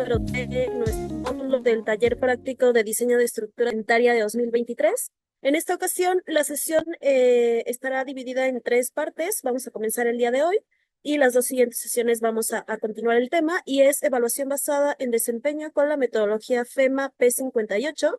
número de nuestro módulo del taller práctico de diseño de estructura alimentaria de 2023. En esta ocasión, la sesión estará dividida en tres partes. Vamos a comenzar el día de hoy y las dos siguientes sesiones vamos a continuar el tema y es evaluación basada en desempeño con la metodología FEMA P58.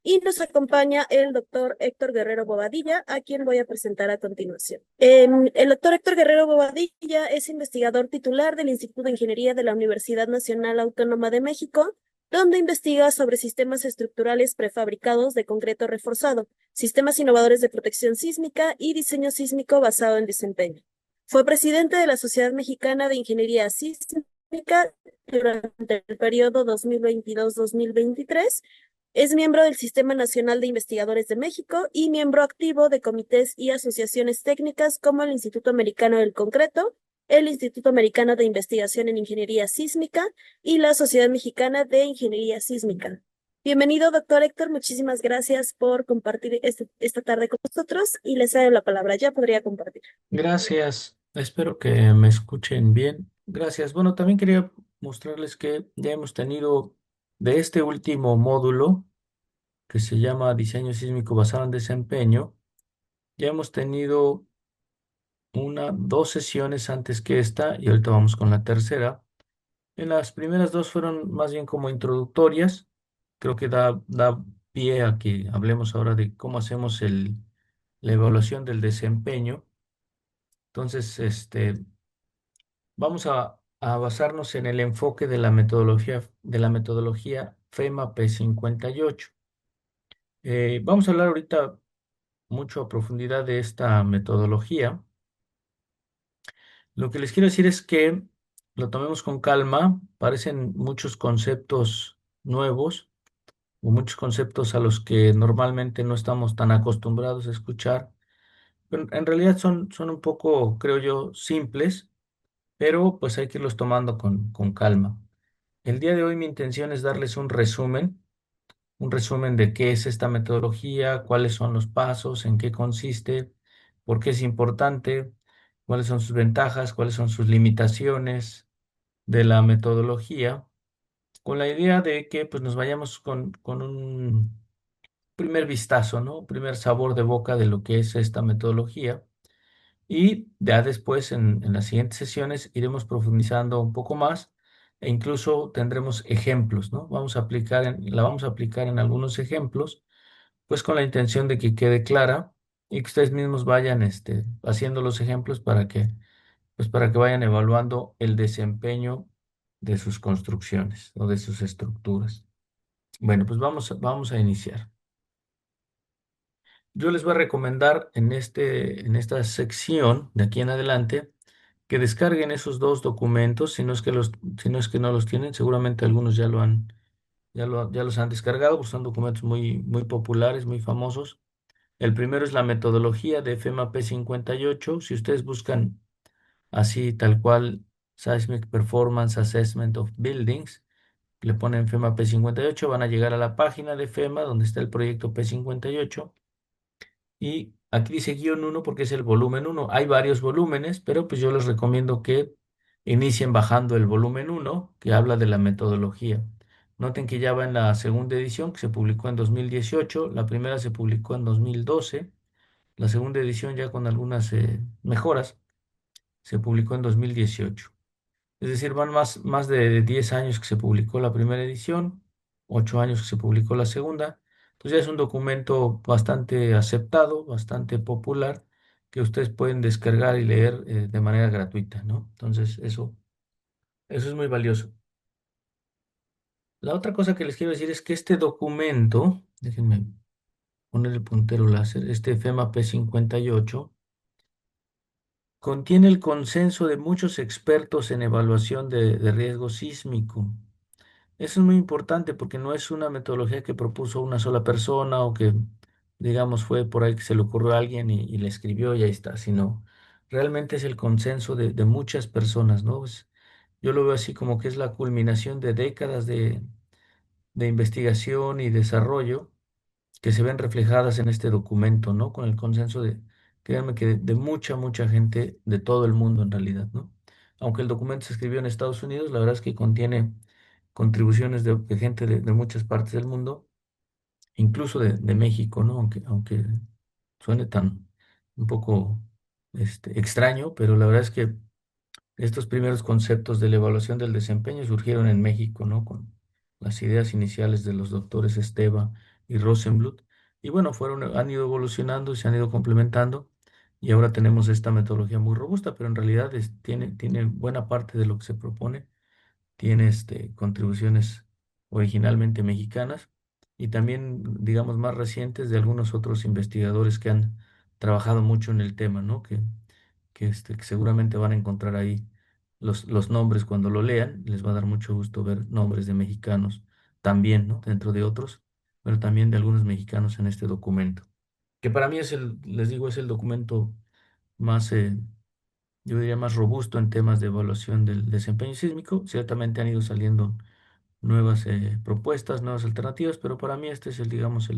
Y nos acompaña el doctor Héctor Guerrero Bobadilla, a quien voy a presentar a continuación. El doctor Héctor Guerrero Bobadilla es investigador titular del Instituto de Ingeniería de la Universidad Nacional Autónoma de México, donde investiga sobre sistemas estructurales prefabricados de concreto reforzado, sistemas innovadores de protección sísmica y diseño sísmico basado en desempeño. Fue presidente de la Sociedad Mexicana de Ingeniería Sísmica durante el periodo 2022-2023. Es miembro del Sistema Nacional de Investigadores de México y miembro activo de comités y asociaciones técnicas como el Instituto Americano del Concreto, el Instituto Americano de Investigación en Ingeniería Sísmica y la Sociedad Mexicana de Ingeniería Sísmica. Bienvenido, doctor Héctor. Muchísimas gracias por compartir esta tarde con nosotros y les cedo la palabra. Ya podría compartir. Gracias, espero que me escuchen bien. Gracias. Bueno, también quería mostrarles que ya hemos tenido de este último módulo que se llama Diseño Sísmico Basado en Desempeño, ya hemos tenido dos sesiones antes que esta y ahorita vamos con la tercera. En las primeras dos fueron más bien como introductorias. Creo que da pie a que hablemos ahora de cómo hacemos la evaluación del desempeño. Entonces, vamos a basarnos en el enfoque de la metodología FEMA P58. Vamos a hablar ahorita mucho a profundidad de esta metodología. Lo que les quiero decir es que lo tomemos con calma. Parecen muchos conceptos nuevos o muchos conceptos a los que normalmente no estamos tan acostumbrados a escuchar, pero en realidad son un poco, creo yo, simples, pero pues hay que irlos tomando con calma. El día de hoy mi intención es darles un resumen de qué es esta metodología, cuáles son los pasos, en qué consiste, por qué es importante, cuáles son sus ventajas, cuáles son sus limitaciones de la metodología, con la idea de que pues, nos vayamos con un primer vistazo, ¿no? Un primer sabor de boca de lo que es esta metodología. Y ya después, en las siguientes sesiones, iremos profundizando un poco más e incluso tendremos ejemplos, ¿no? La vamos a aplicar en algunos ejemplos, pues con la intención de que quede clara y que ustedes mismos vayan haciendo los ejemplos pues para que vayan evaluando el desempeño de sus construcciones o de sus estructuras. Bueno, pues vamos a iniciar. Yo les voy a recomendar en esta sección de aquí en adelante que descarguen esos dos documentos, si no es que no los tienen, seguramente algunos ya los han descargado, pues son documentos muy populares, muy famosos. El primero es la metodología de FEMA P58. Si ustedes buscan así tal cual Seismic Performance Assessment of Buildings, le ponen FEMA P58, van a llegar a la página de FEMA donde está el proyecto P58 y aquí dice guión uno porque es el volumen uno. Hay varios volúmenes, pero pues yo les recomiendo que inicien bajando el volumen uno que habla de la metodología. Noten que ya va en la segunda edición que se publicó en 2018, la primera se publicó en 2012, la segunda edición ya con algunas mejoras se publicó en 2018. Es decir, van más de 10 años que se publicó la primera edición, 8 años que se publicó la segunda. Entonces ya es un documento bastante aceptado, bastante popular, que ustedes pueden descargar y leer de manera gratuita, ¿no? Entonces eso es muy valioso. La otra cosa que les quiero decir es que este documento, déjenme poner el puntero láser, este FEMA P58, contiene el consenso de muchos expertos en evaluación de riesgo sísmico. Eso es muy importante porque no es una metodología que propuso una sola persona o que, digamos, fue por ahí que se le ocurrió a alguien y le escribió y ahí está, sino realmente es el consenso de muchas personas, ¿no? Yo lo veo así como que es la culminación de décadas de investigación y desarrollo que se ven reflejadas en este documento, ¿no? Con el consenso créanme que de mucha gente de todo el mundo en realidad, ¿no? Aunque el documento se escribió en Estados Unidos, la verdad es que contiene contribuciones de gente de muchas partes del mundo, incluso de México, ¿no? Aunque suene tan un poco extraño, pero la verdad es que estos primeros conceptos de la evaluación del desempeño surgieron en México, ¿no? Con las ideas iniciales de los doctores Esteva y Rosenbluth. Y bueno, han ido evolucionando, se han ido complementando y ahora tenemos esta metodología muy robusta, pero en realidad tiene buena parte de lo que se propone, tiene contribuciones originalmente mexicanas y también, digamos, más recientes de algunos otros investigadores que han trabajado mucho en el tema, ¿no? Que seguramente van a encontrar ahí los nombres cuando lo lean. Les va a dar mucho gusto ver nombres de mexicanos también, ¿no? Dentro de otros, pero también de algunos mexicanos en este documento, que para mí les digo, es el documento más, yo diría, más robusto en temas de evaluación del desempeño sísmico. Ciertamente han ido saliendo nuevas propuestas, nuevas alternativas, pero para mí este es digamos,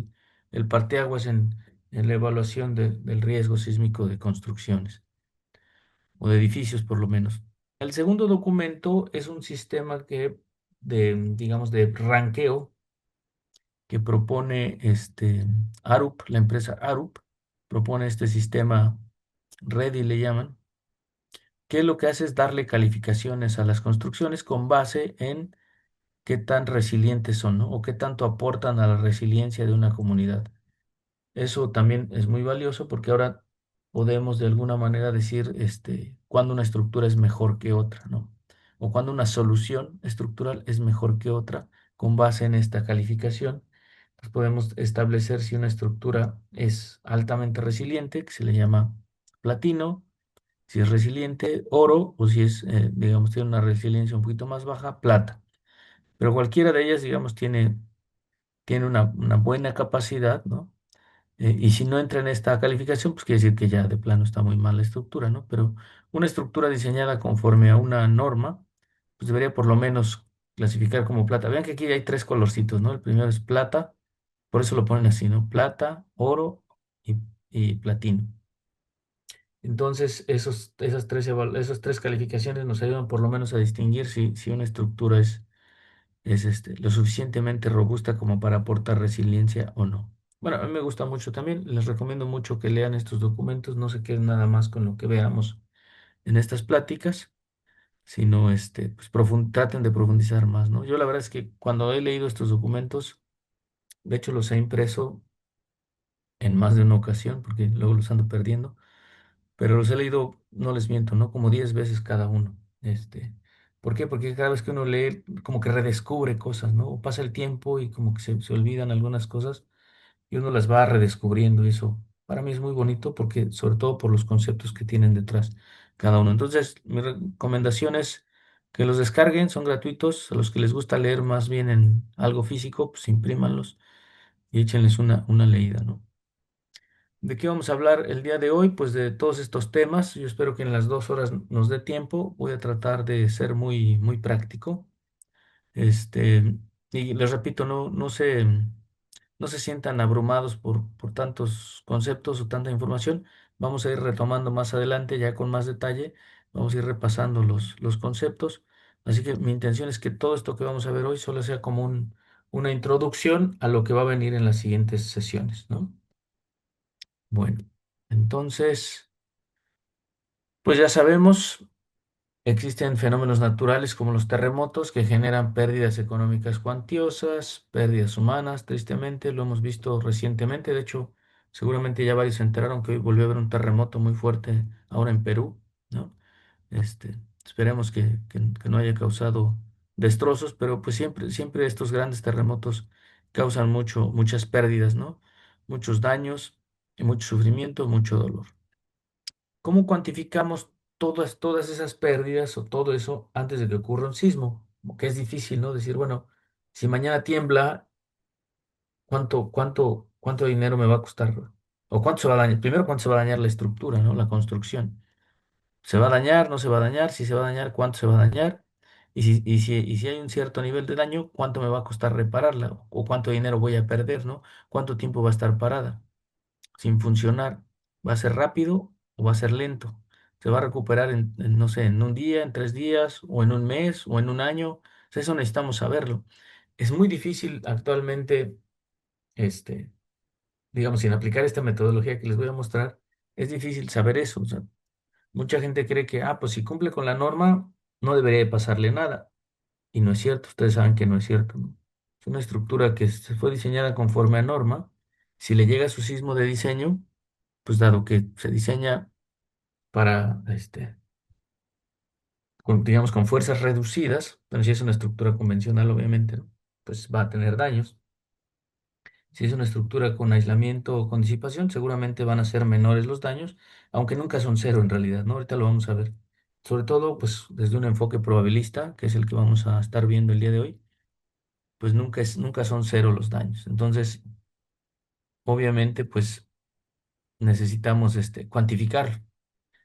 el parteaguas en la evaluación del riesgo sísmico de construcciones o de edificios por lo menos. El segundo documento es un sistema digamos, de ranqueo que propone ARUP, la empresa ARUP, propone este sistema REDI le llaman, que lo que hace es darle calificaciones a las construcciones con base en qué tan resilientes son, ¿no? O qué tanto aportan a la resiliencia de una comunidad. Eso también es muy valioso porque ahora podemos de alguna manera decir cuándo una estructura es mejor que otra, ¿no? O cuándo una solución estructural es mejor que otra con base en esta calificación. Pues podemos establecer si una estructura es altamente resiliente, que se le llama platino, si es resiliente, oro, o si digamos, tiene una resiliencia un poquito más baja, plata. Pero cualquiera de ellas, digamos, tiene una buena capacidad, ¿no? Y si no entra en esta calificación, pues quiere decir que ya de plano está muy mal la estructura, ¿no? Pero una estructura diseñada conforme a una norma, pues debería por lo menos clasificar como plata. Vean que aquí hay tres colorcitos, ¿no? El primero es plata, por eso lo ponen así, ¿no? Plata, oro y, y platino. Entonces, esas tres calificaciones nos ayudan por lo menos a distinguir si una estructura es lo suficientemente robusta como para aportar resiliencia o no. Bueno, a mí me gusta mucho también, les recomiendo mucho que lean estos documentos, no se queden nada más con lo que veamos en estas pláticas, sino pues traten de profundizar más, ¿no? Yo la verdad es que cuando he leído estos documentos, de hecho los he impreso en más de una ocasión, porque luego los ando perdiendo, pero los he leído, no les miento, ¿no? Como 10 veces cada uno. ¿Por qué? Porque cada vez que uno lee, como que redescubre cosas, ¿no? O pasa el tiempo y como que se olvidan algunas cosas y uno las va redescubriendo. Y eso para mí es muy bonito porque, sobre todo por los conceptos que tienen detrás cada uno. Entonces, mi recomendación es que los descarguen, son gratuitos. A los que les gusta leer más bien en algo físico, pues imprímanlos y échenles una leída, ¿no? ¿De qué vamos a hablar el día de hoy? Pues de todos estos temas. Yo espero que en las 2 horas nos dé tiempo. Voy a tratar de ser muy, muy práctico. Y les repito, no se sientan abrumados por tantos conceptos o tanta información. Vamos a ir retomando más adelante, ya con más detalle. Vamos a ir repasando los conceptos. Así que mi intención es que todo esto que vamos a ver hoy solo sea como una introducción a lo que va a venir en las siguientes sesiones, ¿no? Bueno, entonces, pues ya sabemos, existen fenómenos naturales como los terremotos que generan pérdidas económicas cuantiosas, pérdidas humanas, tristemente, lo hemos visto recientemente. De hecho, seguramente ya varios se enteraron que hoy volvió a haber un terremoto muy fuerte ahora en Perú, ¿no? Esperemos que no haya causado destrozos, pero pues siempre estos grandes terremotos causan muchas pérdidas, ¿no? Muchos daños y mucho sufrimiento, mucho dolor. ¿Cómo cuantificamos todas esas pérdidas o todo eso antes de que ocurra un sismo? Que es difícil, ¿no? Decir, bueno, si mañana tiembla, ¿cuánto dinero me va a costar? ¿O cuánto se va a dañar? Primero, ¿cuánto se va a dañar la estructura, ¿no? La construcción. ¿Se va a dañar? ¿No se va a dañar? Si se va a dañar, ¿cuánto se va a dañar? Y si hay un cierto nivel de daño, ¿cuánto me va a costar repararla? ¿O cuánto dinero voy a perder, ¿no? ¿Cuánto tiempo va a estar parada sin funcionar? ¿Va a ser rápido o va a ser lento? ¿Se va a recuperar no sé, en un día, en 3 días, o en un mes, o en un año? sea, eso necesitamos saberlo. Es muy difícil actualmente, este, digamos, sin aplicar esta metodología que les voy a mostrar, es difícil saber eso. O sea, mucha gente cree que, pues si cumple con la norma, no debería de pasarle nada. Y no es cierto, ustedes saben que no es cierto, ¿no? Es una estructura que se fue diseñada conforme a norma. Si le llega su sismo de diseño, pues dado que se diseña para, digamos, con fuerzas reducidas, pero si es una estructura convencional, obviamente, ¿no? Pues va a tener daños. Si es una estructura con aislamiento o con disipación, seguramente van a ser menores los daños, aunque nunca son cero en realidad, ¿no? Ahorita lo vamos a ver. Sobre todo, pues, desde un enfoque probabilista, que es el que vamos a estar viendo el día de hoy, pues nunca son cero los daños. Entonces, obviamente, pues, necesitamos, cuantificarlo.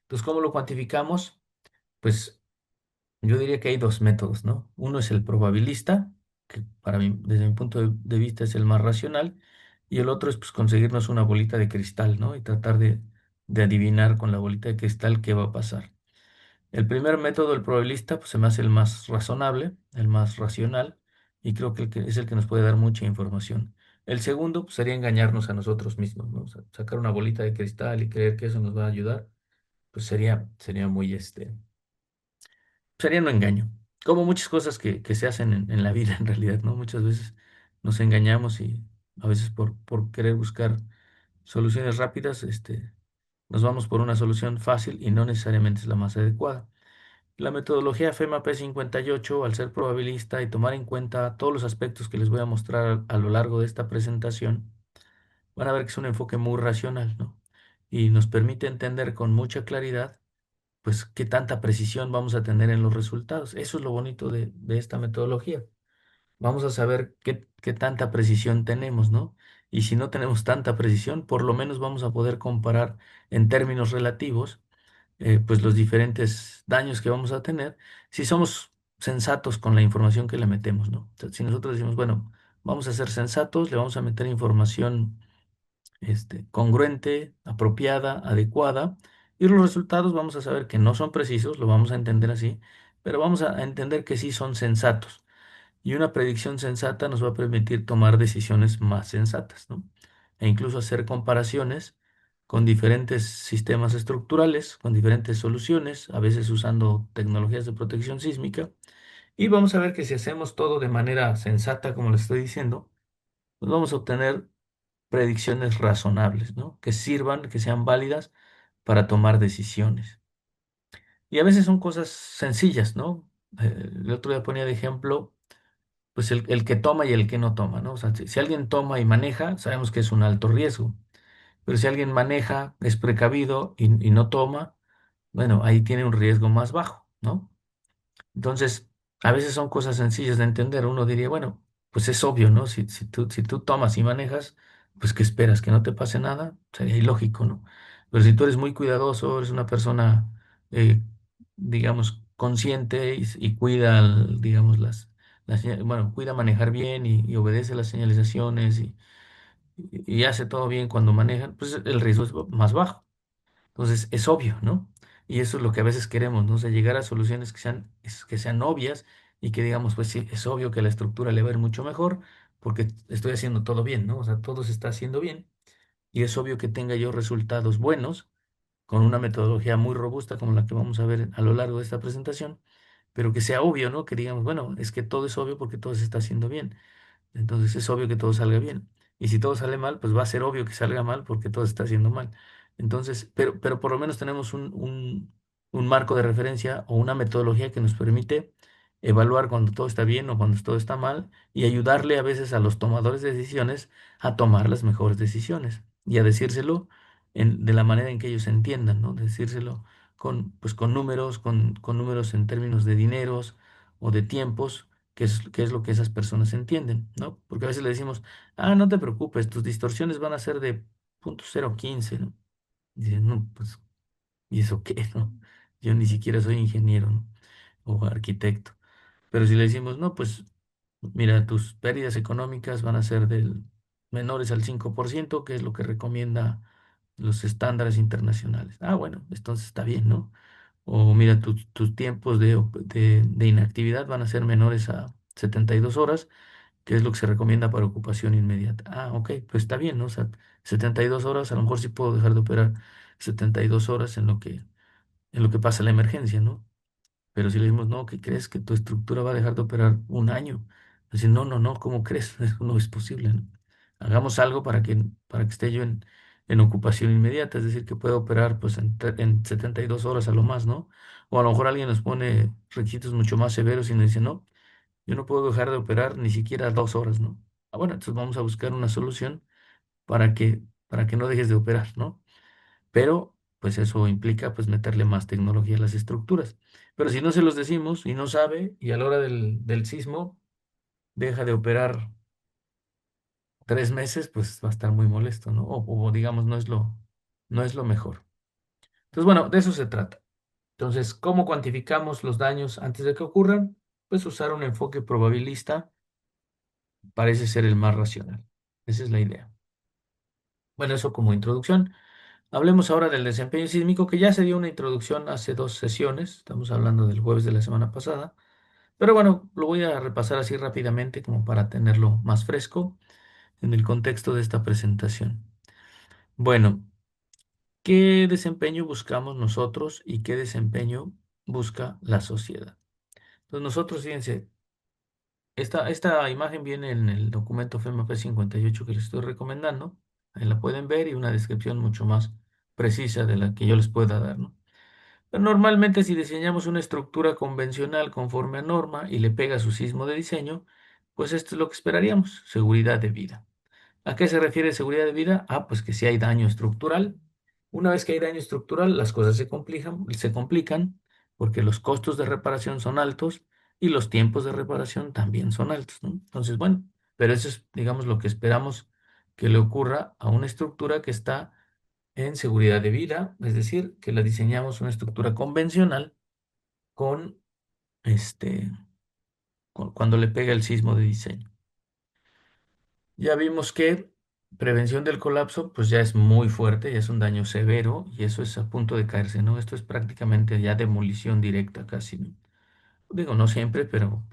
Entonces, ¿cómo lo cuantificamos? Pues, yo diría que hay dos métodos, ¿no? Uno es el probabilista, que para mí, desde mi punto de vista, es el más racional, y el otro es pues conseguirnos una bolita de cristal, ¿no? Y tratar de adivinar con la bolita de cristal qué va a pasar. El primer método, el probabilista, pues se me hace el más razonable, el más racional, y creo que, es el que nos puede dar mucha información. El segundo, pues, sería engañarnos a nosotros mismos, ¿no? O sea, sacar una bolita de cristal y creer que eso nos va a ayudar, pues sería muy sería un engaño. Como muchas cosas que se hacen en la vida en realidad, ¿no? Muchas veces nos engañamos y a veces por querer buscar soluciones rápidas, nos vamos por una solución fácil y no necesariamente es la más adecuada. La metodología FEMA-P58, al ser probabilista y tomar en cuenta todos los aspectos que les voy a mostrar a lo largo de esta presentación, van a ver que es un enfoque muy racional, ¿no? Y nos permite entender con mucha claridad pues qué tanta precisión vamos a tener en los resultados. Eso es lo bonito de esta metodología. Vamos a saber qué tanta precisión tenemos, ¿no? Y si no tenemos tanta precisión, por lo menos vamos a poder comparar en términos relativos, pues los diferentes daños que vamos a tener, si somos sensatos con la información que le metemos, ¿no? O sea, si nosotros decimos, bueno, vamos a ser sensatos, le vamos a meter información congruente, apropiada, adecuada, y los resultados vamos a saber que no son precisos, lo vamos a entender así, pero vamos a entender que sí son sensatos. Y una predicción sensata nos va a permitir tomar decisiones más sensatas, ¿no? E incluso hacer comparaciones con diferentes sistemas estructurales, con diferentes soluciones, a veces usando tecnologías de protección sísmica. Y vamos a ver que si hacemos todo de manera sensata, como les estoy diciendo, pues vamos a obtener predicciones razonables, ¿no? Que sirvan, que sean válidas para tomar decisiones. Y a veces son cosas sencillas, ¿no? El otro día ponía de ejemplo, pues el que toma y el que no toma, ¿no? O sea, si alguien toma y maneja, sabemos que es un alto riesgo, pero si alguien maneja, es precavido y no toma, bueno, ahí tiene un riesgo más bajo, ¿no? Entonces, a veces son cosas sencillas de entender. Uno diría, bueno, pues es obvio, ¿no? Si tú tomas y manejas, pues ¿qué esperas? ¿Que no te pase nada? Sería ilógico, ¿no? Pero si tú eres muy cuidadoso, eres una persona, digamos, consciente y cuida, digamos, bueno, cuida manejar bien y obedece las señalizaciones y hace todo bien cuando manejan, pues el riesgo es más bajo. Entonces, es obvio, ¿no? Y eso es lo que a veces queremos, ¿no? O sea, llegar a soluciones que sean obvias y que digamos, pues sí, es obvio que la estructura le va a ir mucho mejor porque estoy haciendo todo bien, ¿no? O sea, todo se está haciendo bien y es obvio que tenga yo resultados buenos con una metodología muy robusta como la que vamos a ver a lo largo de esta presentación, pero que sea obvio, ¿no? Que digamos, bueno, es que todo es obvio porque todo se está haciendo bien. Entonces es obvio que todo salga bien. Y si todo sale mal, pues va a ser obvio que salga mal porque todo se está haciendo mal. Entonces, pero por lo menos tenemos un marco de referencia o una metodología que nos permite evaluar cuando todo está bien o cuando todo está mal y ayudarle a veces a los tomadores de decisiones a tomar las mejores decisiones y a decírselo de la manera en que ellos entiendan, ¿no? Decírselo pues, con números en términos de dineros o de tiempos qué es lo que esas personas entienden, ¿no? Porque a veces le decimos, no te preocupes, tus distorsiones van a ser de 0,015, ¿no? Y dicen, no, pues, ¿y eso qué, no? Yo ni siquiera soy ingeniero, ¿no? O arquitecto. Pero si le decimos, no, pues, mira, tus pérdidas económicas van a ser menores al 5%, que es lo que recomienda los estándares internacionales. Bueno, entonces está bien, ¿no? O mira, tus tiempos de inactividad van a ser menores 72 horas, que es lo que se recomienda para ocupación inmediata. Ah, ok, pues está bien, ¿no? O sea, 72 horas, a lo mejor sí puedo dejar de operar 72 horas en lo que pasa la emergencia, ¿no? Pero si le decimos, no, ¿qué crees? Que tu estructura va a dejar de operar un año. Decir, no, no, no, ¿cómo crees? Eso no es posible, ¿no? Hagamos algo para que esté yo en ocupación inmediata, es decir, que pueda operar pues en 72 horas a lo más, ¿no? O a lo mejor alguien nos pone requisitos mucho más severos y nos dice, no, yo no puedo dejar de operar ni siquiera 2 horas, ¿no? Ah, bueno, entonces vamos a buscar una solución para que no dejes de operar, ¿no? Pero pues eso implica pues meterle más tecnología a las estructuras. Pero si no se los decimos y no sabe y a la hora del sismo deja de operar 3 meses, pues va a estar muy molesto, ¿no? O digamos, no es lo mejor. Entonces, bueno, de eso se trata. Entonces, ¿cómo cuantificamos los daños antes de que ocurran? Pues usar un enfoque probabilista parece ser el más racional. Esa es la idea. Bueno, eso como introducción. Hablemos ahora del desempeño sísmico, que ya se dio una introducción hace 2 sesiones. Estamos hablando del jueves de la semana pasada. Pero bueno, lo voy a repasar así rápidamente como para tenerlo más fresco en el contexto de esta presentación. Bueno, ¿qué desempeño buscamos nosotros y qué desempeño busca la sociedad? Entonces nosotros, fíjense, esta imagen viene en el documento FEMAP 58 que les estoy recomendando. Ahí la pueden ver y una descripción mucho más precisa de la que yo les pueda dar, ¿no? Pero normalmente si diseñamos una estructura convencional conforme a norma y le pega su sismo de diseño, pues esto es lo que esperaríamos, seguridad de vida. ¿A qué se refiere seguridad de vida? Ah, pues que si hay daño estructural. Una vez que hay daño estructural, las cosas se complican porque los costos de reparación son altos y los tiempos de reparación también son altos, ¿no? Entonces, bueno, pero eso es, digamos, lo que esperamos que le ocurra a una estructura que está en seguridad de vida, es decir, que la diseñamos una estructura convencional con cuando le pega el sismo de diseño. Ya vimos que prevención del colapso, pues ya es muy fuerte, ya es un daño severo y eso es a punto de caerse, ¿no? Esto es prácticamente ya demolición directa casi, ¿no? Digo, no siempre, pero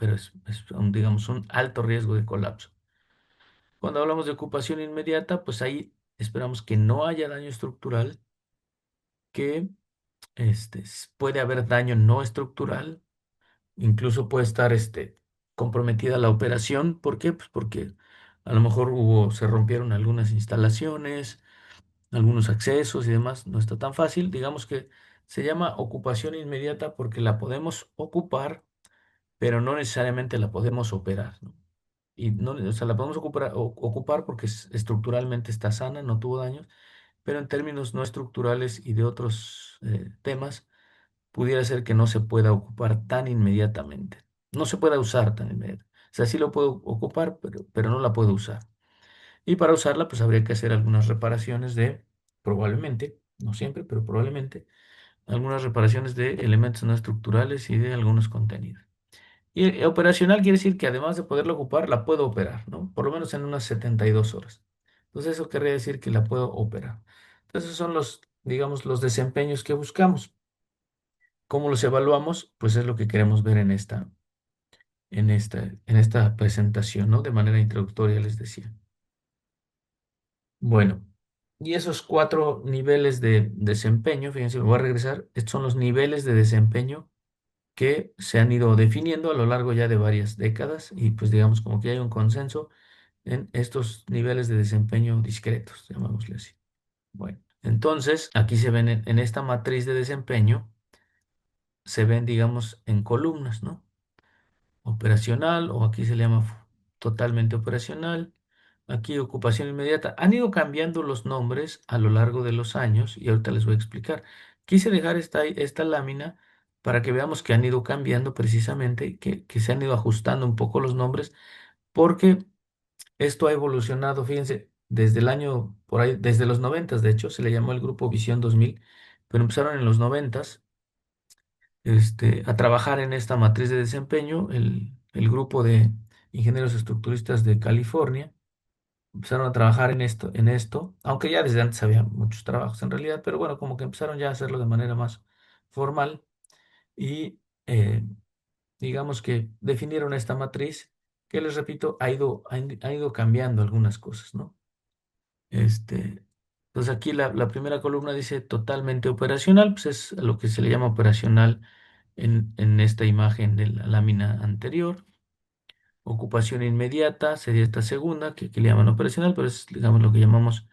digamos, un alto riesgo de colapso. Cuando hablamos de ocupación inmediata, pues ahí esperamos que no haya daño estructural, que puede haber daño no estructural, incluso puede estar comprometida la operación. ¿Por qué? Pues porque a lo mejor se rompieron algunas instalaciones, algunos accesos y demás. No está tan fácil. Digamos que se llama ocupación inmediata porque la podemos ocupar, pero no necesariamente la podemos operar, ¿no? Y no, o sea, la podemos ocupar porque estructuralmente está sana, no tuvo daños, pero en términos no estructurales y de otros temas pudiera ser que no se pueda ocupar tan inmediatamente. No se pueda usar tan inmediatamente. O sea, sí lo puedo ocupar, pero no la puedo usar. Y para usarla, pues habría que hacer algunas reparaciones probablemente, no siempre, pero probablemente, algunas reparaciones de elementos no estructurales y de algunos contenidos. Y operacional quiere decir que además de poderla ocupar, la puedo operar, ¿no? Por lo menos en unas 72 horas. Entonces eso querría decir que la puedo operar. Entonces esos son digamos, los desempeños que buscamos. ¿Cómo los evaluamos? Pues es lo que queremos ver en esta presentación, ¿no? De manera introductoria les decía. Bueno, y esos 4 niveles de desempeño, fíjense, me voy a regresar, estos son los niveles de desempeño que se han ido definiendo a lo largo ya de varias décadas y pues digamos como que hay un consenso en estos niveles de desempeño discretos, llamámosle así. Bueno, entonces aquí se ven en esta matriz de desempeño, se ven digamos en columnas, ¿no? Operacional o aquí se le llama totalmente operacional. Aquí ocupación inmediata. Han ido cambiando los nombres a lo largo de los años y ahorita les voy a explicar. Quise dejar esta lámina para que veamos que han ido cambiando precisamente, que se han ido ajustando un poco los nombres, porque esto ha evolucionado, fíjense, desde el año, por ahí, desde los noventas, de hecho, se le llamó el grupo Visión 2000, pero empezaron en los noventas a trabajar en esta matriz de desempeño, el grupo de ingenieros estructuristas de California empezaron a trabajar en esto, aunque ya desde antes había muchos trabajos en realidad, pero bueno, como que empezaron ya a hacerlo de manera más formal y digamos que definieron esta matriz que les repito, ha ido cambiando algunas cosas, ¿no? Este, pues aquí la primera columna dice totalmente operacional, pues es a lo que se le llama operacional en esta imagen de la lámina anterior. Ocupación inmediata sería esta segunda, que aquí le llaman operacional, pero es, digamos, lo que llamamos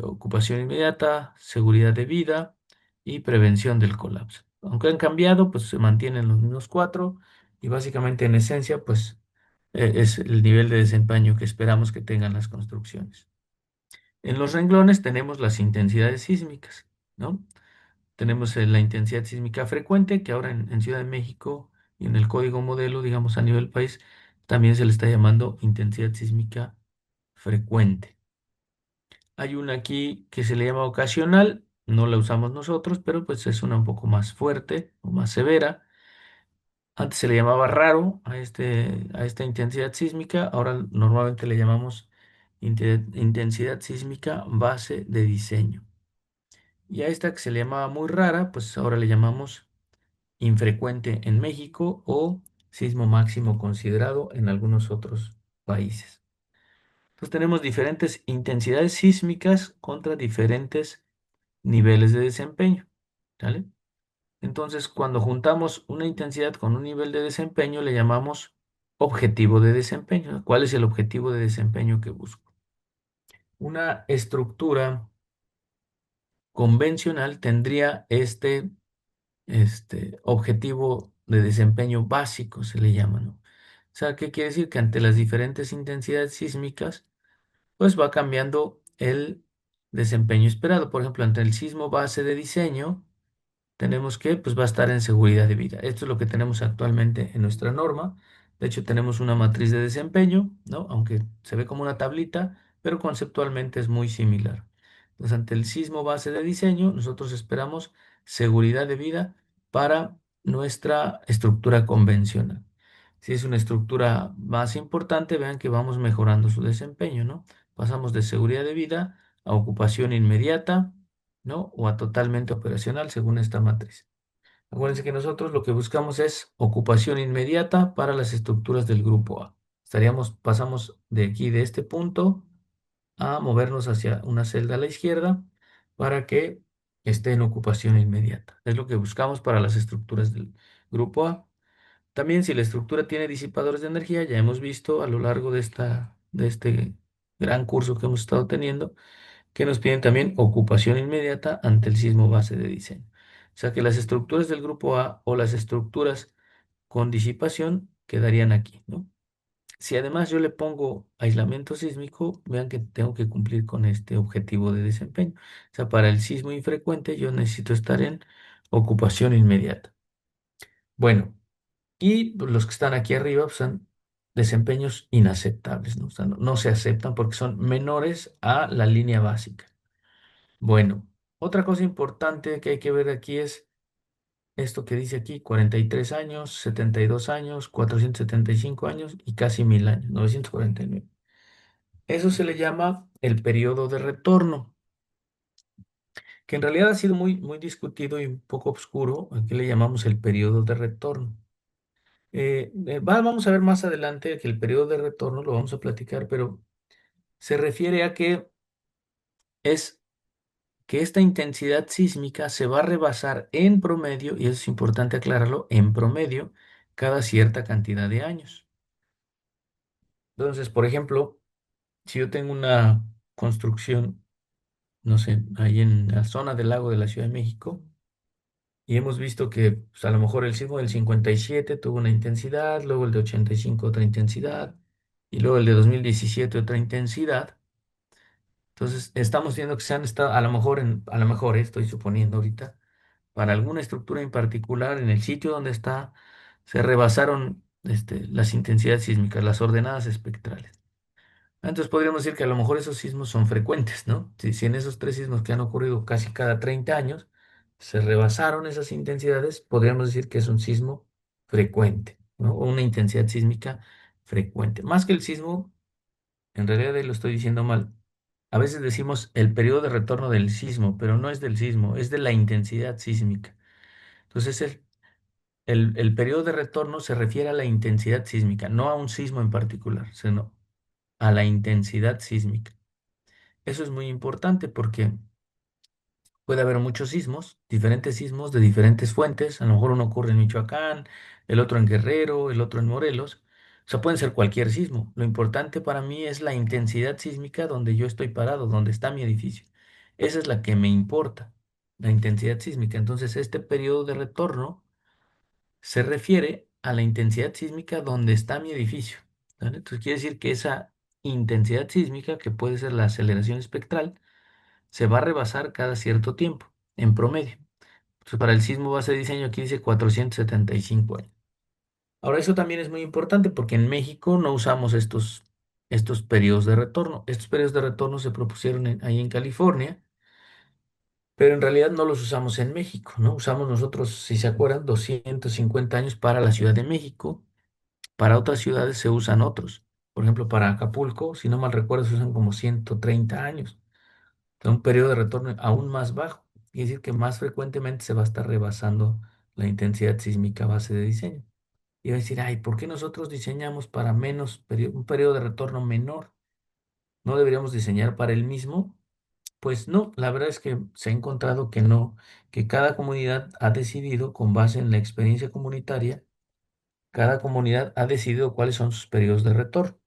ocupación inmediata, seguridad de vida y prevención del colapso. Aunque han cambiado, pues se mantienen los mismos cuatro y básicamente en esencia, pues es el nivel de desempeño que esperamos que tengan las construcciones. En los renglones tenemos las intensidades sísmicas, ¿no? Tenemos la intensidad sísmica frecuente, que ahora en Ciudad de México y en el código modelo, digamos a nivel país, también se le está llamando intensidad sísmica frecuente. Hay una aquí que se le llama ocasional, no la usamos nosotros, pero pues es una un poco más fuerte o más severa. Antes se le llamaba raro a esta intensidad sísmica, ahora normalmente le llamamos intensidad sísmica base de diseño. Y a esta que se le llamaba muy rara, pues ahora le llamamos infrecuente en México o sismo máximo considerado en algunos otros países. Entonces tenemos diferentes intensidades sísmicas contra diferentes niveles de desempeño, ¿vale? Entonces, cuando juntamos una intensidad con un nivel de desempeño, le llamamos objetivo de desempeño. ¿Cuál es el objetivo de desempeño que busco? Una estructura convencional tendría este objetivo de desempeño básico, se le llama, ¿no? O sea, ¿qué quiere decir? Que ante las diferentes intensidades sísmicas, pues va cambiando el desempeño esperado. Por ejemplo, ante el sismo base de diseño, tenemos que, pues va a estar en seguridad de vida. Esto es lo que tenemos actualmente en nuestra norma. De hecho, tenemos una matriz de desempeño, ¿no? Aunque se ve como una tablita, pero conceptualmente es muy similar. Entonces, ante el sismo base de diseño, nosotros esperamos seguridad de vida para nuestra estructura convencional. Si es una estructura más importante, vean que vamos mejorando su desempeño, ¿no? Pasamos de seguridad de vida a ocupación inmediata, ¿no? O a totalmente operacional según esta matriz. Acuérdense que nosotros lo que buscamos es ocupación inmediata para las estructuras del grupo A. Pasamos de aquí, de este punto, a movernos hacia una celda a la izquierda para que esté en ocupación inmediata. Es lo que buscamos para las estructuras del grupo A. También si la estructura tiene disipadores de energía, ya hemos visto a lo largo de este gran curso que hemos estado teniendo, que nos piden también ocupación inmediata ante el sismo base de diseño. O sea que las estructuras del grupo A o las estructuras con disipación quedarían aquí, ¿no? Si además yo le pongo aislamiento sísmico, vean que tengo que cumplir con este objetivo de desempeño. O sea, para el sismo infrecuente yo necesito estar en ocupación inmediata. Bueno, y pues, los que están aquí arriba pues, son desempeños inaceptables, ¿no? O sea, no se aceptan porque son menores a la línea básica. Bueno, otra cosa importante que hay que ver aquí es esto que dice aquí, 43 años, 72 años, 475 años y casi 1000 años, 949. Eso se le llama el periodo de retorno, que en realidad ha sido muy discutido y un poco oscuro. Aquí le llamamos el periodo de retorno. Vamos a ver más adelante que el periodo de retorno, lo vamos a platicar, pero se refiere a que es que esta intensidad sísmica se va a rebasar en promedio, y eso es importante aclararlo, en promedio, cada cierta cantidad de años. Entonces, por ejemplo, si yo tengo una construcción, no sé, ahí en la zona del lago de la Ciudad de México, y hemos visto que pues, a lo mejor el sismo del 57 tuvo una intensidad, luego el de 85 otra intensidad, y luego el de 2017 otra intensidad. Entonces, estamos viendo que se han estado, a lo mejor, a lo mejor, estoy suponiendo ahorita, para alguna estructura en particular, en el sitio donde está, se rebasaron las intensidades sísmicas, las ordenadas espectrales. Entonces podríamos decir que a lo mejor esos sismos son frecuentes, ¿no? Si en esos tres sismos que han ocurrido casi cada 30 años se rebasaron esas intensidades, podríamos decir que es un sismo frecuente, ¿no? O una intensidad sísmica frecuente. Más que el sismo, en realidad ahí lo estoy diciendo mal. A veces decimos el periodo de retorno del sismo, pero no es del sismo, es de la intensidad sísmica. Entonces, el periodo de retorno se refiere a la intensidad sísmica, no a un sismo en particular, sino a la intensidad sísmica. Eso es muy importante porque puede haber muchos sismos, diferentes sismos de diferentes fuentes. A lo mejor uno ocurre en Michoacán, el otro en Guerrero, el otro en Morelos. O sea, pueden ser cualquier sismo. Lo importante para mí es la intensidad sísmica donde yo estoy parado, donde está mi edificio. Esa es la que me importa, la intensidad sísmica. Entonces, este periodo de retorno se refiere a la intensidad sísmica donde está mi edificio. ¿Vale? Entonces, quiere decir que esa intensidad sísmica, que puede ser la aceleración espectral, se va a rebasar cada cierto tiempo, en promedio. Entonces, para el sismo base de diseño aquí dice 475 años. Ahora, eso también es muy importante porque en México no usamos estos periodos de retorno. Estos periodos de retorno se propusieron ahí en California, pero en realidad no los usamos en México, ¿no? Usamos nosotros, si se acuerdan, 250 años para la Ciudad de México. Para otras ciudades se usan otros. Por ejemplo, para Acapulco, si no mal recuerdo, se usan como 130 años. Un periodo de retorno aún más bajo. Quiere decir que más frecuentemente se va a estar rebasando la intensidad sísmica base de diseño. Y va a decir, ay, ¿por qué nosotros diseñamos para un periodo de retorno menor? ¿No deberíamos diseñar para el mismo? Pues no, la verdad es que se ha encontrado que no, que cada comunidad ha decidido, con base en la experiencia comunitaria, cada comunidad ha decidido cuáles son sus periodos de retorno.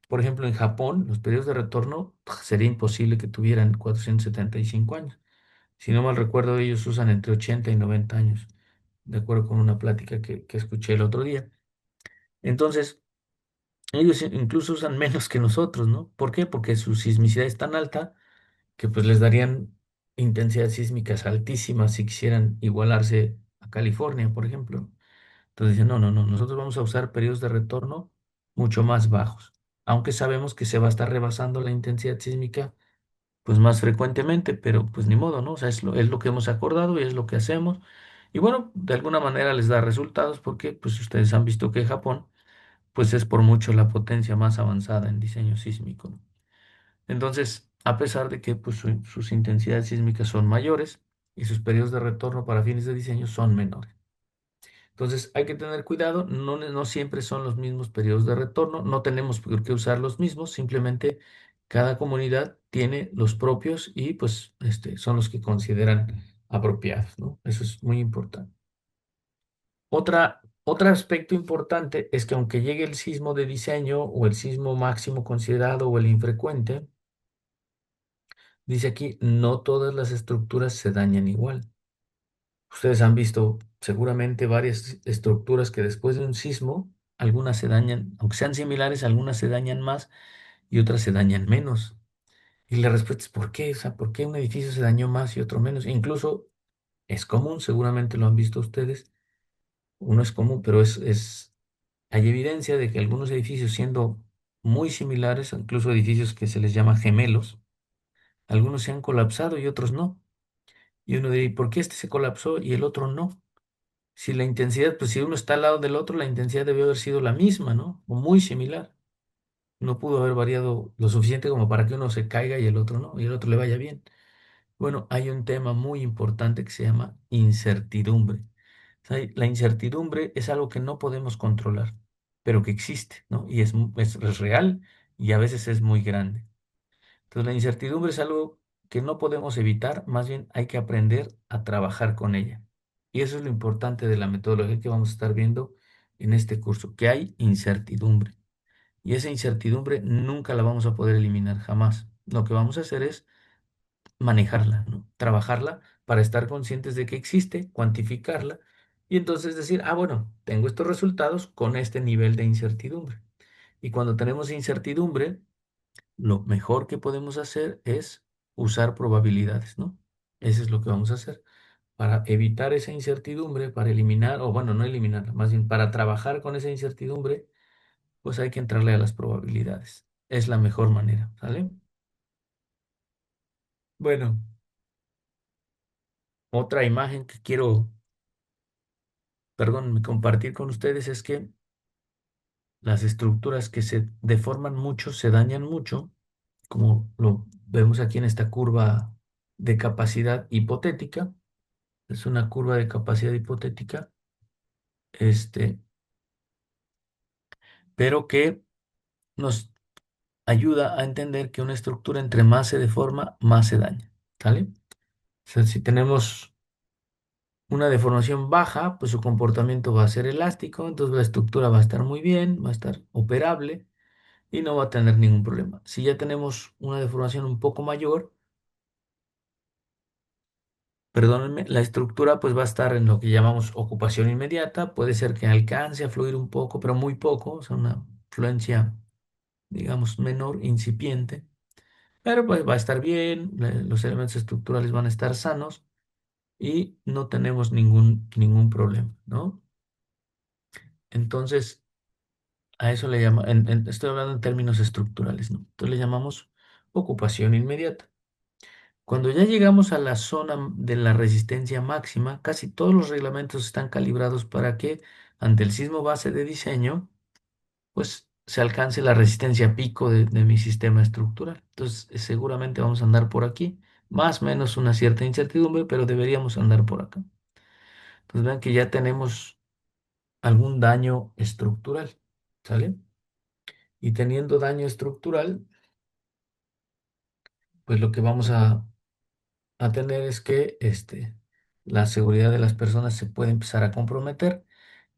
Por ejemplo, en Japón, los periodos de retorno sería imposible que tuvieran 475 años. Si no mal recuerdo, ellos usan entre 80 y 90 años, de acuerdo con una plática que escuché el otro día. Entonces, ellos incluso usan menos que nosotros, ¿no? ¿Por qué? Porque su sismicidad es tan alta que pues les darían intensidades sísmicas altísimas si quisieran igualarse a California, por ejemplo. Entonces dicen, no, no, no, nosotros vamos a usar periodos de retorno mucho más bajos, aunque sabemos que se va a estar rebasando la intensidad sísmica pues más frecuentemente, pero pues ni modo, ¿no? O sea, es lo que hemos acordado y es lo que hacemos. Y bueno, de alguna manera les da resultados porque pues ustedes han visto que Japón pues es por mucho la potencia más avanzada en diseño sísmico, ¿no? Entonces, a pesar de que pues sus intensidades sísmicas son mayores y sus periodos de retorno para fines de diseño son menores. Entonces hay que tener cuidado, no, no siempre son los mismos periodos de retorno, no tenemos por qué usar los mismos, simplemente cada comunidad tiene los propios y pues son los que consideran apropiados, ¿no? Eso es muy importante. Otro aspecto importante es que aunque llegue el sismo de diseño o el sismo máximo considerado o el infrecuente, dice aquí, no todas las estructuras se dañan igual. Ustedes han visto seguramente varias estructuras que después de un sismo, algunas se dañan, aunque sean similares, algunas se dañan más y otras se dañan menos. Y la respuesta es ¿por qué? O sea, ¿por qué un edificio se dañó más y otro menos? Incluso es común, seguramente lo han visto ustedes, uno es común, pero hay evidencia de que algunos edificios siendo muy similares, incluso edificios que se les llama gemelos, algunos se han colapsado y otros no. Y uno diría, ¿y por qué este se colapsó y el otro no? Si la intensidad, pues si uno está al lado del otro, la intensidad debió haber sido la misma, ¿no? O muy similar. No pudo haber variado lo suficiente como para que uno se caiga y el otro no, y el otro le vaya bien. Bueno, hay un tema muy importante que se llama incertidumbre. O sea, la incertidumbre es algo que no podemos controlar, pero que existe, ¿no? Y es real y a veces es muy grande. Entonces, la incertidumbre es algo que no podemos evitar, más bien hay que aprender a trabajar con ella. Y eso es lo importante de la metodología que vamos a estar viendo en este curso, que hay incertidumbre. Y esa incertidumbre nunca la vamos a poder eliminar jamás. Lo que vamos a hacer es manejarla, ¿no? Trabajarla para estar conscientes de que existe, cuantificarla y entonces decir, ah, bueno, tengo estos resultados con este nivel de incertidumbre. Y cuando tenemos incertidumbre, lo mejor que podemos hacer es usar probabilidades, ¿no? Eso es lo que vamos a hacer. Para evitar esa incertidumbre, para eliminar, o bueno, no eliminarla, más bien para trabajar con esa incertidumbre, pues hay que entrarle a las probabilidades. Es la mejor manera, ¿sale? Bueno, otra imagen que quiero, perdón, compartir con ustedes es que las estructuras que se deforman mucho, se dañan mucho, como lo vemos aquí en esta curva de capacidad hipotética. Es una curva de capacidad hipotética. este, pero que nos ayuda a entender que una estructura entre más se deforma, más se daña, ¿sale? O sea, si tenemos una deformación baja, pues su comportamiento va a ser elástico, entonces la estructura va a estar muy bien, va a estar operable y no va a tener ningún problema. Si ya tenemos una deformación un poco mayor, perdónenme, la estructura pues va a estar en lo que llamamos ocupación inmediata, puede ser que alcance a fluir un poco, pero muy poco, o sea, una fluencia, digamos, menor, incipiente, pero pues va a estar bien, los elementos estructurales van a estar sanos y no tenemos ningún problema, ¿no? Entonces, a eso le llama, estoy hablando en términos estructurales, ¿no? Entonces le llamamos ocupación inmediata. Cuando ya llegamos a la zona de la resistencia máxima, casi todos los reglamentos están calibrados para que ante el sismo base de diseño, pues se alcance la resistencia pico de mi sistema estructural. Entonces, seguramente vamos a andar por aquí, más o menos una cierta incertidumbre, pero deberíamos andar por acá. Entonces, vean que ya tenemos algún daño estructural, ¿sale? Y teniendo daño estructural, pues lo que vamos a tener es que la seguridad de las personas se puede empezar a comprometer,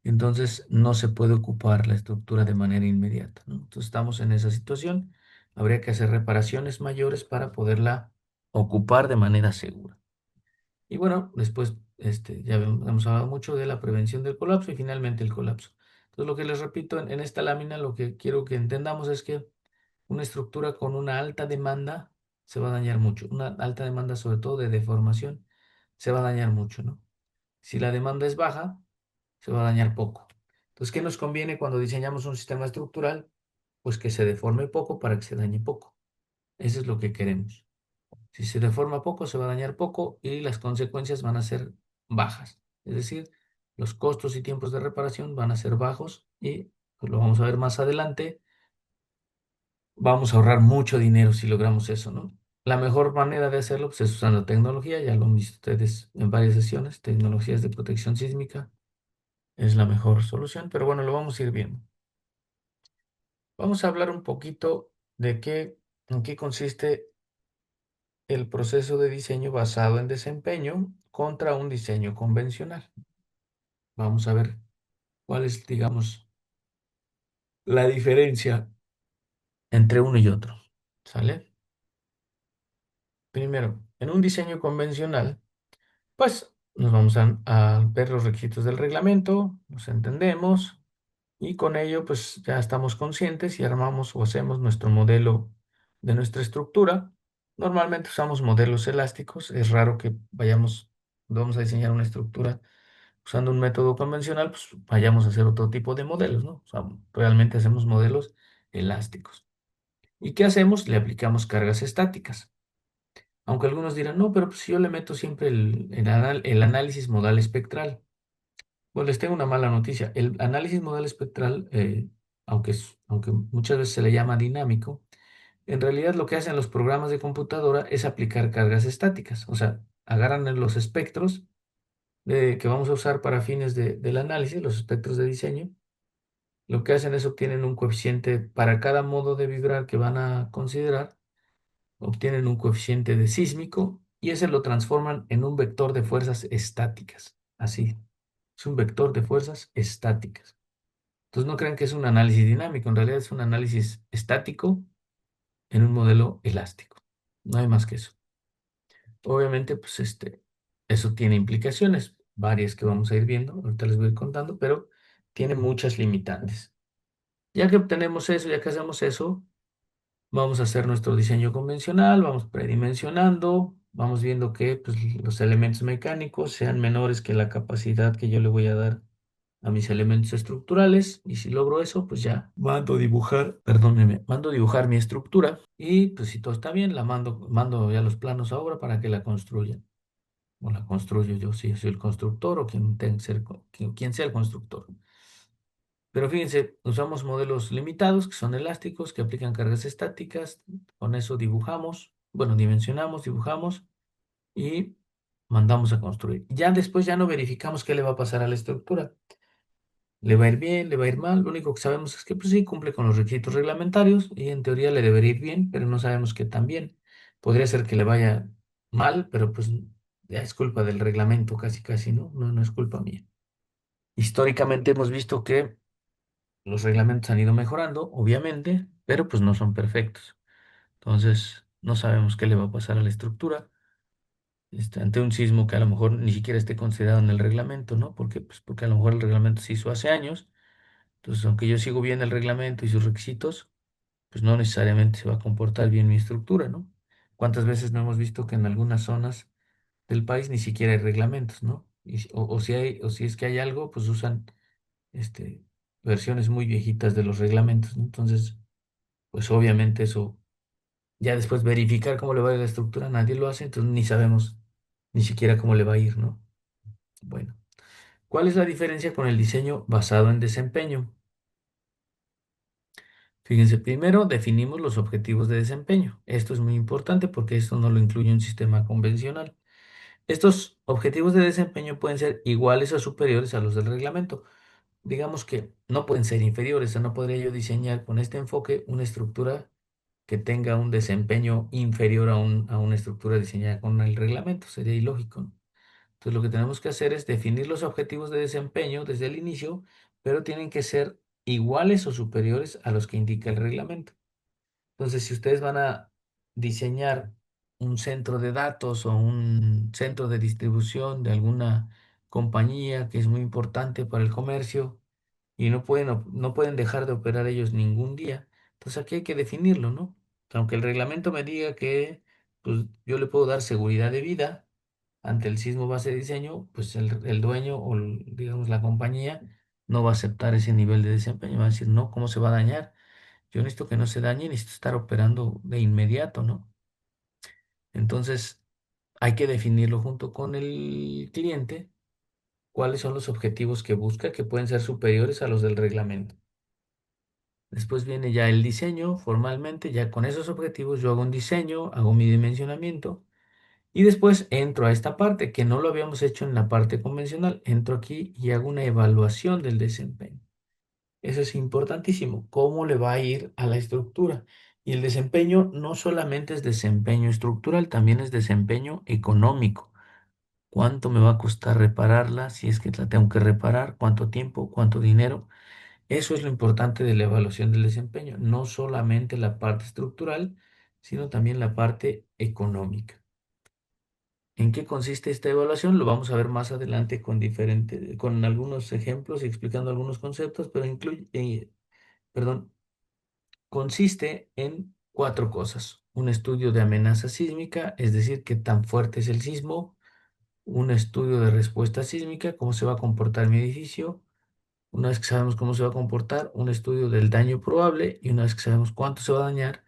entonces no se puede ocupar la estructura de manera inmediata, ¿no? Entonces estamos en esa situación, habría que hacer reparaciones mayores para poderla ocupar de manera segura. Y bueno, después ya hemos hablado mucho de la prevención del colapso y finalmente el colapso. Entonces lo que les repito en esta lámina, lo que quiero que entendamos es que una estructura con una alta demanda se va a dañar mucho. Una alta demanda, sobre todo de deformación, se va a dañar mucho, ¿no? Si la demanda es baja, se va a dañar poco. Entonces, ¿qué nos conviene cuando diseñamos un sistema estructural? Pues que se deforme poco para que se dañe poco. Eso es lo que queremos. Si se deforma poco, se va a dañar poco y las consecuencias van a ser bajas. Es decir, los costos y tiempos de reparación van a ser bajos y, pues lo vamos a ver más adelante, vamos a ahorrar mucho dinero si logramos eso, ¿no? La mejor manera de hacerlo pues, es usando tecnología, ya lo han visto ustedes en varias sesiones, tecnologías de protección sísmica es la mejor solución, pero bueno, lo vamos a ir viendo. Vamos a hablar un poquito de en qué consiste el proceso de diseño basado en desempeño contra un diseño convencional. Vamos a ver cuál es, digamos, la diferencia entre uno y otro. ¿Sale? Primero, en un diseño convencional, pues nos vamos a ver los requisitos del reglamento, los entendemos y con ello pues ya estamos conscientes y armamos o hacemos nuestro modelo de nuestra estructura. Normalmente usamos modelos elásticos, es raro que vamos a diseñar una estructura usando un método convencional, pues vayamos a hacer otro tipo de modelos, ¿no? O sea, realmente hacemos modelos elásticos. ¿Y qué hacemos? Le aplicamos cargas estáticas. Aunque algunos dirán, no, pero pues yo le meto siempre el análisis modal espectral. Pues les tengo una mala noticia. El análisis modal espectral, aunque muchas veces se le llama dinámico, en realidad lo que hacen los programas de computadora es aplicar cargas estáticas. O sea, agarran los espectros que vamos a usar para fines del análisis, los espectros de diseño. Lo que hacen es obtienen un coeficiente para cada modo de vibrar que van a considerar, obtienen un coeficiente de sísmico y ese lo transforman en un vector de fuerzas estáticas. Así, es un vector de fuerzas estáticas. Entonces no crean que es un análisis dinámico, en realidad es un análisis estático en un modelo elástico. No hay más que eso. Obviamente, pues eso tiene implicaciones, varias que vamos a ir viendo, ahorita les voy a ir contando, pero tiene muchas limitantes. Ya que obtenemos eso, ya que hacemos eso, vamos a hacer nuestro diseño convencional, vamos predimensionando, vamos viendo que pues, los elementos mecánicos sean menores que la capacidad que yo le voy a dar a mis elementos estructurales y si logro eso, pues ya mando dibujar, perdónenme, mando dibujar mi estructura y pues si todo está bien, mando ya los planos a obra para que la construyan. O la construyo yo, si yo soy el constructor o quien sea el constructor. Pero fíjense, usamos modelos limitados que son elásticos, que aplican cargas estáticas. Con eso dibujamos, bueno, dimensionamos, dibujamos y mandamos a construir. Ya después ya no verificamos qué le va a pasar a la estructura. Le va a ir bien, le va a ir mal. Lo único que sabemos es que pues sí cumple con los requisitos reglamentarios y en teoría le debería ir bien, pero no sabemos qué tan bien. Podría ser que le vaya mal, pero pues ya es culpa del reglamento, casi casi, ¿no? No, no es culpa mía. Históricamente hemos visto que los reglamentos han ido mejorando, obviamente, pero pues no son perfectos. Entonces, no sabemos qué le va a pasar a la estructura ante un sismo que a lo mejor ni siquiera esté considerado en el reglamento, ¿no? Porque, pues, porque a lo mejor el reglamento se hizo hace años. Entonces, aunque yo sigo bien el reglamento y sus requisitos, pues no necesariamente se va a comportar bien mi estructura, ¿no? ¿Cuántas veces no hemos visto que en algunas zonas del país ni siquiera hay reglamentos, ¿no? O si hay, o si es que hay algo, pues usan este, versiones muy viejitas de los reglamentos, ¿no? Entonces, pues obviamente eso, ya después verificar cómo le va a ir la estructura, nadie lo hace, entonces ni sabemos ni siquiera cómo le va a ir, ¿no? Bueno, ¿cuál es la diferencia con el diseño basado en desempeño? Fíjense, primero definimos los objetivos de desempeño. Esto es muy importante porque esto no lo incluye un sistema convencional. Estos objetivos de desempeño pueden ser iguales o superiores a los del reglamento. Digamos que no pueden ser inferiores, o sea, no podría yo diseñar con este enfoque una estructura que tenga un desempeño inferior a una estructura diseñada con el reglamento. Sería ilógico, ¿no? Entonces, lo que tenemos que hacer es definir los objetivos de desempeño desde el inicio, pero tienen que ser iguales o superiores a los que indica el reglamento. Entonces, si ustedes van a diseñar un centro de datos o un centro de distribución de alguna compañía que es muy importante para el comercio y no pueden dejar de operar ellos ningún día, entonces aquí hay que definirlo, ¿no? Aunque el reglamento me diga que pues, yo le puedo dar seguridad de vida ante el sismo base de diseño, pues el dueño o digamos la compañía no va a aceptar ese nivel de desempeño, va a decir, no, ¿cómo se va a dañar? Yo necesito que no se dañe, necesito estar operando de inmediato, ¿no? Entonces, hay que definirlo junto con el cliente, cuáles son los objetivos que busca, que pueden ser superiores a los del reglamento. Después viene ya el diseño, formalmente, ya con esos objetivos yo hago un diseño, hago mi dimensionamiento y después entro a esta parte que no lo habíamos hecho en la parte convencional. Entro aquí y hago una evaluación del desempeño. Eso es importantísimo. ¿Cómo le va a ir a la estructura? Y el desempeño no solamente es desempeño estructural, también es desempeño económico. ¿Cuánto me va a costar repararla? Si es que la tengo que reparar, ¿cuánto tiempo? ¿Cuánto dinero? Eso es lo importante de la evaluación del desempeño. No solamente la parte estructural, sino también la parte económica. ¿En qué consiste esta evaluación? Lo vamos a ver más adelante con algunos ejemplos y explicando algunos conceptos, pero perdón, consiste en cuatro cosas. Un estudio de amenaza sísmica, es decir, qué tan fuerte es el sismo. Un estudio de respuesta sísmica, cómo se va a comportar mi edificio. Una vez que sabemos cómo se va a comportar, un estudio del daño probable. Y una vez que sabemos cuánto se va a dañar,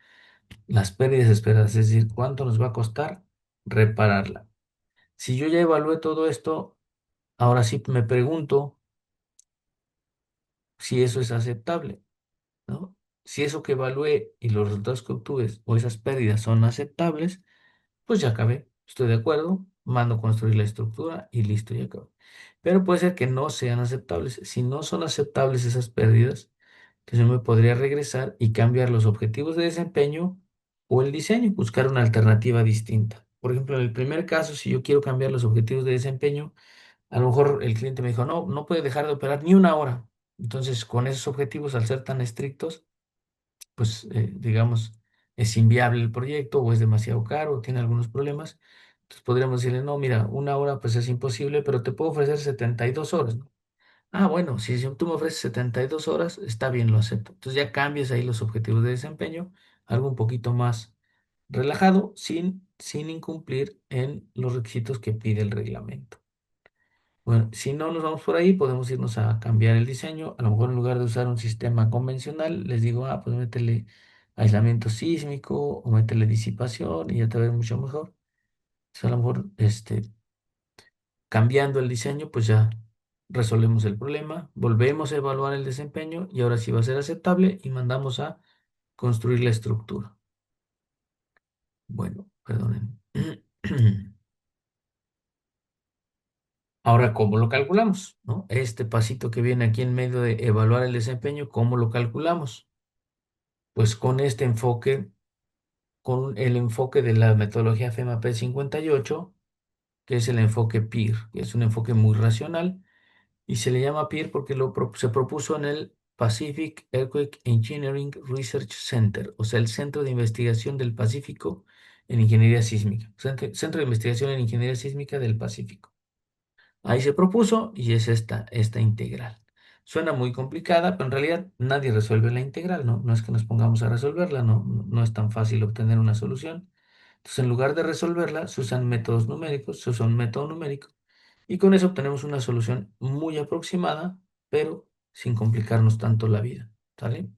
las pérdidas esperadas, es decir, cuánto nos va a costar repararla. Si yo ya evalué todo esto, ahora sí me pregunto si eso es aceptable, ¿no? Si eso que evalué y los resultados que obtuve o esas pérdidas son aceptables, pues ya acabé. Estoy de acuerdo, mando construir la estructura y listo, ya acabé. Pero puede ser que no sean aceptables. Si no son aceptables esas pérdidas, entonces yo me podría regresar y cambiar los objetivos de desempeño o el diseño, buscar una alternativa distinta. Por ejemplo, en el primer caso, si yo quiero cambiar los objetivos de desempeño, a lo mejor el cliente me dijo, no, no puede dejar de operar ni una hora. Entonces, con esos objetivos, al ser tan estrictos, pues, digamos, es inviable el proyecto o es demasiado caro o tiene algunos problemas. Entonces, podríamos decirle, no, mira, una hora pues es imposible, pero te puedo ofrecer 72 horas, ¿no? Ah, bueno, si tú me ofreces 72 horas, está bien, lo acepto. Entonces ya cambias ahí los objetivos de desempeño, algo un poquito más relajado, sin incumplir en los requisitos que pide el reglamento. Bueno, si no nos vamos por ahí, podemos irnos a cambiar el diseño. A lo mejor en lugar de usar un sistema convencional, les digo, ah, pues métele aislamiento sísmico o métele disipación y ya te va a ver mucho mejor. Entonces, a lo mejor, cambiando el diseño, pues ya resolvemos el problema, volvemos a evaluar el desempeño y ahora sí va a ser aceptable y mandamos a construir la estructura. Bueno, perdonen. Ahora, ¿cómo lo calculamos? ¿No? Este pasito que viene aquí en medio de evaluar el desempeño, ¿cómo lo calculamos? Pues con este enfoque, con el enfoque de la metodología FEMAP 58, que es el enfoque PEER, que es un enfoque muy racional, y se le llama PEER porque se propuso en el Pacific Earthquake Engineering Research Center, o sea, el Centro de Investigación del Pacífico en Ingeniería Sísmica, Centro de Investigación en Ingeniería Sísmica del Pacífico. Ahí se propuso y es esta integral. Suena muy complicada, pero en realidad nadie resuelve la integral, ¿no? No es que nos pongamos a resolverla, no es tan fácil obtener una solución. Entonces, en lugar de resolverla, se usan métodos numéricos, se usa un método numérico y con eso obtenemos una solución muy aproximada, pero sin complicarnos tanto la vida, ¿sale?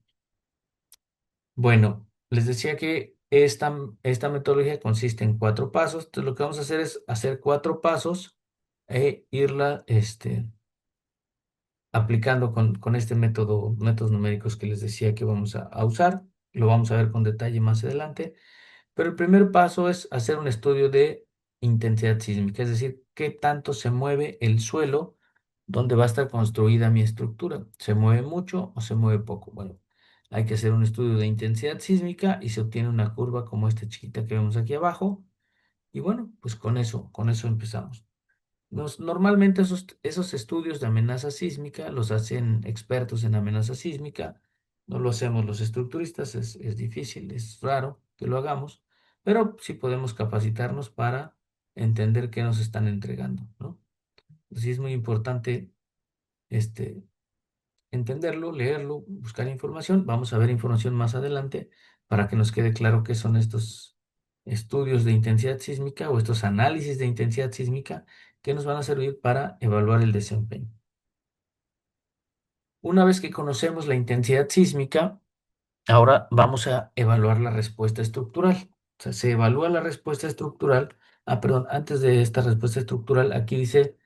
Bueno, les decía que esta metodología consiste en 4 pasos. Entonces, lo que vamos a hacer es hacer 4 pasos e irla, aplicando con este métodos numéricos que les decía que vamos a usar. Lo vamos a ver con detalle más adelante. Pero el primer paso es hacer un estudio de intensidad sísmica, es decir, qué tanto se mueve el suelo donde va a estar construida mi estructura. ¿Se mueve mucho o se mueve poco? Bueno, hay que hacer un estudio de intensidad sísmica y se obtiene una curva como esta chiquita que vemos aquí abajo. Y bueno, pues con eso empezamos. Normalmente esos estudios de amenaza sísmica los hacen expertos en amenaza sísmica, no lo hacemos los estructuristas, es difícil, es raro que lo hagamos, pero sí podemos capacitarnos para entender qué nos están entregando, ¿no? Sí es muy importante este, entenderlo, leerlo, buscar información. Vamos a ver información más adelante para que nos quede claro qué son estos estudios de intensidad sísmica o estos análisis de intensidad sísmica que nos van a servir para evaluar el desempeño. Una vez que conocemos la intensidad sísmica, ahora vamos a evaluar la respuesta estructural. O sea, se evalúa la respuesta estructural. Ah, perdón, antes de esta respuesta estructural, aquí dice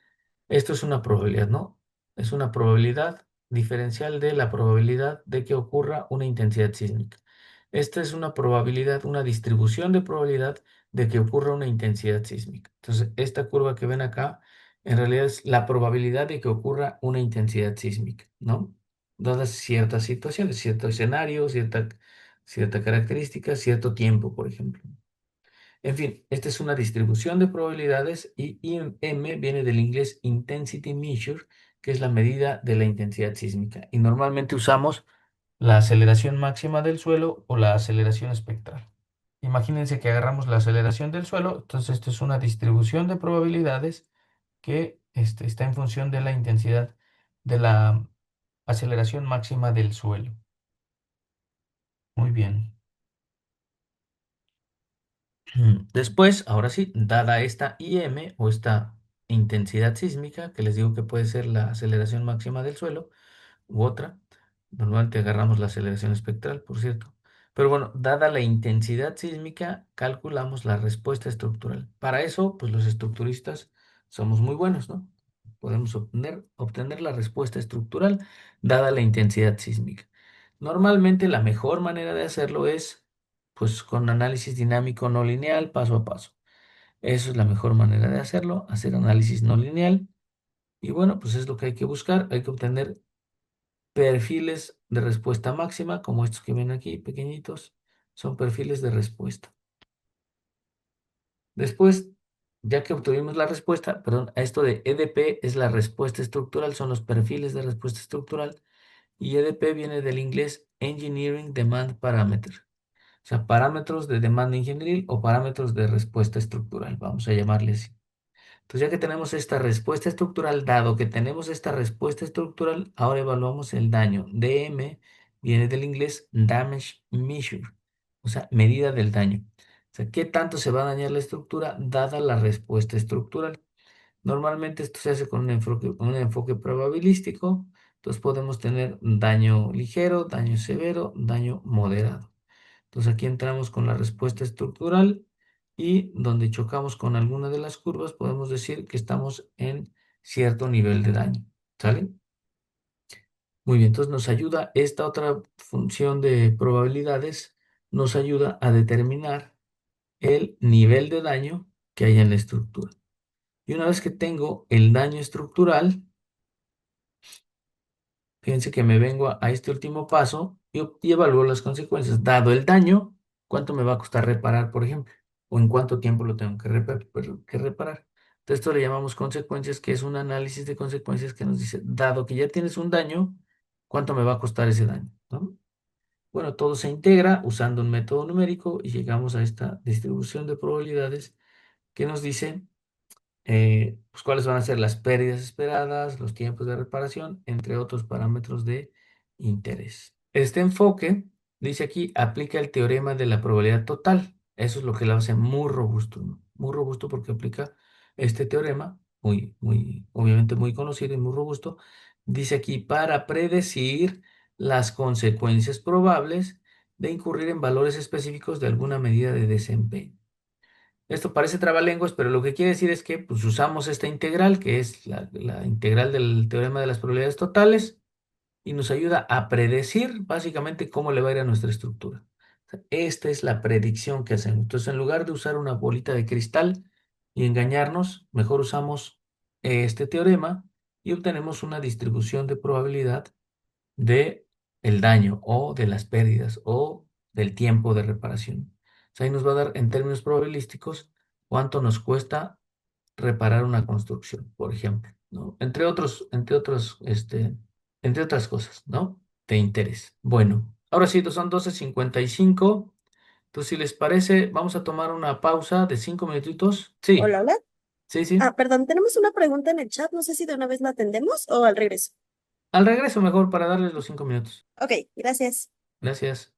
esto es una probabilidad, ¿no? Es una probabilidad diferencial de la probabilidad de que ocurra una intensidad sísmica. Esta es una probabilidad, una distribución de probabilidad de que ocurra una intensidad sísmica. Entonces, esta curva que ven acá, en realidad es la probabilidad de que ocurra una intensidad sísmica, ¿no? Dadas ciertas situaciones, cierto escenario, cierta característica, cierto tiempo, por ejemplo. En fin, esta es una distribución de probabilidades y IM viene del inglés Intensity Measure, que es la medida de la intensidad sísmica. Y normalmente usamos la aceleración máxima del suelo o la aceleración espectral. Imagínense que agarramos la aceleración del suelo, entonces esto es una distribución de probabilidades que está en función de la intensidad de la aceleración máxima del suelo. Muy bien. Después, ahora sí, dada esta IM o esta intensidad sísmica, que les digo que puede ser la aceleración máxima del suelo u otra, normalmente agarramos la aceleración espectral, por cierto. Pero bueno, dada la intensidad sísmica, calculamos la respuesta estructural. Para eso, pues los estructuristas somos muy buenos, ¿no? Podemos obtener la respuesta estructural dada la intensidad sísmica. Normalmente la mejor manera de hacerlo es pues con análisis dinámico no lineal, paso a paso. Eso es la mejor manera de hacerlo, hacer análisis no lineal. Y bueno, pues es lo que hay que buscar. Hay que obtener perfiles de respuesta máxima, como estos que ven aquí, pequeñitos. Son perfiles de respuesta. Después, ya que obtuvimos la respuesta, perdón, a esto de EDP es la respuesta estructural, son los perfiles de respuesta estructural. Y EDP viene del inglés Engineering Demand Parameter. O sea, parámetros de demanda ingenieril o parámetros de respuesta estructural, vamos a llamarle así. Entonces, ya que tenemos esta respuesta estructural, dado que tenemos esta respuesta estructural, ahora evaluamos el daño. DM viene del inglés Damage Measure, o sea, medida del daño. O sea, ¿qué tanto se va a dañar la estructura dada la respuesta estructural? Normalmente esto se hace con un enfoque probabilístico, entonces podemos tener daño ligero, daño severo, daño moderado. Entonces aquí entramos con la respuesta estructural y donde chocamos con alguna de las curvas podemos decir que estamos en cierto nivel de daño. ¿Sale? Muy bien, entonces nos ayuda esta otra función de probabilidades, nos ayuda a determinar el nivel de daño que hay en la estructura. Y una vez que tengo el daño estructural, fíjense que me vengo a este último paso y evalúo las consecuencias. Dado el daño, ¿cuánto me va a costar reparar, por ejemplo? ¿O en cuánto tiempo lo tengo que reparar? Entonces, esto le llamamos consecuencias, que es un análisis de consecuencias que nos dice, dado que ya tienes un daño, ¿cuánto me va a costar ese daño? ¿No? Bueno, todo se integra usando un método numérico y llegamos a esta distribución de probabilidades que nos dice pues, cuáles van a ser las pérdidas esperadas, los tiempos de reparación, entre otros parámetros de interés. Este enfoque, dice aquí, aplica el teorema de la probabilidad total. Eso es lo que lo hace muy robusto, ¿no? Muy robusto porque aplica este teorema, obviamente muy conocido y muy robusto. Dice aquí, para predecir las consecuencias probables de incurrir en valores específicos de alguna medida de desempeño. Esto parece trabalenguas, pero lo que quiere decir es que pues, usamos esta integral, que es la integral del teorema de las probabilidades totales, y nos ayuda a predecir básicamente cómo le va a ir a nuestra estructura. O sea, esta es la predicción que hacemos. Entonces, en lugar de usar una bolita de cristal y engañarnos, mejor usamos este teorema y obtenemos una distribución de probabilidad de el daño o de las pérdidas o del tiempo de reparación. O sea, ahí nos va a dar en términos probabilísticos cuánto nos cuesta reparar una construcción, por ejemplo, ¿no? Entre otras cosas, ¿no? De interés. Bueno, ahora sí, son 12:55. Entonces, si les parece, vamos a tomar una pausa de 5 minutitos. Sí, Hola, hola. sí, sí. Perdón, tenemos una pregunta en el chat. No sé si de una vez la atendemos o al regreso. Al regreso mejor para darles los 5 minutos. Ok, gracias. Gracias.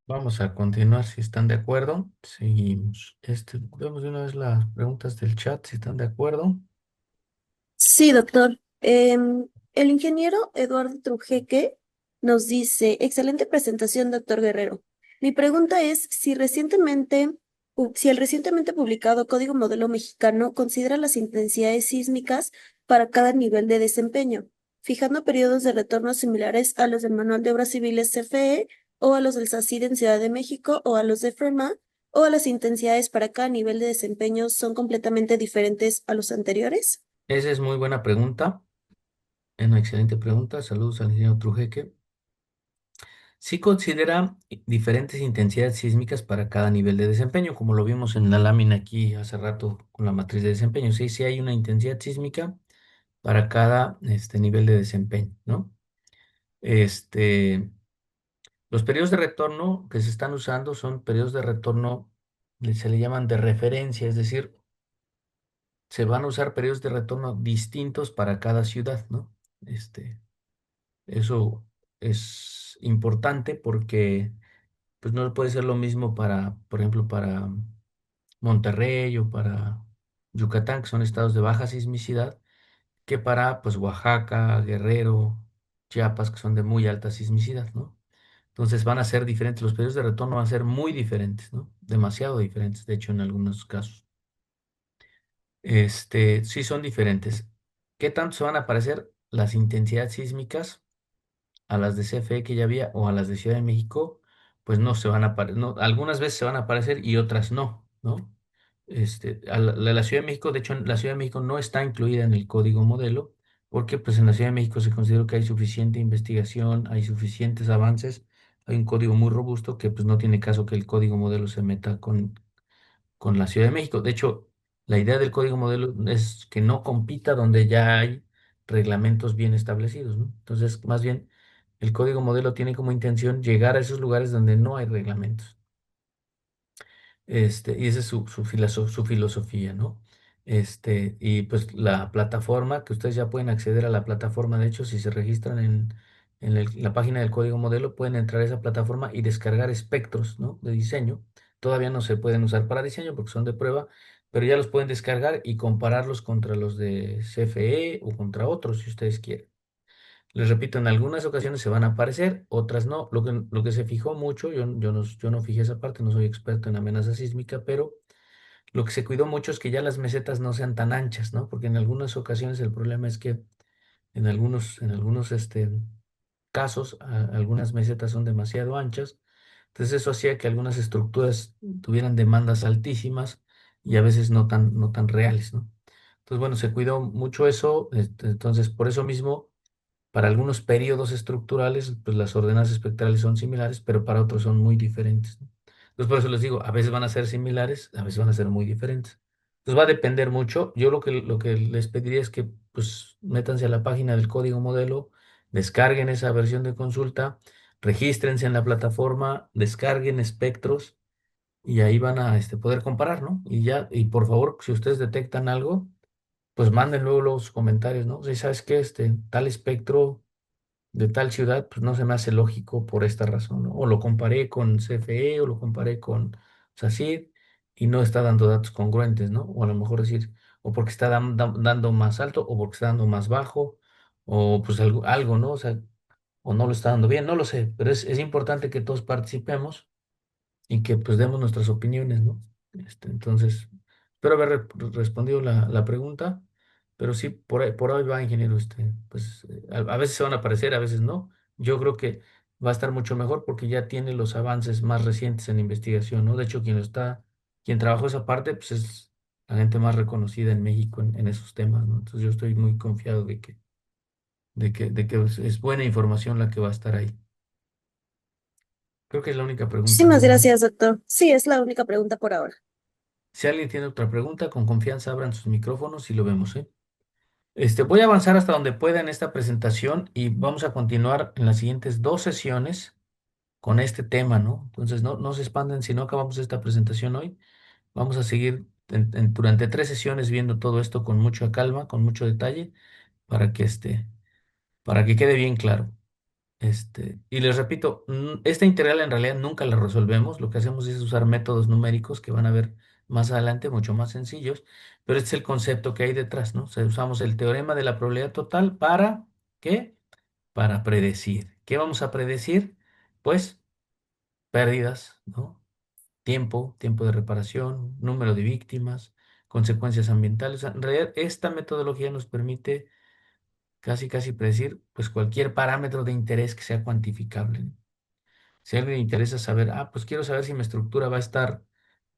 Vamos a continuar si están de acuerdo. Seguimos. Vemos de una vez las preguntas del chat si están de acuerdo. Sí, doctor. El ingeniero Eduardo Trujeque nos dice, excelente presentación, doctor Guerrero. Mi pregunta es si el recientemente publicado Código Modelo Mexicano considera las intensidades sísmicas para cada nivel de desempeño. fijando periodos de retorno similares a los del Manual de Obras Civiles CFE o a los del SACID en Ciudad de México o a los de FEMA, o a las intensidades para cada nivel de desempeño son completamente diferentes a los anteriores? Esa es muy buena pregunta, es una excelente pregunta. Saludos al ingeniero Trujeque. Sí considera diferentes intensidades sísmicas para cada nivel de desempeño, como lo vimos en la lámina aquí hace rato con la matriz de desempeño. Sí, sí hay una intensidad sísmica para cada nivel de desempeño, ¿no? Este, los periodos de retorno que se están usando son periodos de retorno, se le llaman de referencia, es decir, se van a usar periodos de retorno distintos para cada ciudad, ¿no? Este, eso es importante porque pues no puede ser lo mismo para, por ejemplo, para Monterrey o para Yucatán, que son estados de baja sismicidad, que para pues Oaxaca, Guerrero, Chiapas, que son de muy alta sismicidad, ¿no? Entonces van a ser diferentes, los periodos de retorno van a ser muy diferentes, ¿no? Demasiado diferentes, de hecho, en algunos casos. Sí son diferentes. ¿Qué tanto se van a parecer las intensidades sísmicas a las de CFE que ya había o a las de Ciudad de México? Pues no se van a parecer, no, algunas veces se van a aparecer y otras no, ¿no? La Ciudad de México, de hecho, la Ciudad de México no está incluida en el código modelo, porque pues en la Ciudad de México se considera que hay suficiente investigación, hay suficientes avances, hay un código muy robusto que pues no tiene caso que el código modelo se meta con la Ciudad de México. De hecho, la idea del código modelo es que no compita donde ya hay reglamentos bien establecidos, ¿no? Entonces, más bien, el código modelo tiene como intención llegar a esos lugares donde no hay reglamentos. Y esa es su filosofía, ¿no? Y pues la plataforma, que ustedes ya pueden acceder a la plataforma, de hecho, si se registran en la página del código modelo, pueden entrar a esa plataforma y descargar espectros, ¿no? De diseño. Todavía no se pueden usar para diseño porque son de prueba, pero ya los pueden descargar y compararlos contra los de CFE o contra otros, si ustedes quieren. Les repito, en algunas ocasiones se van a aparecer, otras no. Lo que se fijó mucho, yo no fijé esa parte, no soy experto en amenaza sísmica, pero lo que se cuidó mucho es que ya las mesetas no sean tan anchas, ¿no? Porque en algunas ocasiones el problema es que en algunos casos algunas mesetas son demasiado anchas. Entonces eso hacía que algunas estructuras tuvieran demandas altísimas y a veces no tan reales, ¿no? Entonces, bueno, se cuidó mucho eso. Entonces, por eso mismo para algunos periodos estructurales, pues las ordenadas espectrales son similares, pero para otros son muy diferentes, ¿no? Entonces, por eso les digo, a veces van a ser similares, a veces van a ser muy diferentes. Entonces, va a depender mucho. Yo lo que les pediría es que, pues, métanse a la página del código modelo, descarguen esa versión de consulta, regístrense en la plataforma, descarguen espectros y ahí van a poder comparar, ¿no? Y ya, y por favor, si ustedes detectan algo, pues manden luego los comentarios, ¿no? Si sabes que tal espectro de tal ciudad, pues no se me hace lógico por esta razón, ¿no? O lo comparé con CFE o lo comparé con SACID y no está dando datos congruentes, ¿no? O a lo mejor decir, o porque está dando más alto o porque está dando más bajo, o pues algo, ¿no? O sea, o no lo está dando bien, no lo sé, pero es importante que todos participemos y que pues demos nuestras opiniones, ¿no? Entonces, espero haber respondido la pregunta, pero sí, por hoy va, ingeniero, pues a veces se van a aparecer, a veces no. Yo creo que va a estar mucho mejor porque ya tiene los avances más recientes en investigación, ¿no? De hecho, quien trabajó esa parte, pues es la gente más reconocida en México en esos temas, ¿no? Entonces yo estoy muy confiado de que es buena información la que va a estar ahí. Creo que es la única pregunta, Muchísimas ¿verdad? gracias, doctor. Sí, es la única pregunta por ahora. Si alguien tiene otra pregunta, con confianza abran sus micrófonos y lo vemos, ¿eh? Voy a avanzar hasta donde pueda en esta presentación y vamos a continuar en las siguientes dos sesiones con este tema, ¿no? Entonces, no se expanden si no acabamos esta presentación hoy. Vamos a seguir durante tres sesiones viendo todo esto con mucha calma, con mucho detalle, para que quede bien claro. Y les repito, esta integral en realidad nunca la resolvemos. Lo que hacemos es usar métodos numéricos que van a ver más adelante, mucho más sencillos, pero este es el concepto que hay detrás, ¿no? O sea, usamos el teorema de la probabilidad total para, ¿qué? Para predecir. ¿Qué vamos a predecir? Pues pérdidas, ¿no? Tiempo de reparación, número de víctimas, consecuencias ambientales. O sea, en realidad, esta metodología nos permite casi predecir, pues cualquier parámetro de interés que sea cuantificable, ¿no? Si a alguien le interesa saber, pues quiero saber si mi estructura va a estar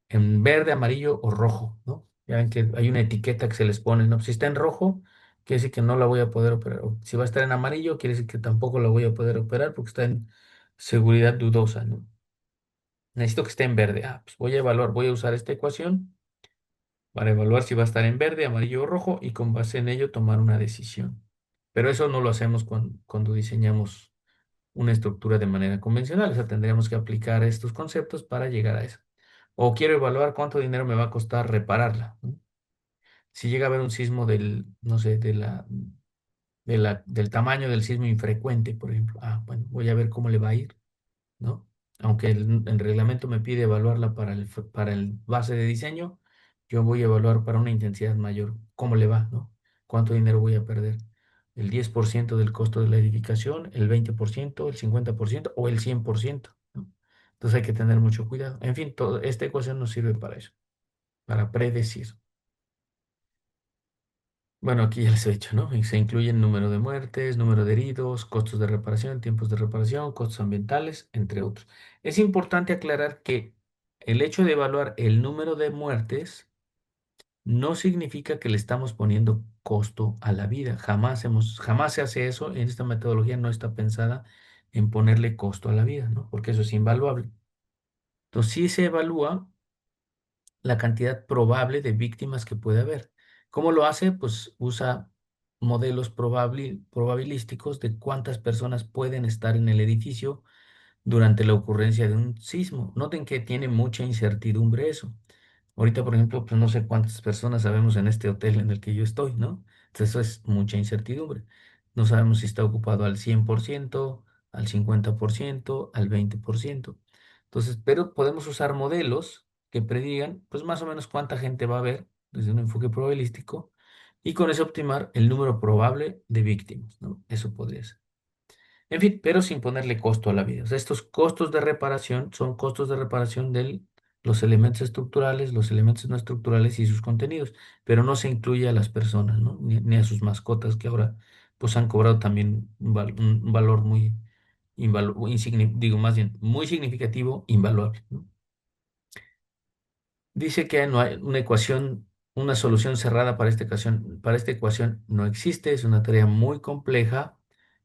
en verde, amarillo o rojo, ¿no? Ya ven que hay una etiqueta que se les pone, ¿no? Si está en rojo, quiere decir que no la voy a poder operar. O si va a estar en amarillo, quiere decir que tampoco la voy a poder operar porque está en seguridad dudosa, ¿no? Necesito que esté en verde. Pues voy a evaluar, voy a usar esta ecuación para evaluar si va a estar en verde, amarillo o rojo y con base en ello tomar una decisión. Pero eso no lo hacemos cuando diseñamos una estructura de manera convencional. O sea, tendríamos que aplicar estos conceptos para llegar a eso. O quiero evaluar cuánto dinero me va a costar repararla, ¿no? Si llega a haber un sismo no sé, del tamaño del sismo infrecuente, por ejemplo, bueno, voy a ver cómo le va a ir, ¿no? Aunque el reglamento me pide evaluarla para el base de diseño, yo voy a evaluar para una intensidad mayor cómo le va, ¿no? ¿Cuánto dinero voy a perder? ¿El 10% del costo de la edificación, el 20%, el 50% o el 100%? ¿No? Entonces hay que tener mucho cuidado. En fin, esta ecuación nos sirve para eso, para predecir. Bueno, aquí ya les he dicho, ¿no? Y se incluyen número de muertes, número de heridos, costos de reparación, tiempos de reparación, costos ambientales, entre otros. Es importante aclarar que el hecho de evaluar el número de muertes no significa que le estamos poniendo costo a la vida. Jamás se hace eso. En esta metodología no está pensada en ponerle costo a la vida, ¿no? Porque eso es invaluable. Entonces, sí se evalúa la cantidad probable de víctimas que puede haber. ¿Cómo lo hace? Pues usa modelos probabilísticos de cuántas personas pueden estar en el edificio durante la ocurrencia de un sismo. Noten que tiene mucha incertidumbre eso. Ahorita, por ejemplo, pues no sé cuántas personas sabemos en este hotel en el que yo estoy, ¿no? Entonces eso es mucha incertidumbre. No sabemos si está ocupado al 100%, al 50%, al 20%. Entonces, pero podemos usar modelos que predigan, pues más o menos cuánta gente va a haber desde un enfoque probabilístico y con eso optimar el número probable de víctimas, ¿no? Eso podría ser. En fin, pero sin ponerle costo a la vida. O sea, estos costos de reparación son costos de reparación de los elementos estructurales, los elementos no estructurales y sus contenidos, pero no se incluye a las personas, ¿no? Ni a sus mascotas que ahora pues han cobrado también un valor digo más bien, muy significativo, invaluable, ¿no? Dice que no hay una ecuación, una solución cerrada para esta ecuación no existe, es una tarea muy compleja.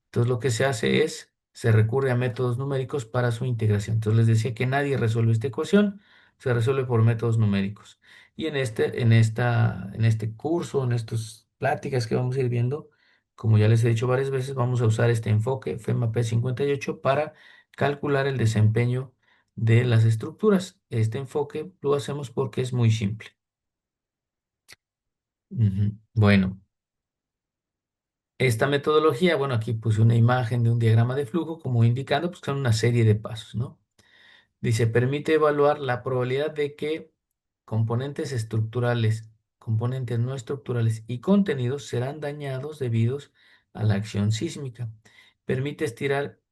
Entonces lo que se hace es, se recurre a métodos numéricos para su integración. Entonces les decía que nadie resuelve esta ecuación, se resuelve por métodos numéricos. Y en este curso, en estas pláticas que vamos a ir viendo, como ya les he dicho varias veces, vamos a usar este enfoque FEMA P58 para calcular el desempeño de las estructuras. Este enfoque lo hacemos porque es muy simple. Ujú. Bueno, esta metodología, bueno, aquí puse una imagen de un diagrama de flujo como indicando, pues son una serie de pasos, ¿no? Dice, permite evaluar la probabilidad de que componentes estructurales, componentes no estructurales y contenidos serán dañados debidos a la acción sísmica. Permite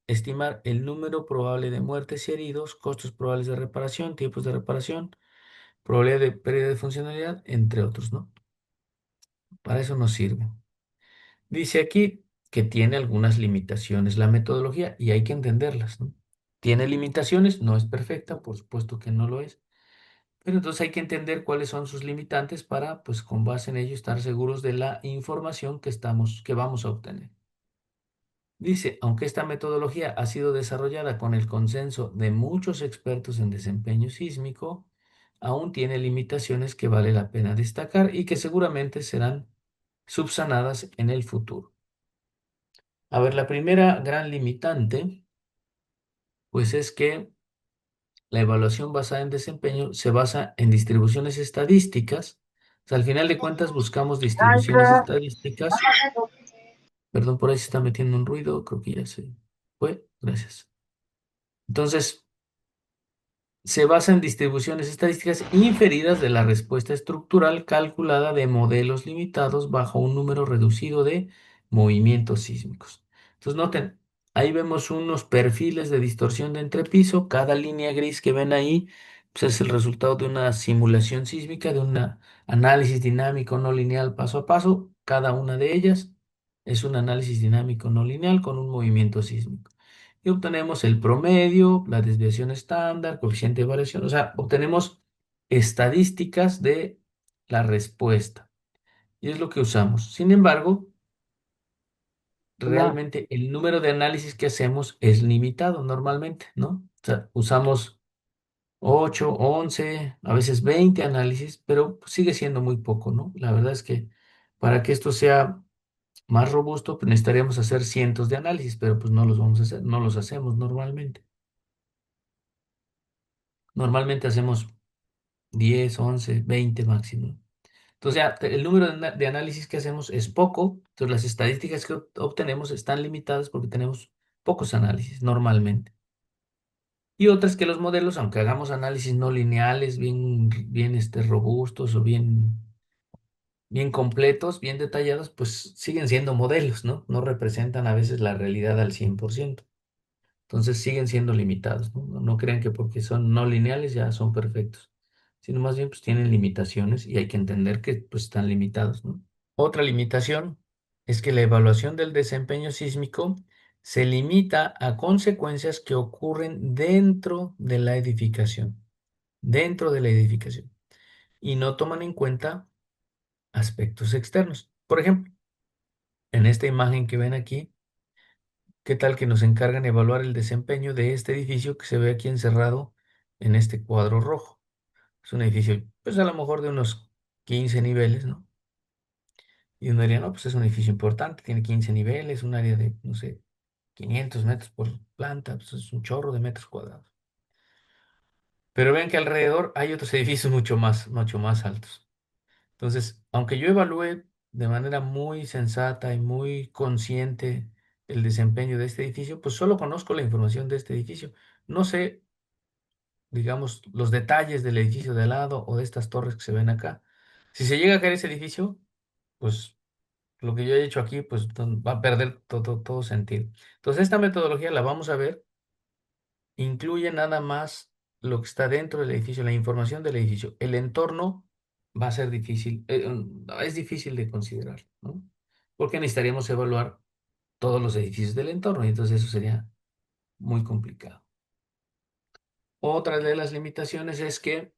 estimar el número probable de muertes y heridos, costos probables de reparación, tiempos de reparación, probabilidad de pérdida de funcionalidad, entre otros, ¿no? Para eso nos sirve. Dice aquí que tiene algunas limitaciones la metodología y hay que entenderlas, ¿no? Tiene limitaciones, no es perfecta, por supuesto que no lo es, pero entonces hay que entender cuáles son sus limitantes para, pues con base en ello, estar seguros de la información que vamos a obtener. Dice, aunque esta metodología ha sido desarrollada con el consenso de muchos expertos en desempeño sísmico, aún tiene limitaciones que vale la pena destacar y que seguramente serán subsanadas en el futuro. A ver, la primera gran limitante, pues es que la evaluación basada en desempeño se basa en distribuciones estadísticas. O sea, al final de cuentas buscamos distribuciones estadísticas. Perdón, por ahí se está metiendo un ruido, creo que ya se fue. Gracias. Entonces, se basa en distribuciones estadísticas inferidas de la respuesta estructural calculada de modelos limitados bajo un número reducido de movimientos sísmicos. Entonces, noten, ahí vemos unos perfiles de distorsión de entrepiso. Cada línea gris que ven ahí pues, es el resultado de una simulación sísmica, de un análisis dinámico no lineal paso a paso, cada una de ellas. es un análisis dinámico no lineal con un movimiento sísmico. Y obtenemos el promedio, la desviación estándar, coeficiente de variación, o sea, obtenemos estadísticas de la respuesta. Y es lo que usamos. Sin embargo, Ya, realmente el número de análisis que hacemos es limitado normalmente, ¿no? O sea, usamos 8, 11, a veces 20 análisis, pero pues, sigue siendo muy poco, ¿no? La verdad es que para que esto sea más robusto, pues necesitaríamos hacer cientos de análisis, pero pues no los vamos a hacer, no los hacemos normalmente. Normalmente hacemos 10, 11, 20 máximo. Entonces ya el número de análisis que hacemos es poco, entonces las estadísticas que obtenemos están limitadas porque tenemos pocos análisis normalmente. Y otras que los modelos, aunque hagamos análisis no lineales, bien robustos o bien completos, bien detallados, pues siguen siendo modelos, ¿no? No representan a veces la realidad al 100%. Entonces siguen siendo limitados, ¿no? No crean que porque son no lineales ya son perfectos, sino más bien pues tienen limitaciones y hay que entender que pues están limitados, ¿no? Otra limitación es que la evaluación del desempeño sísmico se limita a consecuencias que ocurren dentro de la edificación, y no toman en cuenta aspectos externos. Por ejemplo, en esta imagen que ven aquí, ¿qué tal que nos encargan evaluar el desempeño de este edificio que se ve aquí encerrado en este cuadro rojo? Es un edificio, pues a lo mejor de unos 15 niveles, ¿no? Y uno diría, no, pues es un edificio importante, tiene 15 niveles, un área de, no sé, 500 metros por planta, pues es un chorro de metros cuadrados. Pero vean que alrededor hay otros edificios mucho más altos. Entonces, aunque yo evalúe de manera muy sensata y muy consciente el desempeño de este edificio, pues solo conozco la información de este edificio. No sé, digamos, los detalles del edificio de al lado o de estas torres que se ven acá. Si se llega a caer ese edificio, pues lo que yo he hecho aquí, pues va a perder todo sentido. Entonces, esta metodología la vamos a ver, incluye nada más lo que está dentro del edificio, la información del edificio. El entorno va a ser difícil, es difícil de considerar, ¿no? Porque necesitaríamos evaluar todos los edificios del entorno y entonces eso sería muy complicado. Otra de las limitaciones es que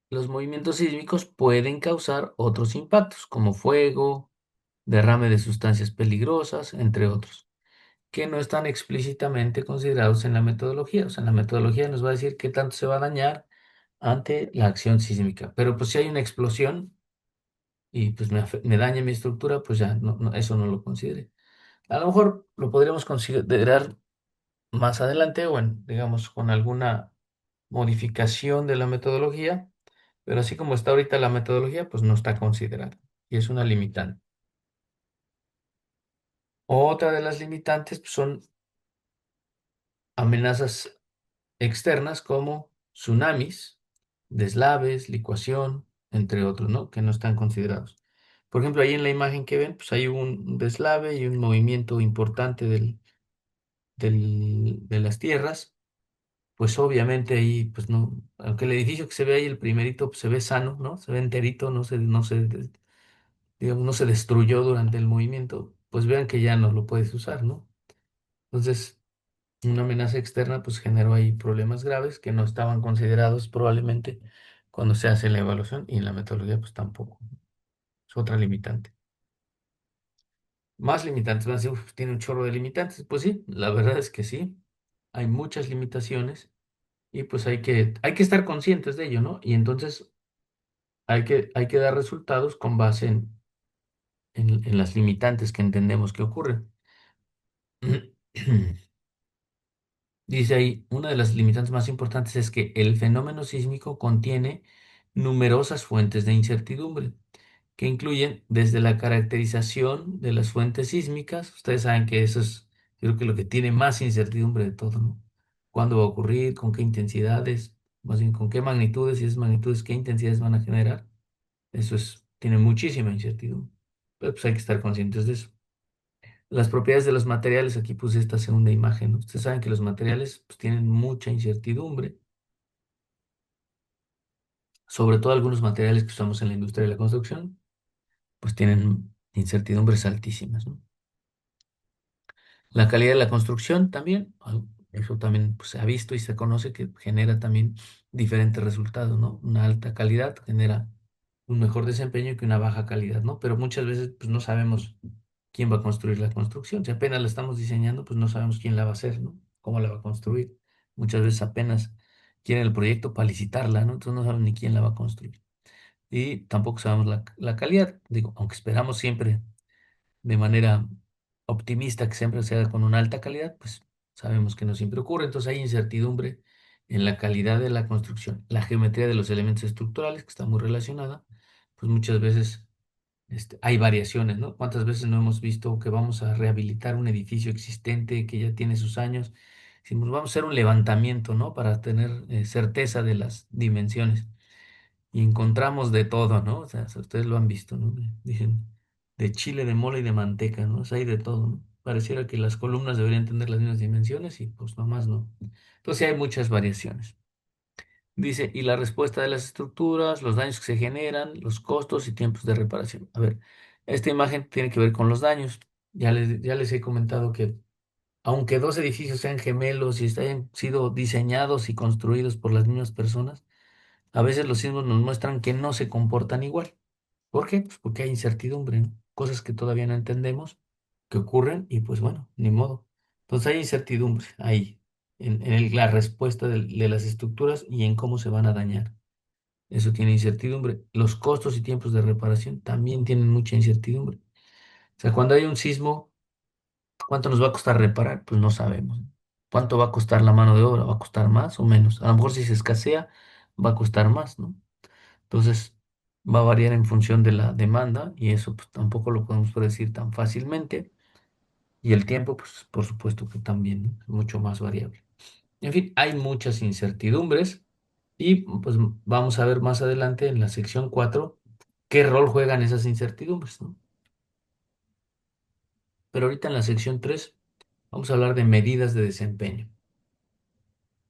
los movimientos sísmicos pueden causar otros impactos, como fuego, derrame de sustancias peligrosas, entre otros, que no están explícitamente considerados en la metodología. O sea, en la metodología nos va a decir qué tanto se va a dañar ante la acción sísmica. Pero pues si hay una explosión y pues me daña mi estructura, pues ya eso no lo considere. A lo mejor lo podríamos considerar más adelante o digamos, con alguna modificación de la metodología, pero así como está ahorita la metodología, pues no está considerada y es una limitante. Otra de las limitantes pues, son amenazas externas como tsunamis, deslaves, licuación, entre otros, ¿no? Que no están considerados. Por ejemplo, ahí en la imagen que ven, pues hay un deslave y un movimiento importante de las tierras. Pues obviamente ahí, pues no, aunque el edificio que se ve ahí, el primerito, pues se ve sano, ¿no? Se ve enterito, digamos, no se destruyó durante el movimiento, pues vean que ya no lo puedes usar, ¿no? Entonces, una amenaza externa pues generó ahí problemas graves que no estaban considerados probablemente cuando se hace la evaluación y en la metodología pues tampoco. Es otra limitante. Más limitantes, van a decir, "Uf, tiene un chorro de limitantes". Pues sí, la verdad es que sí. Hay muchas limitaciones y pues hay que estar conscientes de ello, ¿no? Y entonces hay que dar resultados con base en las limitantes que entendemos que ocurren. Dice ahí, una de las limitantes más importantes es que el fenómeno sísmico contiene numerosas fuentes de incertidumbre, que incluyen desde la caracterización de las fuentes sísmicas. Ustedes saben que eso es, yo creo que lo que tiene más incertidumbre de todo, ¿no? ¿Cuándo va a ocurrir? ¿Con qué intensidades? Más bien, ¿con qué magnitudes? Y esas magnitudes, ¿qué intensidades van a generar? Eso tiene muchísima incertidumbre. Pero pues hay que estar conscientes de eso. Las propiedades de los materiales, aquí puse esta segunda imagen, ¿no? Ustedes saben que los materiales pues, tienen mucha incertidumbre, sobre todo algunos materiales que usamos en la industria de la construcción, pues tienen incertidumbres altísimas, ¿no? La calidad de la construcción también, eso también pues, se ha visto y se conoce que genera también diferentes resultados, ¿no? Una alta calidad genera un mejor desempeño que una baja calidad, ¿no? Pero muchas veces pues no sabemos quién va a construir la construcción. Si apenas la estamos diseñando, pues no sabemos quién la va a hacer, ¿no? Cómo la va a construir. Muchas veces apenas quieren el proyecto para licitarla, ¿no? Entonces no saben ni quién la va a construir. Y tampoco sabemos la calidad, digo, aunque esperamos siempre de manera optimista que siempre sea con una alta calidad, pues sabemos que no siempre ocurre. Entonces hay incertidumbre en la calidad de la construcción. La geometría de los elementos estructurales, que está muy relacionada, pues muchas veces hay variaciones, ¿no? ¿Cuántas veces no hemos visto que vamos a rehabilitar un edificio existente que ya tiene sus años? Decimos, vamos a hacer un levantamiento, ¿no? Para tener certeza de las dimensiones y encontramos de todo, ¿no? O sea, ustedes lo han visto, ¿no? Dicen de chile, de mole y de manteca, ¿no? O sea, hay de todo, ¿no? Pareciera que las columnas deberían tener las mismas dimensiones y pues nomás no. Entonces sí hay muchas variaciones. Dice, y la respuesta de las estructuras, los daños que se generan, los costos y tiempos de reparación. A ver, esta imagen tiene que ver con los daños. Ya les he comentado que aunque dos edificios sean gemelos y hayan sido diseñados y construidos por las mismas personas, a veces los sismos nos muestran que no se comportan igual. ¿Por qué? Pues porque hay incertidumbre, ¿no? Cosas que todavía no entendemos que ocurren y pues bueno, ni modo. Entonces hay incertidumbre ahí la respuesta de las estructuras y en cómo se van a dañar. Eso tiene incertidumbre. Los costos y tiempos de reparación también tienen mucha incertidumbre. O sea, cuando hay un sismo, ¿cuánto nos va a costar reparar? Pues no sabemos. ¿Cuánto va a costar la mano de obra? ¿Va a costar más o menos? A lo mejor si se escasea, va a costar más, ¿no? Entonces, va a variar en función de la demanda y eso pues, tampoco lo podemos predecir tan fácilmente. Y el tiempo, pues por supuesto que también, ¿no? Es mucho más variable. En fin, hay muchas incertidumbres y pues vamos a ver más adelante en la sección 4 qué rol juegan esas incertidumbres, ¿no? Pero ahorita en la sección 3 vamos a hablar de medidas de desempeño.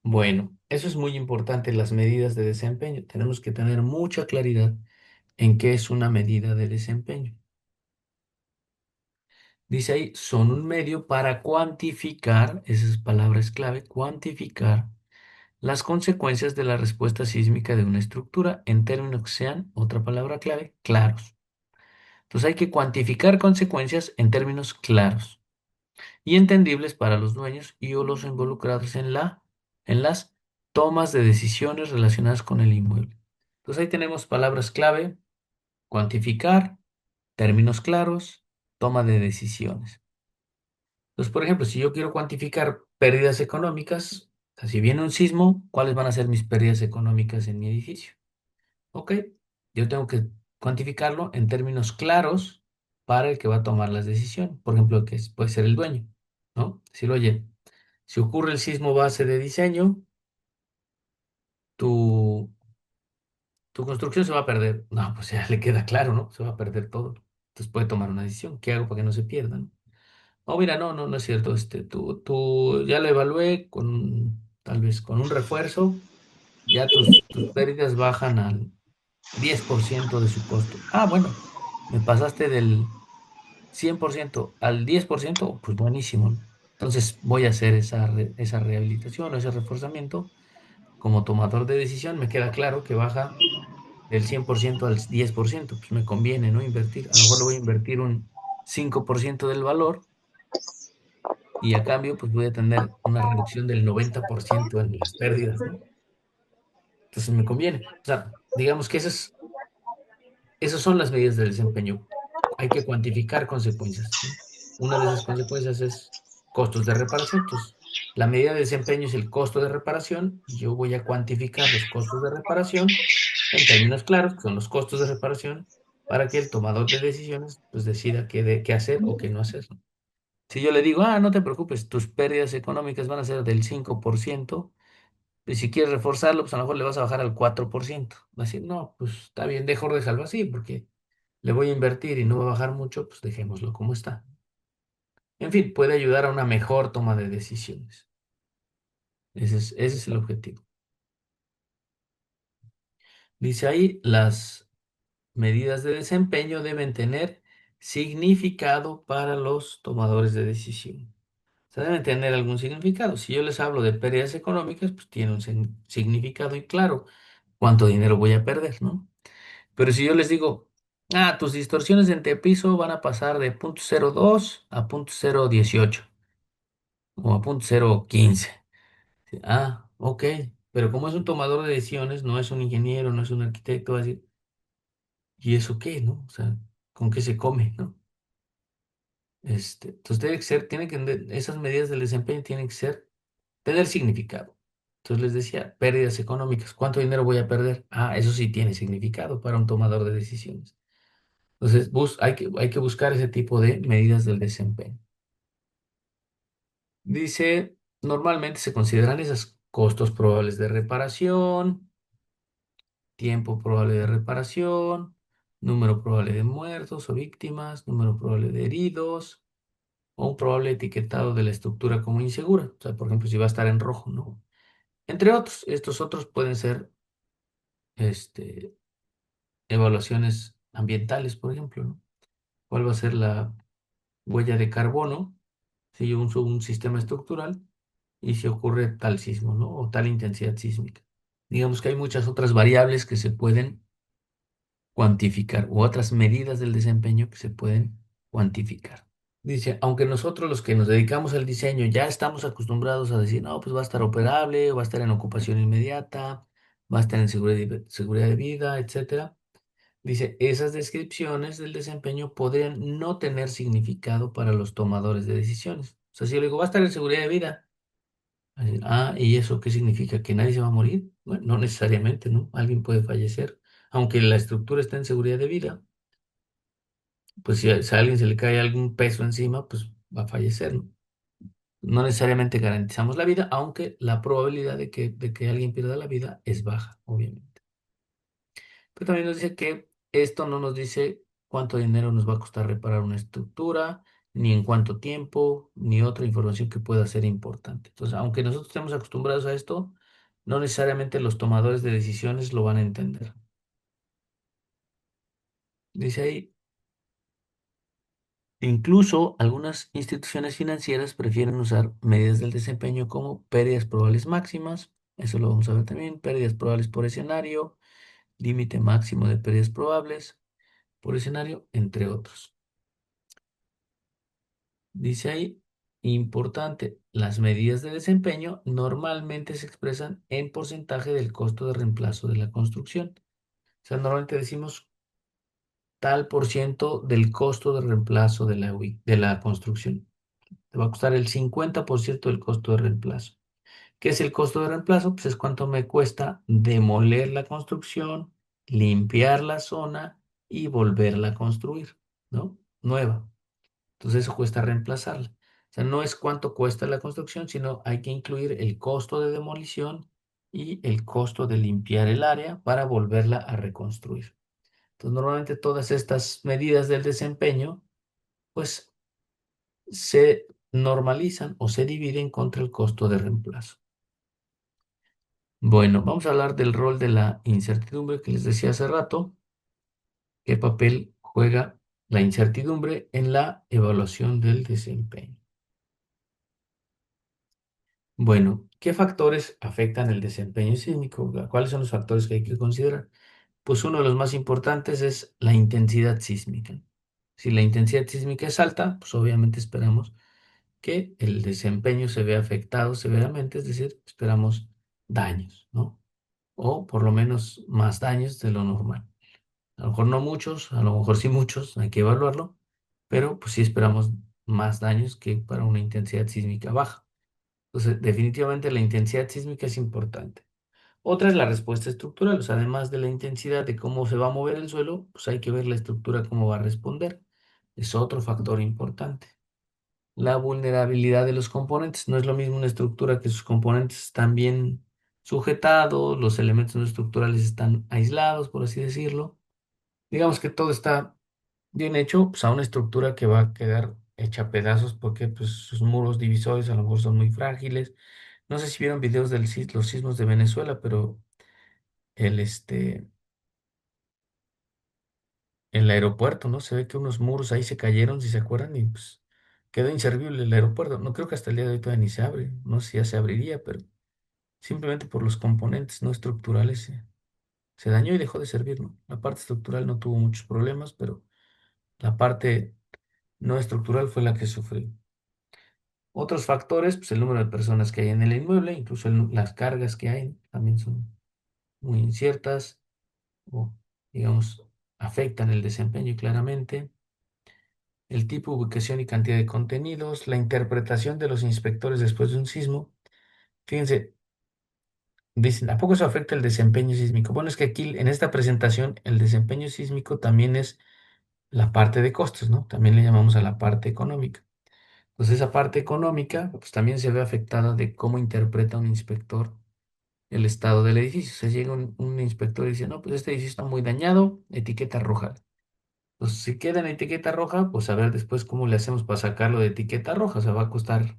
Bueno, eso es muy importante, las medidas de desempeño. Tenemos que tener mucha claridad en qué es una medida de desempeño. Dice ahí, son un medio para cuantificar, esa es palabra es clave, cuantificar las consecuencias de la respuesta sísmica de una estructura en términos que sean, otra palabra clave, claros. Entonces hay que cuantificar consecuencias en términos claros y entendibles para los dueños y o los involucrados en las tomas de decisiones relacionadas con el inmueble. Entonces ahí tenemos palabras clave, cuantificar, términos claros, toma de decisiones. Entonces, por ejemplo, si yo quiero cuantificar pérdidas económicas, o sea, si viene un sismo, ¿cuáles van a ser mis pérdidas económicas en mi edificio? Ok, yo tengo que cuantificarlo en términos claros para el que va a tomar las decisiones. Por ejemplo, puede ser el dueño, ¿no? Decir, oye, si ocurre el sismo base de diseño, tu, tu construcción se va a perder. No, pues ya le queda claro, ¿no? Se va a perder todo. Entonces puede tomar una decisión. ¿Qué hago para que no se pierdan? Oh, mira, no, no, no es cierto. Tú ya lo evalué tal vez con un refuerzo, ya tus pérdidas bajan al 10% de su costo. Ah, bueno, me pasaste del 100% al 10%, pues buenísimo, ¿no? Entonces voy a hacer esa rehabilitación o ese reforzamiento. Como tomador de decisión, me queda claro que baja del 100% al 10%, pues me conviene, ¿no? Invertir. A lo mejor le voy a invertir un 5% del valor y a cambio pues voy a tener una reducción del 90% en las pérdidas, ¿no? Entonces me conviene. O sea, digamos que esas son las medidas del desempeño. Hay que cuantificar consecuencias, ¿no? Una de esas consecuencias es costos de reparación. Entonces, la medida de desempeño es el costo de reparación y yo voy a cuantificar los costos de reparación en términos claros, que son los costos de reparación, para que el tomador de decisiones pues decida qué hacer o qué no hacer, ¿no? Si yo le digo, no te preocupes, tus pérdidas económicas van a ser del 5%, y si quieres reforzarlo, pues a lo mejor le vas a bajar al 4%. Va a decir, no, pues está bien, dejarlo así, porque le voy a invertir y no va a bajar mucho, pues dejémoslo como está. En fin, puede ayudar a una mejor toma de decisiones. Ese es el objetivo. Dice ahí, las medidas de desempeño deben tener significado para los tomadores de decisión. sea, deben tener algún significado. Si yo les hablo de pérdidas económicas, pues tiene un significado y claro, cuánto dinero voy a perder, ¿no? Pero si yo les digo, tus distorsiones de entrepiso van a pasar de 0.02 a 0.018 o a 0.015. Ok, pero como es un tomador de decisiones, no es un ingeniero, no es un arquitecto, va a decir, ¿y eso qué, no? O sea, ¿con qué se come, no? Entonces debe ser, esas medidas del desempeño tienen que ser, tener significado. Entonces les decía, pérdidas económicas, ¿cuánto dinero voy a perder? Eso sí tiene significado para un tomador de decisiones. Entonces hay que buscar ese tipo de medidas del desempeño. Dice, normalmente se consideran esos costos probables de reparación, tiempo probable de reparación, número probable de muertos o víctimas, número probable de heridos, o un probable etiquetado de la estructura como insegura. O sea, por ejemplo, si va a estar en rojo, ¿no? Entre otros, estos otros pueden ser este, evaluaciones ambientales, por ejemplo, ¿no? ¿Cuál va a ser la huella de carbono si yo uso un sistema estructural y si ocurre tal sismo, ¿no? O tal intensidad sísmica? Digamos que hay muchas otras variables que se pueden cuantificar u otras medidas del desempeño que se pueden cuantificar. Dice, aunque nosotros los que nos dedicamos al diseño ya estamos acostumbrados a decir, no, pues va a estar operable, va a estar en ocupación inmediata, va a estar en seguridad de vida, etcétera. Dice, esas descripciones del desempeño podrían no tener significado para los tomadores de decisiones. O sea, si yo le digo, va a estar en seguridad de vida, va a decir, ¿y eso qué significa? ¿Que nadie se va a morir? Bueno, no necesariamente, ¿no? Alguien puede fallecer. Aunque la estructura está en seguridad de vida, pues si a alguien se le cae algún peso encima, pues va a fallecer, ¿no? No necesariamente garantizamos la vida, aunque la probabilidad de que alguien pierda la vida es baja, obviamente. Pero también nos dice que esto no nos dice cuánto dinero nos va a costar reparar una estructura, ni en cuánto tiempo, ni otra información que pueda ser importante. Entonces, aunque nosotros estemos acostumbrados a esto, no necesariamente los tomadores de decisiones lo van a entender. Dice ahí, incluso algunas instituciones financieras prefieren usar medidas del desempeño como pérdidas probables máximas, eso lo vamos a ver también, pérdidas probables por escenario, límite máximo de pérdidas probables por escenario, entre otros. Dice ahí, importante, las medidas de desempeño normalmente se expresan en porcentaje del costo de reemplazo de la construcción. O sea, normalmente decimos tal por ciento del costo de reemplazo de la construcción. Te va a costar el 50% del costo de reemplazo. ¿Qué es el costo de reemplazo? Pues es cuánto me cuesta demoler la construcción, limpiar la zona y volverla a construir, ¿no? Nueva. Entonces eso cuesta reemplazarla. O sea, no es cuánto cuesta la construcción, sino hay que incluir el costo de demolición y el costo de limpiar el área para volverla a reconstruir. Entonces, normalmente todas estas medidas del desempeño, pues se normalizan o se dividen contra el costo de reemplazo. Bueno, vamos a hablar del rol de la incertidumbre que les decía hace rato. ¿Qué papel juega la incertidumbre en la evaluación del desempeño? Bueno, ¿qué factores afectan el desempeño sísmico? ¿Cuáles son los factores que hay que considerar? Pues uno de los más importantes es la intensidad sísmica. Si la intensidad sísmica es alta, pues obviamente esperamos que el desempeño se vea afectado severamente, es decir, esperamos daños, ¿no? O por lo menos más daños de lo normal. A lo mejor no muchos, a lo mejor sí muchos, hay que evaluarlo, pero pues sí esperamos más daños que para una intensidad sísmica baja. Entonces, definitivamente la intensidad sísmica es importante. Otra es la respuesta estructural, o sea, además de la intensidad de cómo se va a mover el suelo, pues hay que ver la estructura cómo va a responder. Es otro factor importante. La vulnerabilidad de los componentes. No es lo mismo una estructura que sus componentes están bien sujetados, los elementos no estructurales están aislados, por así decirlo. Digamos que todo está bien hecho, pues a una estructura que va a quedar hecha a pedazos porque pues, sus muros divisores a lo mejor son muy frágiles. No sé si vieron videos de los sismos de Venezuela, pero el, este, el aeropuerto, ¿no? Se ve que unos muros ahí se cayeron, si se acuerdan, y pues quedó inservible el aeropuerto. No creo que hasta el día de hoy todavía ni se abre. No sé si ya se abriría, pero simplemente por los componentes no estructurales se dañó y dejó de servir, ¿no? La parte estructural no tuvo muchos problemas, pero la parte no estructural fue la que sufrió. Otros factores, pues el número de personas que hay en el inmueble, incluso las cargas que hay, también son muy inciertas o, digamos, afectan el desempeño claramente. El tipo, ubicación y cantidad de contenidos, la interpretación de los inspectores después de un sismo. Fíjense, dicen, ¿a poco eso afecta el desempeño sísmico? Bueno, es que aquí en esta presentación el desempeño sísmico también es la parte de costos, ¿no? También le llamamos a la parte económica. Entonces esa parte económica pues también se ve afectada de cómo interpreta un inspector el estado del edificio. O sea, llega un inspector y dice, no, pues este edificio está muy dañado, etiqueta roja. Pues si queda en etiqueta roja, pues a ver después cómo le hacemos para sacarlo de etiqueta roja. O sea, va a costar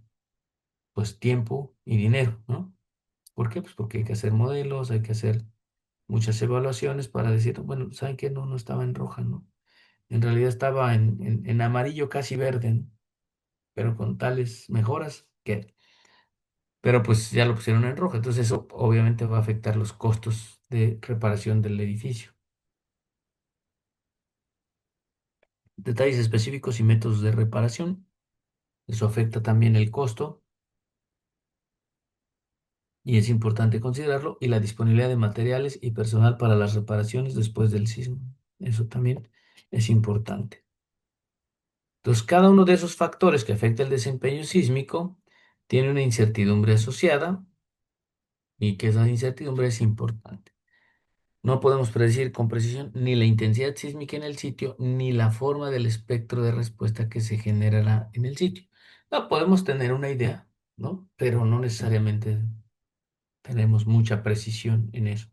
pues tiempo y dinero, ¿no? ¿Por qué? Pues porque hay que hacer modelos, hay que hacer muchas evaluaciones para decir, bueno, ¿saben qué? No, no estaba en roja, ¿no? En realidad estaba en amarillo casi verde, ¿no? Pero con tales mejoras que, pero pues ya lo pusieron en roja. Entonces eso obviamente va a afectar los costos de reparación del edificio. Detalles específicos y métodos de reparación. Eso afecta también el costo y es importante considerarlo. Y la disponibilidad de materiales y personal para las reparaciones después del sismo. Eso también es importante. Entonces, cada uno de esos factores que afecta el desempeño sísmico tiene una incertidumbre asociada y que esa incertidumbre es importante. No podemos predecir con precisión ni la intensidad sísmica en el sitio ni la forma del espectro de respuesta que se generará en el sitio. No podemos tener una idea, ¿no? Pero no necesariamente tenemos mucha precisión en eso.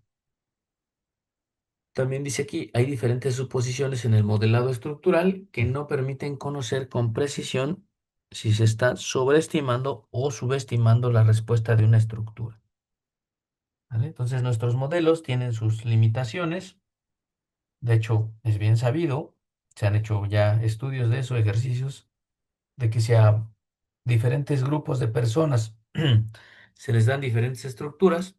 También dice aquí, hay diferentes suposiciones en el modelado estructural que no permiten conocer con precisión si se está sobreestimando o subestimando la respuesta de una estructura. ¿Vale? Entonces, nuestros modelos tienen sus limitaciones. De hecho, es bien sabido, se han hecho ya estudios de eso, ejercicios, de que si a diferentes grupos de personas se les dan diferentes estructuras,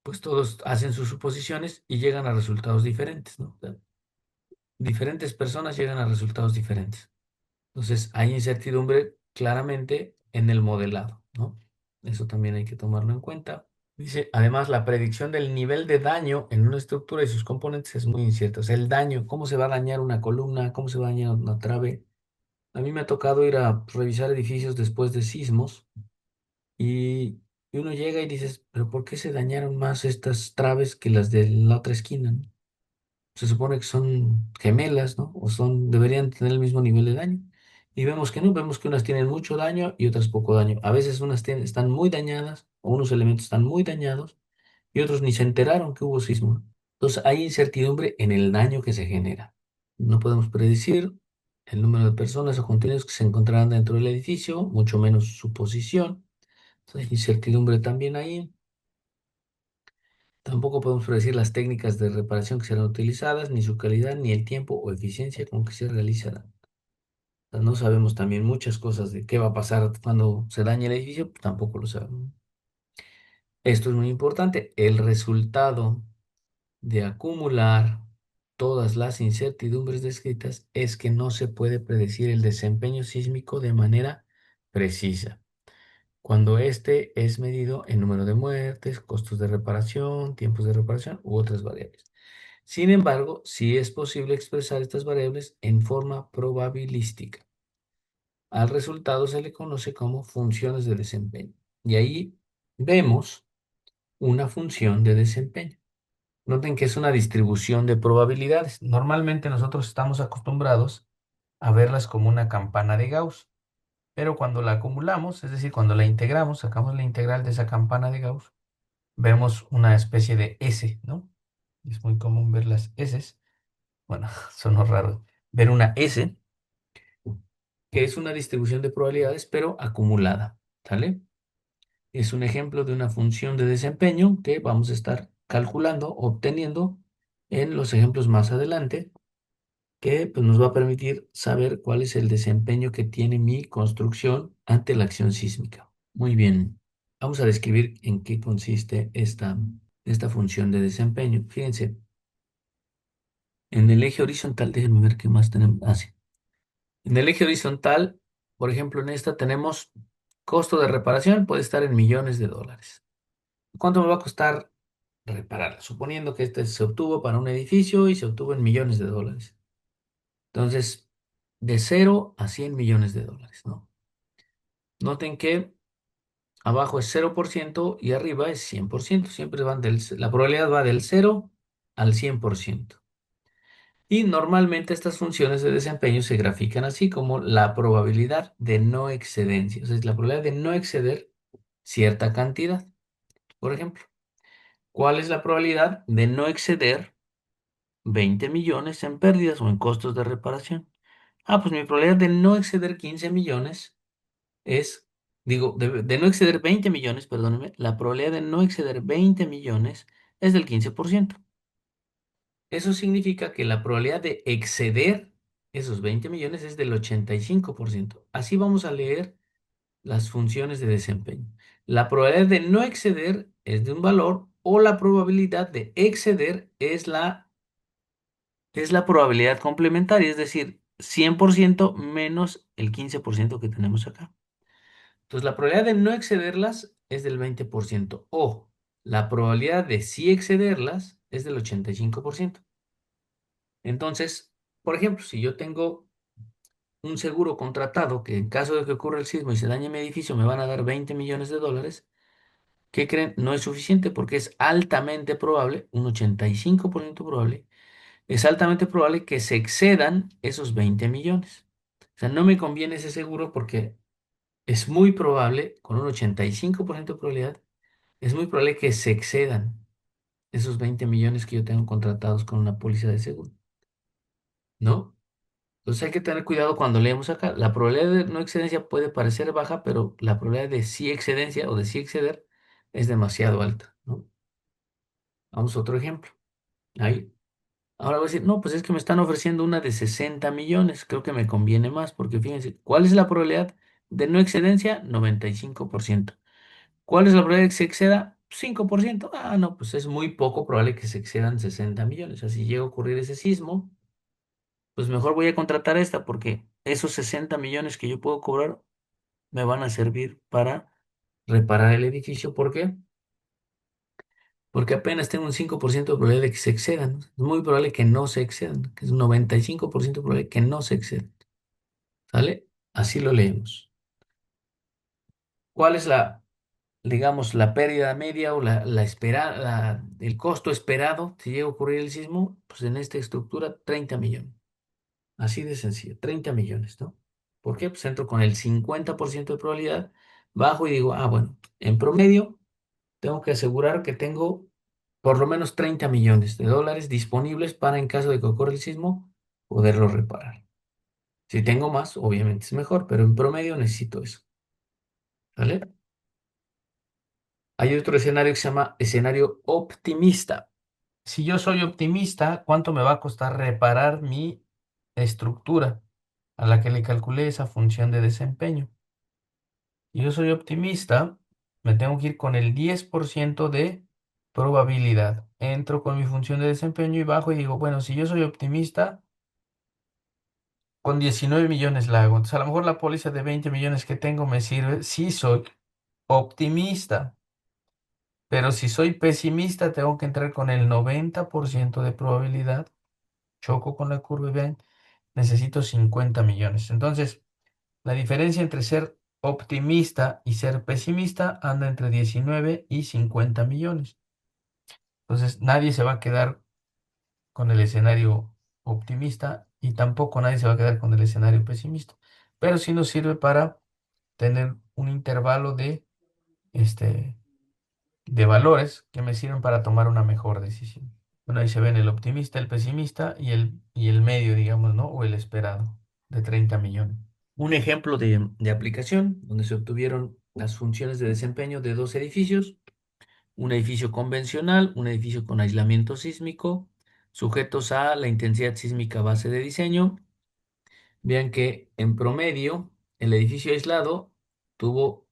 pues todos hacen sus suposiciones y llegan a resultados diferentes, ¿no? O sea, diferentes personas llegan a resultados diferentes. Entonces, hay incertidumbre claramente en el modelado, ¿no? Eso también hay que tomarlo en cuenta. Dice, además, la predicción del nivel de daño en una estructura y sus componentes es muy incierta. O sea, el daño, cómo se va a dañar una columna, cómo se va a dañar una trave. A mí me ha tocado ir a revisar edificios después de sismos y, y uno llega y dices, pero ¿por qué se dañaron más estas traves que las de la otra esquina? ¿No? Se supone que son gemelas, ¿no? O son, deberían tener el mismo nivel de daño. Y vemos que no, vemos que unas tienen mucho daño y otras poco daño. A veces unas están muy dañadas o unos elementos están muy dañados y otros ni se enteraron que hubo sismo. Entonces hay incertidumbre en el daño que se genera. No podemos predecir el número de personas o contenidos que se encontrarán dentro del edificio, mucho menos su posición. Entonces, hay incertidumbre también ahí. Tampoco podemos predecir las técnicas de reparación que serán utilizadas, ni su calidad, ni el tiempo o eficiencia con que se realizarán. O sea, no sabemos también muchas cosas de qué va a pasar cuando se dañe el edificio, pues tampoco lo sabemos. Esto es muy importante. El resultado de acumular todas las incertidumbres descritas es que no se puede predecir el desempeño sísmico de manera precisa, cuando este es medido en número de muertes, costos de reparación, tiempos de reparación u otras variables. Sin embargo, sí es posible expresar estas variables en forma probabilística. Al resultado se le conoce como funciones de desempeño. Y ahí vemos una función de desempeño. Noten que es una distribución de probabilidades. Normalmente nosotros estamos acostumbrados a verlas como una campana de Gauss, pero cuando la acumulamos, es decir, cuando la integramos, sacamos la integral de esa campana de Gauss, vemos una especie de S, ¿no? Es muy común ver las S. Bueno, sonó raro. Ver una S, que es una distribución de probabilidades, pero acumulada, ¿sale? Es un ejemplo de una función de desempeño que vamos a estar calculando, obteniendo en los ejemplos más adelante. que pues, nos va a permitir saber cuál es el desempeño que tiene mi construcción ante la acción sísmica. Muy bien, vamos a describir en qué consiste esta función de desempeño. Fíjense, en el eje horizontal, déjenme ver qué más tenemos. Ah, sí. En el eje horizontal, por ejemplo, en esta tenemos costo de reparación, puede estar en millones de dólares. ¿Cuánto me va a costar repararla? Suponiendo que este se obtuvo para un edificio y se obtuvo en millones de dólares. Entonces, de 0 a 100 millones de dólares, ¿no? Noten que abajo es 0% y arriba es 100%. Siempre la probabilidad va del 0 al 100%. Y normalmente estas funciones de desempeño se grafican así como la probabilidad de no excedencia. O sea, es la probabilidad de no exceder cierta cantidad. Por ejemplo, ¿cuál es la probabilidad de no exceder 20 millones en pérdidas o en costos de reparación? Ah, pues mi probabilidad de no exceder 15 millones es, digo, de no exceder 20 millones, perdóneme, la probabilidad de no exceder 20 millones es del 15%. Eso significa que la probabilidad de exceder esos 20 millones es del 85%. Así vamos a leer las funciones de desempeño. La probabilidad de no exceder es de un valor o la probabilidad de exceder es la probabilidad complementaria, es decir, 100% menos el 15% que tenemos acá. Entonces, la probabilidad de no excederlas es del 20% o la probabilidad de sí excederlas es del 85%. Entonces, por ejemplo, si yo tengo un seguro contratado que en caso de que ocurra el sismo y se dañe mi edificio me van a dar 20 millones de dólares, ¿qué creen? No es suficiente porque es altamente probable, un 85% probable, es altamente probable que se excedan esos 20 millones. O sea, no me conviene ese seguro porque es muy probable, con un 85% de probabilidad, es muy probable que se excedan esos 20 millones que yo tengo contratados con una póliza de seguro, ¿no? Entonces hay que tener cuidado cuando leemos acá. La probabilidad de no excedencia puede parecer baja, pero la probabilidad de sí excedencia o de sí exceder es demasiado alta, ¿no? Vamos a otro ejemplo. Ahí. Ahora voy a decir, no, pues es que me están ofreciendo una de 60 millones. Creo que me conviene más, porque fíjense, ¿cuál es la probabilidad de no excedencia? 95%. ¿Cuál es la probabilidad de que se exceda? 5%. Ah, no, pues es muy poco probable que se excedan 60 millones. O sea, si llega a ocurrir ese sismo, pues mejor voy a contratar esta porque esos 60 millones que yo puedo cobrar me van a servir para reparar el edificio. ¿Por qué? Porque apenas tengo un 5% de probabilidad de que se excedan, ¿no? Es muy probable que no se excedan, que es un 95% probable que no se excedan. ¿Sale? Así lo leemos. ¿Cuál es digamos, la pérdida media o el costo esperado si llega a ocurrir el sismo? Pues en esta estructura, 30 millones. Así de sencillo, 30 millones, ¿no? ¿Por qué? Pues entro con el 50% de probabilidad, bajo y digo, ah, bueno, en promedio tengo que asegurar que tengo por lo menos 30 millones de dólares disponibles para, en caso de que ocurra el sismo, poderlo reparar. Si tengo más, obviamente es mejor, pero en promedio necesito eso. ¿Vale? Hay otro escenario que se llama escenario optimista. Si yo soy optimista, ¿cuánto me va a costar reparar mi estructura a la que le calculé esa función de desempeño? Si yo soy optimista, me tengo que ir con el 10% de probabilidad. Entro con mi función de desempeño y bajo y digo, bueno, si yo soy optimista, con 19 millones la hago. Entonces, a lo mejor la póliza de 20 millones que tengo me sirve si soy optimista. Pero si soy pesimista, tengo que entrar con el 90% de probabilidad. Choco con la curva y vean, necesito 50 millones. Entonces, la diferencia entre ser optimista y ser pesimista anda entre 19 y 50 millones. Entonces, nadie se va a quedar con el escenario optimista y tampoco nadie se va a quedar con el escenario pesimista. Pero sí nos sirve para tener un intervalo este, de valores que me sirven para tomar una mejor decisión. Bueno, ahí se ven el optimista, el pesimista y el medio, digamos, ¿no? O el esperado de 30 millones. Un ejemplo de aplicación donde se obtuvieron las funciones de desempeño de dos edificios, un edificio convencional, un edificio con aislamiento sísmico, sujetos a la intensidad sísmica base de diseño. Vean que en promedio el edificio aislado tuvo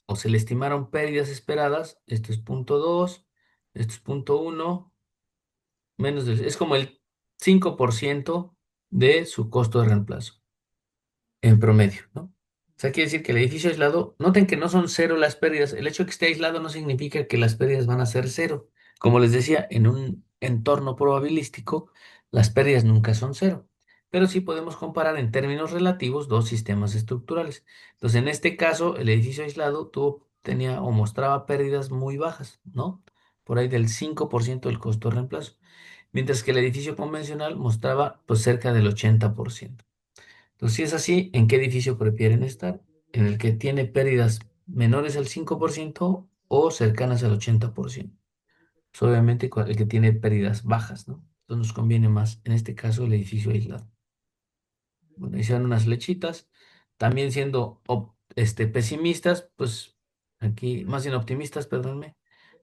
o se le estimaron pérdidas esperadas, esto es punto 2, esto es punto 1, es como el 5% de su costo de reemplazo en promedio, ¿no? O sea, quiere decir que el edificio aislado, noten que no son cero las pérdidas. El hecho de que esté aislado no significa que las pérdidas van a ser cero. Como les decía, en un entorno probabilístico, las pérdidas nunca son cero. Pero sí podemos comparar en términos relativos dos sistemas estructurales. Entonces, en este caso, el edificio aislado tenía o mostraba pérdidas muy bajas, ¿no? Por ahí del 5% del costo de reemplazo. Mientras que el edificio convencional mostraba pues cerca del 80%. Entonces, si es así, ¿en qué edificio prefieren estar? ¿En el que tiene pérdidas menores al 5% o cercanas al 80%? Pues obviamente el que tiene pérdidas bajas, ¿no? Entonces nos conviene más, en este caso, el edificio aislado. Bueno, hicieron unas flechitas. También siendo pesimistas, pues aquí, más bien optimistas, perdónme,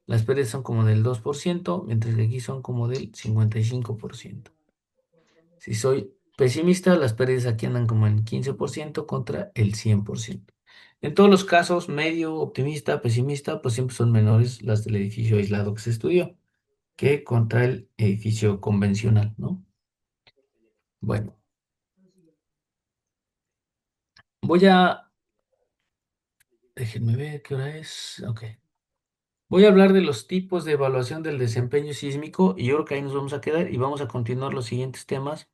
las pérdidas son como del 2%, mientras que aquí son como del 55%. Si soy pesimista, las pérdidas aquí andan como en 15% contra el 100%. En todos los casos, medio, optimista, pesimista, pues siempre son menores las del edificio aislado que se estudió que contra el edificio convencional, ¿no? Bueno, voy a, déjenme ver qué hora es. Ok. Voy a hablar de los tipos de evaluación del desempeño sísmico y yo creo que ahí nos vamos a quedar y vamos a continuar los siguientes temas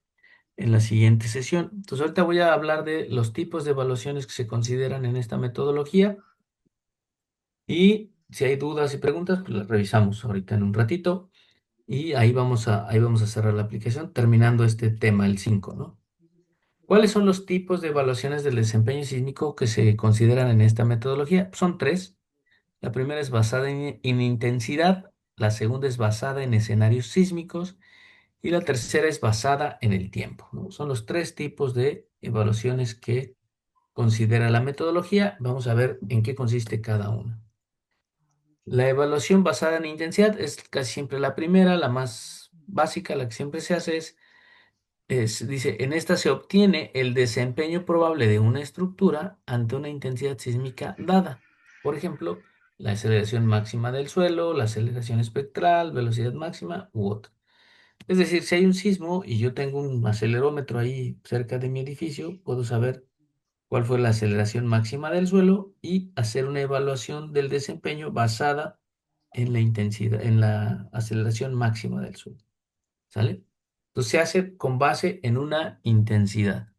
en la siguiente sesión. Entonces, ahorita voy a hablar de los tipos de evaluaciones que se consideran en esta metodología. Y si hay dudas y preguntas, pues las revisamos ahorita en un ratito. Y ahí vamos a cerrar la aplicación, terminando este tema, el 5, ¿no? ¿Cuáles son los tipos de evaluaciones del desempeño sísmico que se consideran en esta metodología? Son tres. La primera es basada en intensidad, la segunda es basada en escenarios sísmicos y la tercera es basada en el tiempo, ¿no? Son los tres tipos de evaluaciones que considera la metodología. Vamos a ver en qué consiste cada una. La evaluación basada en intensidad es casi siempre la primera, la más básica, la que siempre se hace dice, en esta se obtiene el desempeño probable de una estructura ante una intensidad sísmica dada. Por ejemplo, la aceleración máxima del suelo, la aceleración espectral, velocidad máxima u otra. Es decir, si hay un sismo y yo tengo un acelerómetro ahí cerca de mi edificio, puedo saber cuál fue la aceleración máxima del suelo y hacer una evaluación del desempeño basada en la intensidad, en la aceleración máxima del suelo. ¿Sale? Entonces se hace con base en una intensidad.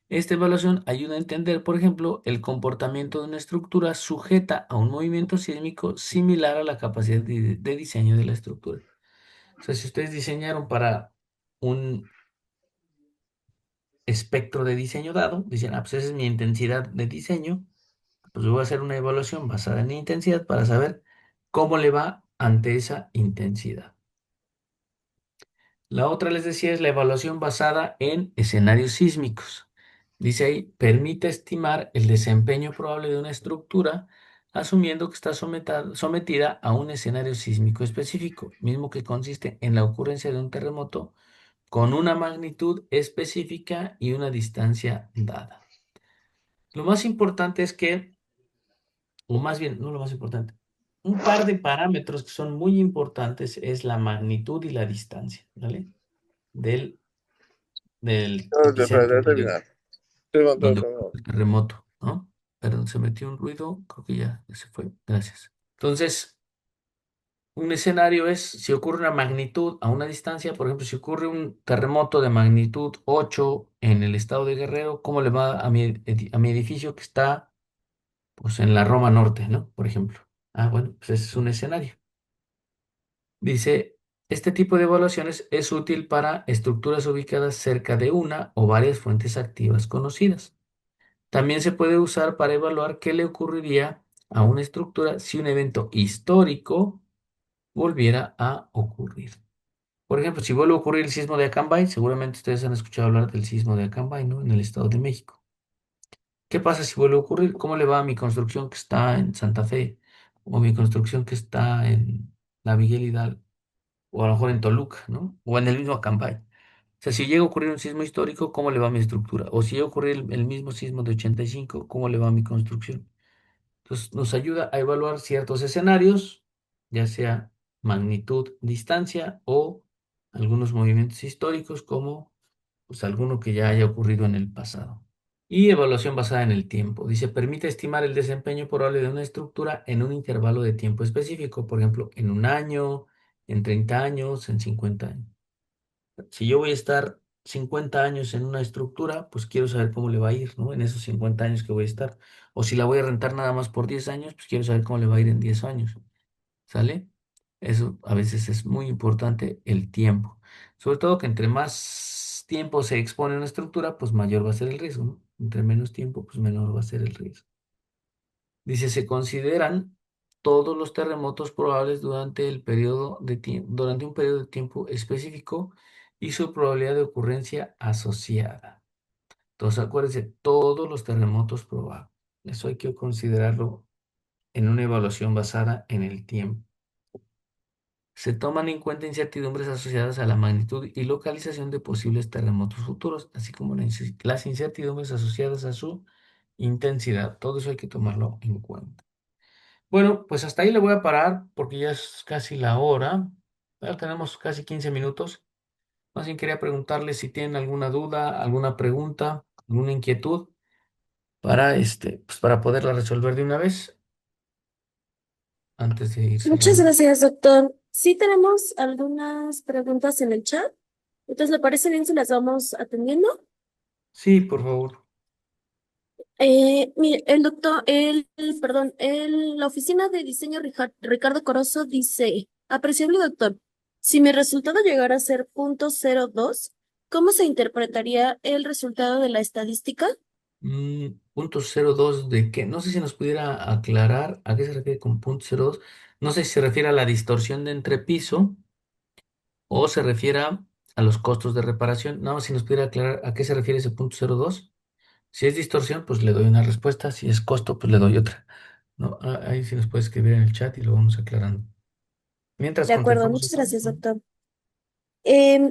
Esta evaluación ayuda a entender, por ejemplo, el comportamiento de una estructura sujeta a un movimiento sísmico similar a la capacidad de diseño de la estructura. O sea, si ustedes diseñaron para un espectro de diseño dado, dicen, ah, pues esa es mi intensidad de diseño, pues voy a hacer una evaluación basada en intensidad para saber cómo le va ante esa intensidad. La otra, les decía, es la evaluación basada en escenarios sísmicos. Dice ahí, permite estimar el desempeño probable de una estructura asumiendo que está sometida a un escenario sísmico específico, mismo que consiste en la ocurrencia de un terremoto con una magnitud específica y una distancia dada. Lo más importante es que, o más bien, no lo más importante, un par de parámetros que son muy importantes es la magnitud y la distancia, ¿vale? Del Espérate, epicentro ya terminar. Sí, donde ocurre el terremoto, ¿no? Perdón, se metió un ruido, creo que ya se fue. Gracias. Entonces, un escenario es si ocurre una magnitud a una distancia, por ejemplo, si ocurre un terremoto de magnitud 8 en el estado de Guerrero, ¿cómo le va a mi edificio que está pues, en la Roma Norte, ¿no? Por ejemplo. Ah, bueno, pues ese es un escenario. Dice, este tipo de evaluaciones es útil para estructuras ubicadas cerca de una o varias fuentes activas conocidas. También se puede usar para evaluar qué le ocurriría a una estructura si un evento histórico volviera a ocurrir. Por ejemplo, si vuelve a ocurrir el sismo de Acambay, seguramente ustedes han escuchado hablar del sismo de Acambay, ¿no? En el Estado de México. ¿Qué pasa si vuelve a ocurrir? ¿Cómo le va a mi construcción que está en Santa Fe o mi construcción que está en la Miguel Hidalgo? o a lo mejor en Toluca, ¿no? O en el mismo Acambay. O sea, si llega a ocurrir un sismo histórico, ¿cómo le va a mi estructura? O si llega a ocurrir el mismo sismo de 85, ¿cómo le va a mi construcción? Entonces, nos ayuda a evaluar ciertos escenarios, ya sea magnitud, distancia o algunos movimientos históricos, como pues, alguno que ya haya ocurrido en el pasado. Y evaluación basada en el tiempo. Dice, permite estimar el desempeño probable de una estructura en un intervalo de tiempo específico, por ejemplo, en un año, en 30 años, en 50 años. Si yo voy a estar 50 años en una estructura, pues quiero saber cómo le va a ir, ¿no? En esos 50 años que voy a estar. O si la voy a rentar nada más por 10 años, pues quiero saber cómo le va a ir en 10 años. ¿Sale? Eso a veces es muy importante, el tiempo. Sobre todo que entre más tiempo se expone una estructura, pues mayor va a ser el riesgo, ¿no? Entre menos tiempo, pues menor va a ser el riesgo. Dice, se consideran todos los terremotos probables durante el periodo de tiempo, durante un periodo de tiempo específico y su probabilidad de ocurrencia asociada. Entonces, acuérdense, todos los terremotos probables. Eso hay que considerarlo en una evaluación basada en el tiempo. Se toman en cuenta incertidumbres asociadas a la magnitud y localización de posibles terremotos futuros, así como las incertidumbres asociadas a su intensidad. Todo eso hay que tomarlo en cuenta. Bueno, pues hasta ahí le voy a parar porque ya es casi la hora. Ya tenemos casi 15 minutos. Más bien quería preguntarle si tienen alguna duda, alguna pregunta, alguna inquietud para pues para poderla resolver de una vez antes de ir Muchas cerrando. gracias, doctor. Sí tenemos algunas preguntas en el chat. Entonces, ¿le parece bien si las vamos atendiendo? Sí, por favor. Mire, perdón, la oficina de diseño Ricardo Corozo dice, apreciable doctor, si mi resultado llegara a ser .02, ¿cómo se interpretaría el resultado de la estadística? Punto 02 de qué. No sé si nos pudiera aclarar a qué se refiere con punto 02. No sé si se refiere a la distorsión de entrepiso o se refiere a los costos de reparación. Nada más si nos pudiera aclarar a qué se refiere ese punto 02. Si es distorsión, pues le doy una respuesta. Si es costo, pues le doy otra. ¿No? Ahí sí nos puede escribir en el chat y lo vamos aclarando. Mientras De acuerdo, contestamos muchas eso. gracias, doctor.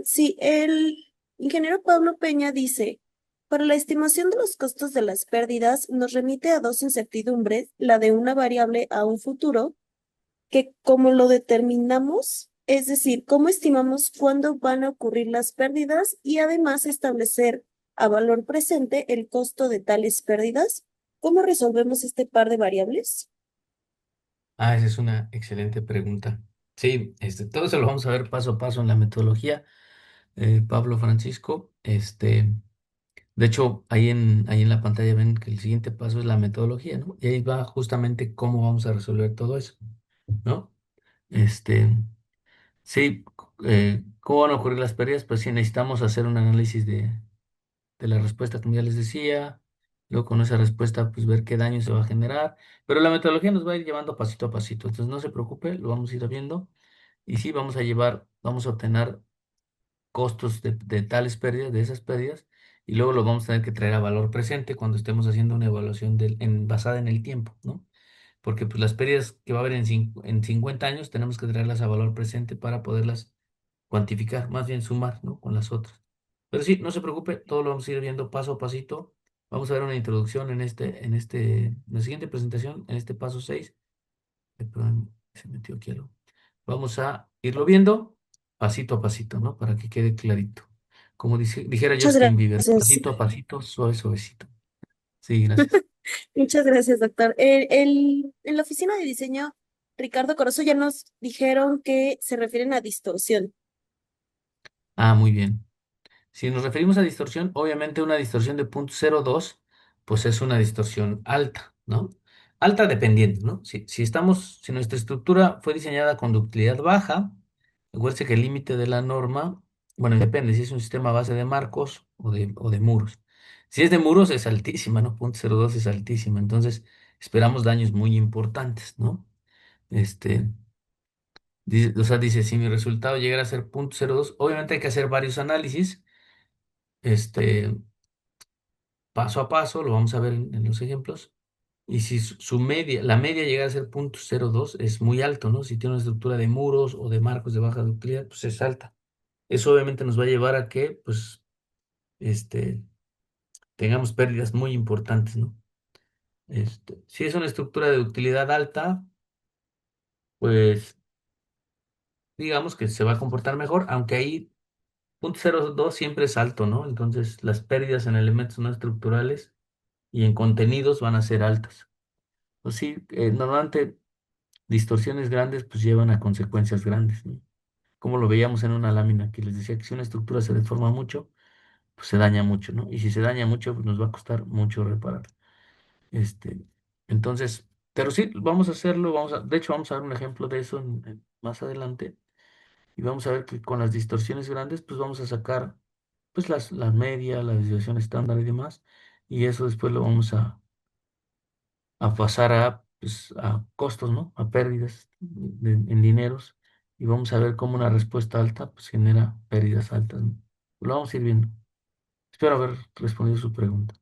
Sí, el ingeniero Pablo Peña dice, para la estimación de los costos de las pérdidas nos remite a dos incertidumbres, la de una variable a un futuro, que como lo determinamos, es decir, cómo estimamos cuándo van a ocurrir las pérdidas y además establecer a valor presente el costo de tales pérdidas. ¿Cómo resolvemos este par de variables? Esa es una excelente pregunta. Sí, todo eso lo vamos a ver paso a paso en la metodología. Pablo Francisco, de hecho, ahí en la pantalla ven que el siguiente paso es la metodología, ¿no? Y ahí va justamente cómo vamos a resolver todo eso, ¿no? Este, sí, ¿cómo van a ocurrir las pérdidas? Pues sí, necesitamos hacer un análisis de la respuesta, como ya les decía. Luego con esa respuesta, pues ver qué daño se va a generar. Pero la metodología nos va a ir llevando pasito a pasito. Entonces no se preocupe, lo vamos a ir viendo. Y sí, vamos a obtener costos de tales pérdidas, de esas pérdidas, y luego los vamos a tener que traer a valor presente cuando estemos haciendo una evaluación basada en el tiempo, ¿no? Porque pues las pérdidas que va a haber en 50 años tenemos que traerlas a valor presente para poderlas cuantificar, más bien sumar, ¿no? Con las otras. Pero sí, no se preocupe, todo lo vamos a ir viendo paso a pasito. Vamos a ver una introducción en la siguiente presentación, en este paso 6. Perdón, se metió aquí algo. Vamos a irlo viendo pasito a pasito, ¿no? Para que quede clarito. Como dijera Muchas Justin Bieber, gracias. pasito a pasito, suave, suavecito. Sí, gracias. Muchas gracias, doctor. En la oficina de diseño, Ricardo Corozo ya nos dijeron que se refieren a distorsión. Muy bien. Si nos referimos a distorsión, obviamente una distorsión de 0.02, pues es una distorsión alta, ¿no? Alta dependiendo, ¿no? Si nuestra estructura fue diseñada con ductilidad baja, recuerde que el límite de la norma, bueno, depende si es un sistema a base de marcos o de muros. Si es de muros es altísima, ¿no? 0.02 es altísima, entonces esperamos daños muy importantes, ¿no? Este, o sea, dice, si mi resultado llegara a ser 0.02, obviamente hay que hacer varios análisis este, paso a paso, lo vamos a ver en los ejemplos, Y si su media, la media llega a ser 0.02, es muy alto, ¿no? Si tiene una estructura de muros o de marcos de baja ductilidad, pues es alta. Eso obviamente nos va a llevar a que, pues, este, tengamos pérdidas muy importantes, ¿no? Si es una estructura de ductilidad alta, pues digamos que se va a comportar mejor, aunque ahí 0.02 siempre es alto, ¿no? Entonces las pérdidas en elementos no estructurales y en contenidos van a ser altas. Pues sí, normalmente distorsiones grandes pues llevan a consecuencias grandes, ¿no? Como lo veíamos en una lámina que les decía que si una estructura se deforma mucho, pues se daña mucho, ¿no? Y si se daña mucho, pues nos va a costar mucho reparar. Este, entonces, pero sí, vamos a hacerlo, de hecho vamos a dar un ejemplo de eso más adelante y vamos a ver que con las distorsiones grandes, pues vamos a sacar pues las medias, la desviación estándar y demás, y eso después lo vamos a pasar pues, a costos, ¿no? A pérdidas en dineros, y vamos a ver cómo una respuesta alta pues genera pérdidas altas, ¿no? Lo vamos a ir viendo. Espero haber respondido su pregunta.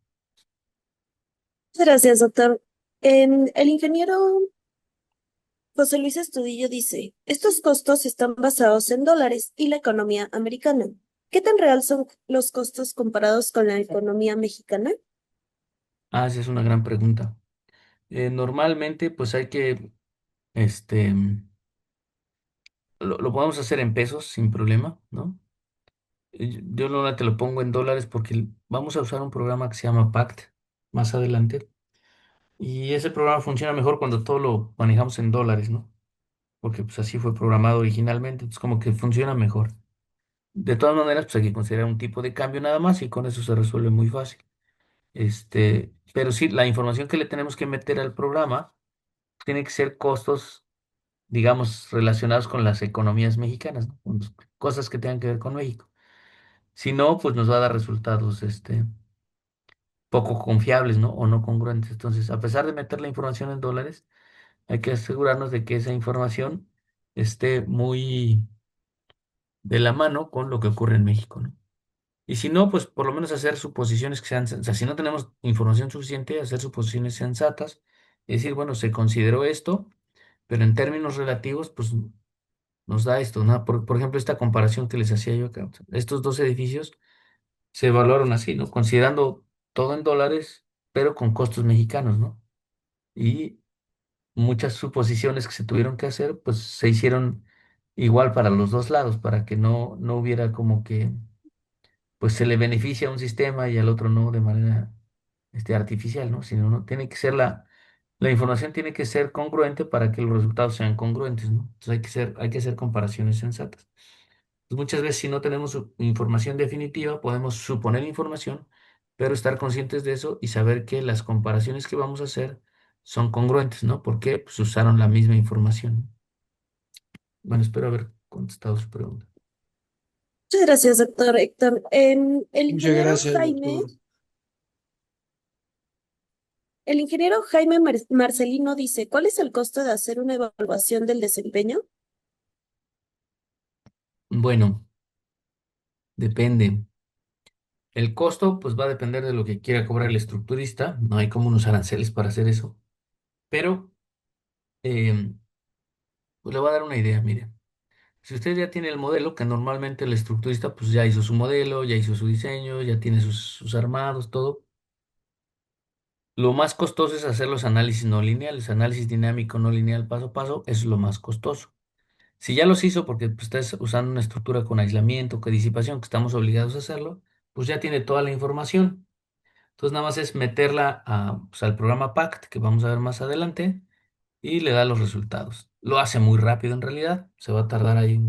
Gracias, doctor. El ingeniero José Luis Estudillo dice, estos costos están basados en dólares y la economía americana. ¿Qué tan real son los costos comparados con la economía mexicana? Ah, esa es una gran pregunta. Normalmente, pues hay que, este, lo podemos hacer en pesos sin problema, ¿no? Yo no te lo pongo en dólares porque vamos a usar un programa que se llama PACT más adelante. Y ese programa funciona mejor cuando todo lo manejamos en dólares, ¿no? Porque pues así fue programado originalmente, entonces como que funciona mejor. De todas maneras, pues hay que considerar un tipo de cambio nada más y con eso se resuelve muy fácil. Pero sí, la información que le tenemos que meter al programa tiene que ser costos, digamos, relacionados con las economías mexicanas, ¿no? Con cosas que tengan que ver con México. Si no, pues nos va a dar resultados, poco confiables, ¿no? O no congruentes. Entonces, a pesar de meter la información en dólares, hay que asegurarnos de que esa información esté muy de la mano con lo que ocurre en México, ¿no? Y si no, pues por lo menos hacer suposiciones que sean, o sea, si no tenemos información suficiente, hacer suposiciones sensatas, es decir, bueno, se consideró esto, pero en términos relativos, pues nos da esto, ¿no? Por ejemplo, esta comparación que les hacía yo acá, o sea, estos dos edificios se evaluaron así, ¿no? Considerando todo en dólares, pero con costos mexicanos, ¿no? Y muchas suposiciones que se tuvieron que hacer, pues se hicieron igual para los dos lados, para que no hubiera como que, pues se le beneficia a un sistema y al otro no de manera, artificial, ¿no? Sino no tiene que ser la información tiene que ser congruente para que los resultados sean congruentes, ¿no? Entonces hay que hacer comparaciones sensatas. Pues muchas veces si no tenemos información definitiva, podemos suponer información, pero estar conscientes de eso y saber que las comparaciones que vamos a hacer son congruentes, ¿no? Porque pues, usaron la misma información. Bueno, espero haber contestado su pregunta. Muchas gracias, doctor Héctor. Muchas gracias, doctor. El ingeniero Jaime Marcelino dice, ¿cuál es el costo de hacer una evaluación del desempeño? Bueno, depende. El costo, pues va a depender de lo que quiera cobrar el estructurista. No hay como unos aranceles para hacer eso. Pero, eh, pues le voy a dar una idea, mire. Si usted ya tiene el modelo, que normalmente el estructurista pues ya hizo su modelo, ya hizo su diseño, ya tiene sus armados, todo. Lo más costoso es hacer los análisis no lineales, análisis dinámico no lineal paso a paso, eso es lo más costoso. Si ya los hizo porque pues, estás usando una estructura con aislamiento, con disipación, que estamos obligados a hacerlo, pues ya tiene toda la información. Entonces nada más es meterla pues, al programa PACT, que vamos a ver más adelante, y le da los resultados. Lo hace muy rápido en realidad, se va a tardar ahí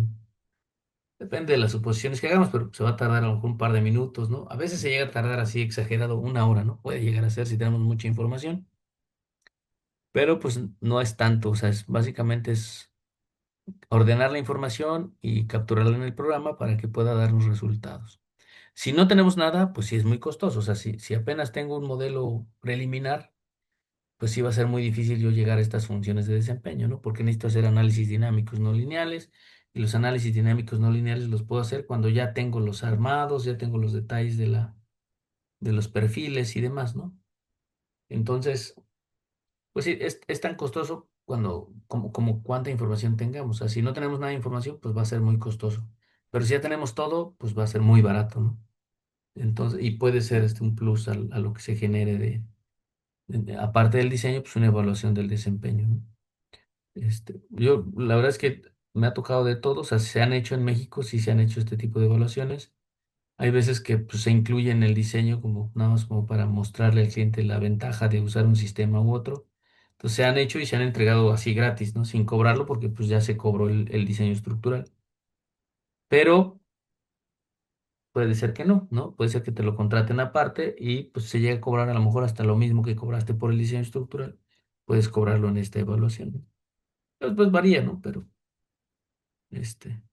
depende de las suposiciones que hagamos, pero se va a tardar a lo mejor un par de minutos, ¿no? A veces se llega a tardar así exagerado una hora, ¿no? Puede llegar a ser si tenemos mucha información, pero pues no es tanto, o sea, básicamente es ordenar la información y capturarla en el programa para que pueda darnos resultados. Si no tenemos nada, pues sí es muy costoso, o sea, si apenas tengo un modelo preliminar, pues sí va a ser muy difícil yo llegar a estas funciones de desempeño, ¿no? Porque necesito hacer análisis dinámicos no lineales y los análisis dinámicos no lineales los puedo hacer cuando ya tengo los armados, ya tengo los detalles de los perfiles y demás, ¿no? Entonces, Pues sí, es tan costoso como cuánta información tengamos. O sea, si no tenemos nada de información, pues va a ser muy costoso. Pero si ya tenemos todo, pues va a ser muy barato, ¿no? Entonces, y puede ser un plus a lo que se genere aparte del diseño, pues una evaluación del desempeño, ¿no? Yo, la verdad es que me ha tocado de todo, o sea, se han hecho en México, sí se han hecho este tipo de evaluaciones. Hay veces que pues, se incluye en el diseño como nada más como para mostrarle al cliente la ventaja de usar un sistema u otro. Entonces se han hecho y se han entregado así gratis, ¿no? Sin cobrarlo porque pues ya se cobró el diseño estructural. Pero puede ser que no, ¿no? Puede ser que te lo contraten aparte y pues se llegue a cobrar a lo mejor hasta lo mismo que cobraste por el diseño estructural. Puedes cobrarlo en esta evaluación, ¿no? Pues varía, ¿no? Pero este.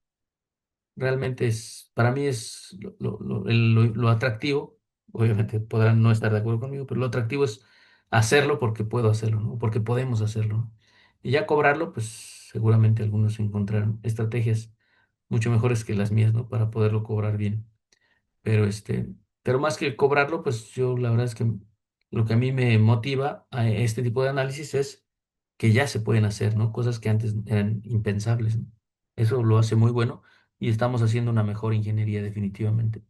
Realmente para mí es lo atractivo. Obviamente podrán no estar de acuerdo conmigo, pero lo atractivo es hacerlo porque puedo hacerlo, ¿no? Porque podemos hacerlo, ¿no? Y ya cobrarlo, pues seguramente algunos encontrarán estrategias mucho mejores que las mías, ¿no? Para poderlo cobrar bien. Pero pero más que cobrarlo, pues yo la verdad es que lo que a mí me motiva a este tipo de análisis es que ya se pueden hacer, ¿no? Cosas que antes eran impensables, ¿no? Eso lo hace muy bueno y estamos haciendo una mejor ingeniería definitivamente.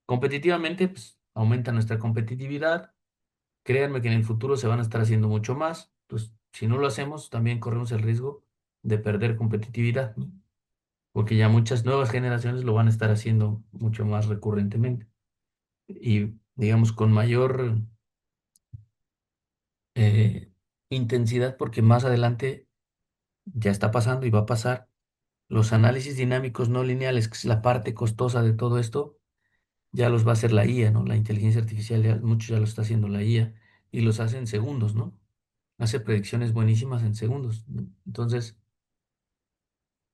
Competitivamente, pues aumenta nuestra competitividad. Créanme que en el futuro se van a estar haciendo mucho más. Pues si no lo hacemos, también corremos el riesgo de perder competitividad, ¿no? Porque ya muchas nuevas generaciones lo van a estar haciendo mucho más recurrentemente y, digamos, con mayor eh, intensidad, porque más adelante ya está pasando y va a pasar. Los análisis dinámicos no lineales, que es la parte costosa de todo esto, ya los va a hacer la IA, ¿no? La inteligencia artificial, muchos ya lo está haciendo la IA y los hace en segundos, ¿no? Hace predicciones buenísimas en segundos, ¿no? Entonces,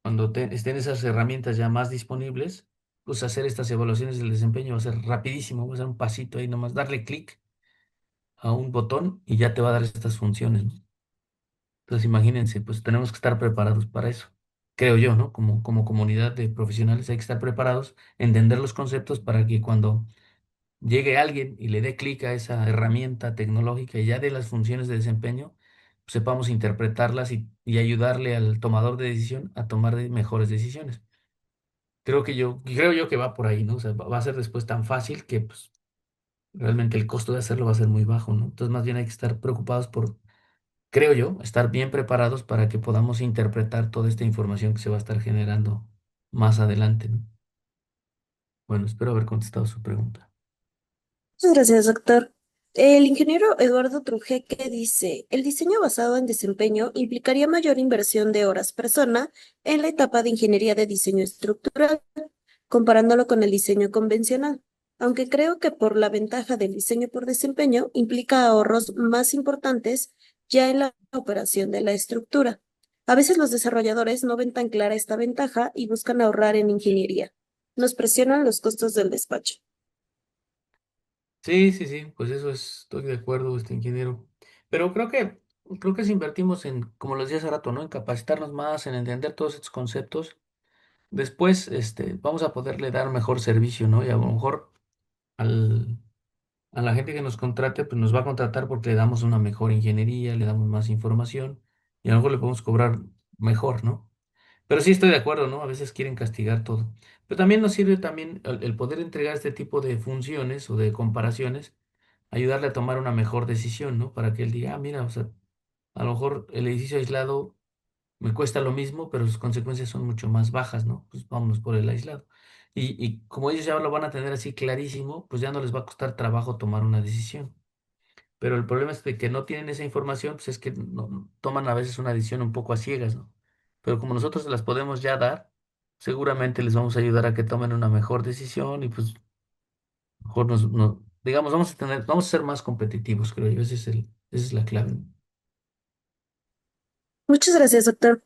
cuando estén esas herramientas ya más disponibles, pues hacer estas evaluaciones del desempeño va a ser rapidísimo, va a ser un pasito ahí nomás, darle clic a un botón y ya te va a dar estas funciones, ¿no? Entonces, imagínense, pues tenemos que estar preparados para eso. Creo yo, ¿no? Como comunidad de profesionales hay que estar preparados, entender los conceptos para que cuando llegue alguien y le dé clic a esa herramienta tecnológica y ya de las funciones de desempeño, pues, sepamos interpretarlas y ayudarle al tomador de decisión a tomar mejores decisiones. Creo yo que va por ahí, ¿no? O sea, va a ser después tan fácil que pues, realmente el costo de hacerlo va a ser muy bajo, ¿no? Entonces, más bien hay que estar preocupados por, creo yo, estar bien preparados para que podamos interpretar toda esta información que se va a estar generando más adelante, ¿no? Bueno, espero haber contestado su pregunta. Muchas gracias, doctor. El ingeniero Eduardo Trujeque dice, el diseño basado en desempeño implicaría mayor inversión de horas persona en la etapa de ingeniería de diseño estructural, comparándolo con el diseño convencional, aunque creo que por la ventaja del diseño por desempeño implica ahorros más importantes ya en la operación de la estructura. A veces los desarrolladores no ven tan clara esta ventaja y buscan ahorrar en ingeniería. Nos presionan los costos del despacho. Sí, sí, sí, pues eso estoy de acuerdo, ingeniero. Pero creo que si invertimos en, como les decía hace rato, ¿no? En capacitarnos más, en entender todos estos conceptos, después, vamos a poderle dar mejor servicio, ¿no? Y a lo mejor al, a la gente que nos contrate, pues nos va a contratar porque le damos una mejor ingeniería, le damos más información y a lo mejor le podemos cobrar mejor, ¿no? Pero sí estoy de acuerdo, ¿no? A veces quieren castigar todo. Pero también nos sirve también el poder entregar este tipo de funciones o de comparaciones, ayudarle a tomar una mejor decisión, ¿no? Para que él diga, ah, mira, o sea, a lo mejor el edificio aislado me cuesta lo mismo, pero sus consecuencias son mucho más bajas, ¿no? Pues vámonos por el aislado. Y como ellos ya lo van a tener así clarísimo, pues ya no les va a costar trabajo tomar una decisión. Pero el problema es de que no tienen esa información, pues es que toman a veces una decisión un poco a ciegas, ¿no? Pero como nosotros se las podemos ya dar, seguramente les vamos a ayudar a que tomen una mejor decisión y pues mejor digamos, vamos a ser más competitivos, creo yo. Esa es la clave, ¿no? Muchas gracias, doctor.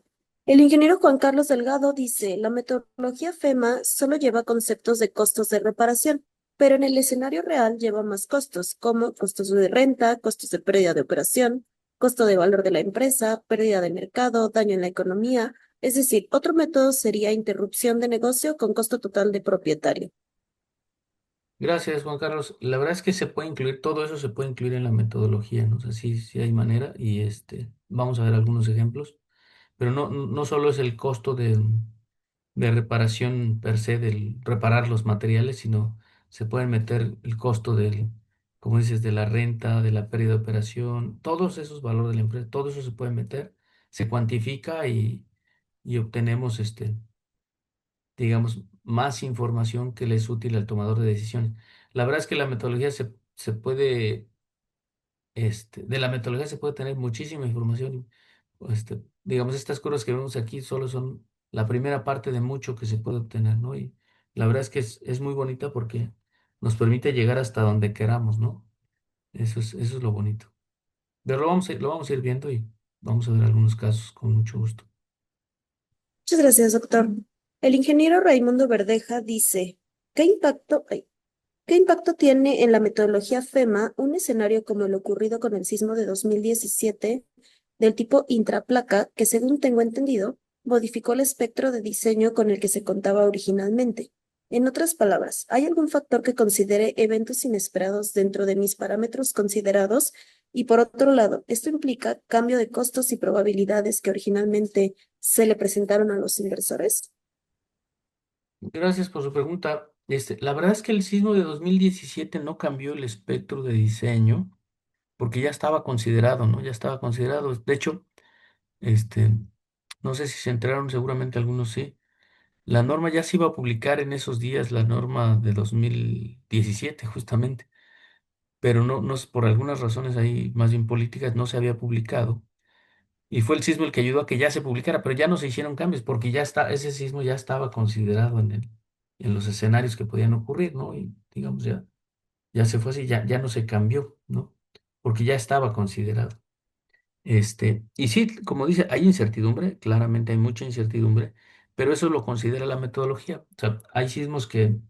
El ingeniero Juan Carlos Delgado dice, la metodología FEMA solo lleva conceptos de costos de reparación, pero en el escenario real lleva más costos, como costos de renta, costos de pérdida de operación, costo de valor de la empresa, pérdida de mercado, daño en la economía. Es decir, otro método sería interrupción de negocio con costo total de propietario. Gracias, Juan Carlos. La verdad es que se puede incluir, todo eso se puede incluir en la metodología, ¿no? O sea, sí, sí hay manera y vamos a ver algunos ejemplos, pero no solo es el costo de reparación per se, del reparar los materiales, sino se pueden meter el costo como dices, de la renta, de la pérdida de operación, todos esos valores de la empresa, todo eso se puede meter, se cuantifica y obtenemos, digamos, más información que le es útil al tomador de decisiones. La verdad es que la metodología se puede, de la metodología se puede tener muchísima información. Digamos, estas curvas que vemos aquí solo son la primera parte de mucho que se puede obtener, ¿no? Y la verdad es que es muy bonita porque nos permite llegar hasta donde queramos, ¿no? Eso es lo bonito. Pero lo vamos a ir viendo y vamos a ver algunos casos con mucho gusto. Muchas gracias, doctor. El ingeniero Raimundo Verdeja dice, ¿qué impacto tiene en la metodología FEMA un escenario como el ocurrido con el sismo de 2017 del tipo intraplaca que, según tengo entendido, modificó el espectro de diseño con el que se contaba originalmente? En otras palabras, ¿hay algún factor que considere eventos inesperados dentro de mis parámetros considerados? Y por otro lado, ¿esto implica cambio de costos y probabilidades que originalmente se le presentaron a los inversores? Gracias por su pregunta. La verdad es que el sismo de 2017 no cambió el espectro de diseño porque ya estaba considerado, ¿no? Ya estaba considerado. De hecho, este, no sé si se enteraron, seguramente algunos sí. La norma ya se iba a publicar en esos días, la norma de 2017, justamente, pero por algunas razones ahí, más bien políticas, no se había publicado. Y fue el sismo el que ayudó a que ya se publicara, pero ya no se hicieron cambios porque ese sismo ya estaba considerado en los escenarios que podían ocurrir, ¿no? Y digamos, ya se fue así, ya no se cambió, ¿no? Porque ya estaba considerado. Y sí, como dice, hay incertidumbre, claramente hay mucha incertidumbre, pero eso lo considera la metodología. O sea, hay sismos que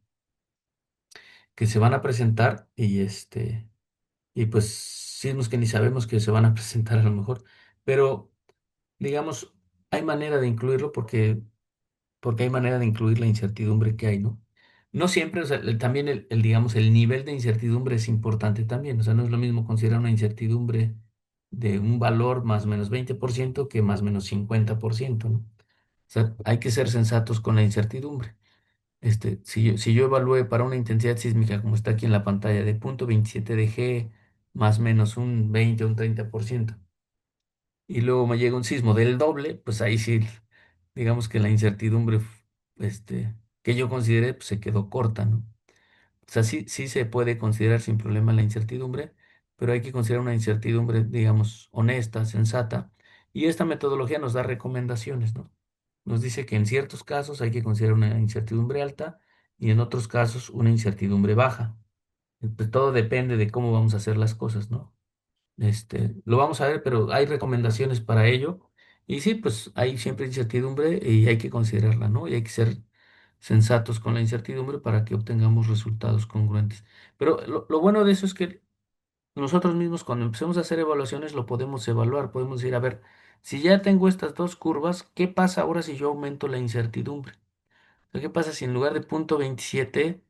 se van a presentar y pues sismos que ni sabemos que se van a presentar a lo mejor, pero digamos, hay manera de incluirlo porque hay manera de incluir la incertidumbre que hay, ¿no? No siempre, o sea, también digamos, el nivel de incertidumbre es importante también, o sea, no es lo mismo considerar una incertidumbre de un valor más o menos 20% que más o menos 50%, ¿no? O sea, hay que ser sensatos con la incertidumbre. Si yo evalúe para una intensidad sísmica, como está aquí en la pantalla, de 0.27 de G, más o menos un 20 o un 30%, y luego me llega un sismo del doble, pues ahí sí, digamos que la incertidumbre, que yo consideré, pues se quedó corta, ¿no? O sea, sí, sí se puede considerar sin problema la incertidumbre, pero hay que considerar una incertidumbre, digamos, honesta, sensata, y esta metodología nos da recomendaciones, ¿no? Nos dice que en ciertos casos hay que considerar una incertidumbre alta y en otros casos una incertidumbre baja. Pues todo depende de cómo vamos a hacer las cosas, ¿no? Lo vamos a ver, pero hay recomendaciones para ello. Y sí, pues hay siempre incertidumbre y hay que considerarla, ¿no? Y hay que ser sensatos con la incertidumbre para que obtengamos resultados congruentes. Pero lo bueno de eso es que nosotros mismos cuando empecemos a hacer evaluaciones lo podemos evaluar, podemos decir, a ver, si ya tengo estas dos curvas, ¿qué pasa ahora si yo aumento la incertidumbre? ¿Qué pasa si en lugar de 0.27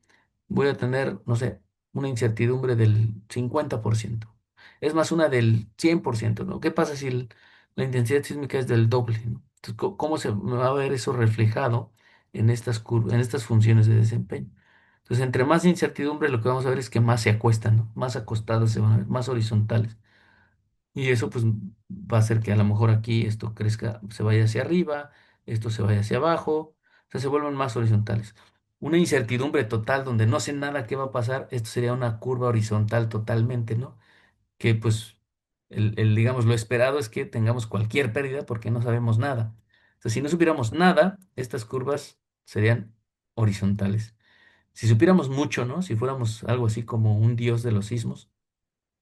voy a tener, no sé, una incertidumbre del 50%? Es más, una del 100%, ¿no? ¿Qué pasa si la intensidad sísmica es del doble, ¿no? Entonces, ¿cómo se me va a ver eso reflejado en estas curvas, en estas funciones de desempeño? Entonces, entre más incertidumbre, lo que vamos a ver es que más se acuestan, ¿no? Más acostadas se van a ver, más horizontales. Y eso pues va a hacer que a lo mejor aquí esto crezca, se vaya hacia arriba, esto se vaya hacia abajo, o sea, se vuelven más horizontales. Una incertidumbre total donde no sé nada qué va a pasar, esto sería una curva horizontal totalmente, ¿no? Que pues, digamos, lo esperado es que tengamos cualquier pérdida porque no sabemos nada. O sea, si no supiéramos nada, estas curvas serían horizontales. Si supiéramos mucho, ¿no? Si fuéramos algo así como un dios de los sismos,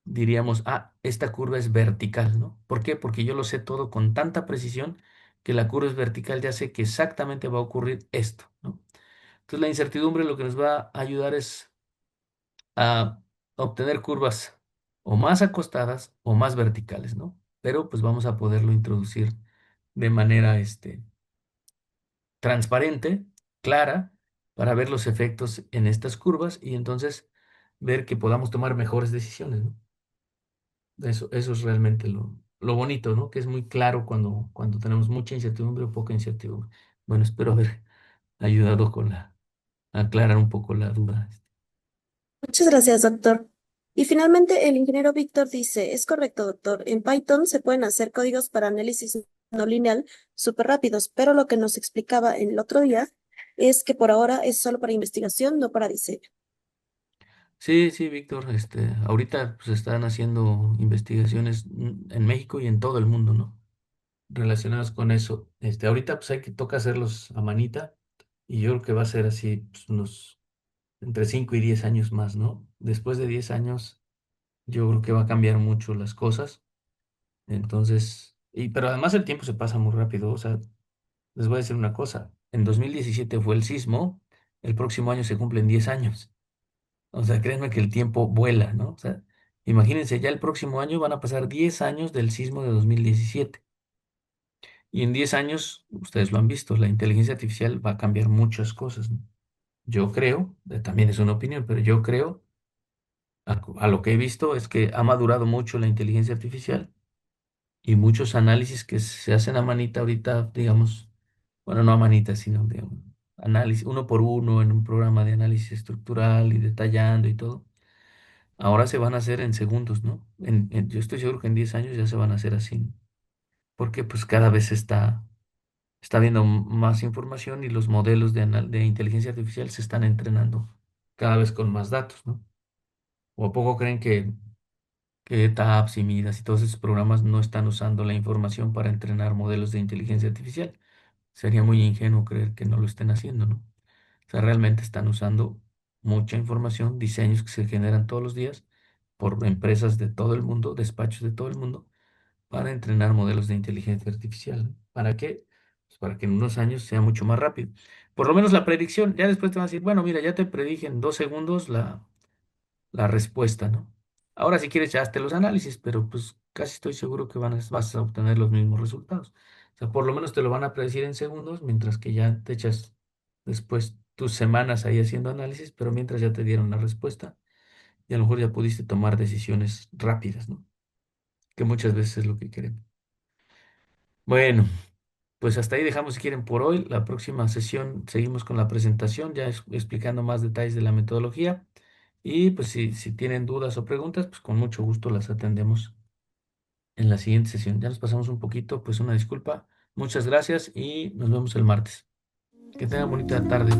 diríamos, esta curva es vertical, ¿no? ¿Por qué? Porque yo lo sé todo con tanta precisión que la curva es vertical, ya sé que exactamente va a ocurrir esto, ¿no? Entonces la incertidumbre lo que nos va a ayudar es a obtener curvas o más acostadas o más verticales, ¿no? Pero pues vamos a poderlo introducir de manera transparente, clara, para ver los efectos en estas curvas y entonces ver que podamos tomar mejores decisiones, ¿no? Eso es realmente lo bonito, ¿no? Que es muy claro cuando tenemos mucha incertidumbre o poca incertidumbre. Bueno, espero haber ayudado con a aclarar un poco la duda. Muchas gracias, doctor. Y finalmente, el ingeniero Víctor dice, es correcto, doctor. En Python se pueden hacer códigos para análisis no lineal súper rápidos, pero lo que nos explicaba el otro día es que por ahora es solo para investigación, no para diseño. Sí, sí, Víctor, ahorita pues están haciendo investigaciones en México y en todo el mundo, ¿no? Relacionadas con eso. Ahorita pues toca hacerlos a manita y yo creo que va a ser así pues, unos entre 5 y 10 años más, ¿no? Después de 10 años yo creo que va a cambiar mucho las cosas. Entonces, pero además el tiempo se pasa muy rápido, o sea, les voy a decir una cosa, en 2017 fue el sismo, el próximo año se cumplen 10 años. O sea, créanme que el tiempo vuela, ¿no? O sea, imagínense, ya el próximo año van a pasar 10 años del sismo de 2017. Y en 10 años, ustedes lo han visto, la inteligencia artificial va a cambiar muchas cosas, ¿no? Yo creo, también es una opinión, pero yo creo, a lo que he visto, es que ha madurado mucho la inteligencia artificial y muchos análisis que se hacen a manita ahorita, digamos, bueno, no a manita, sino de análisis uno por uno en un programa de análisis estructural y detallando y todo. Ahora se van a hacer en segundos, ¿no? Yo estoy seguro que en 10 años ya se van a hacer así, ¿no? Porque pues cada vez está habiendo más información y los modelos de inteligencia artificial se están entrenando cada vez con más datos, ¿no? ¿O a poco creen que TAPS y Midas y todos esos programas no están usando la información para entrenar modelos de inteligencia artificial? Sería muy ingenuo creer que no lo estén haciendo, ¿no? O sea, realmente están usando mucha información, diseños que se generan todos los días por empresas de todo el mundo, despachos de todo el mundo, para entrenar modelos de inteligencia artificial. ¿Para qué? Pues para que en unos años sea mucho más rápido. Por lo menos la predicción, ya después te van a decir, bueno, mira, ya te predije en 2 segundos la respuesta, ¿no? Ahora si quieres ya hazte los análisis, pero pues casi estoy seguro que vas a obtener los mismos resultados. O sea, por lo menos te lo van a predecir en segundos, mientras que ya te echas después tus semanas ahí haciendo análisis, pero mientras ya te dieron la respuesta y a lo mejor ya pudiste tomar decisiones rápidas, ¿no? Que muchas veces es lo que queremos. Bueno, pues hasta ahí dejamos si quieren por hoy. La próxima sesión seguimos con la presentación, ya explicando más detalles de la metodología. Y pues si tienen dudas o preguntas, pues con mucho gusto las atendemos en la siguiente sesión. Ya nos pasamos un poquito, pues una disculpa. Muchas gracias y nos vemos el martes. Que tengan bonita tarde.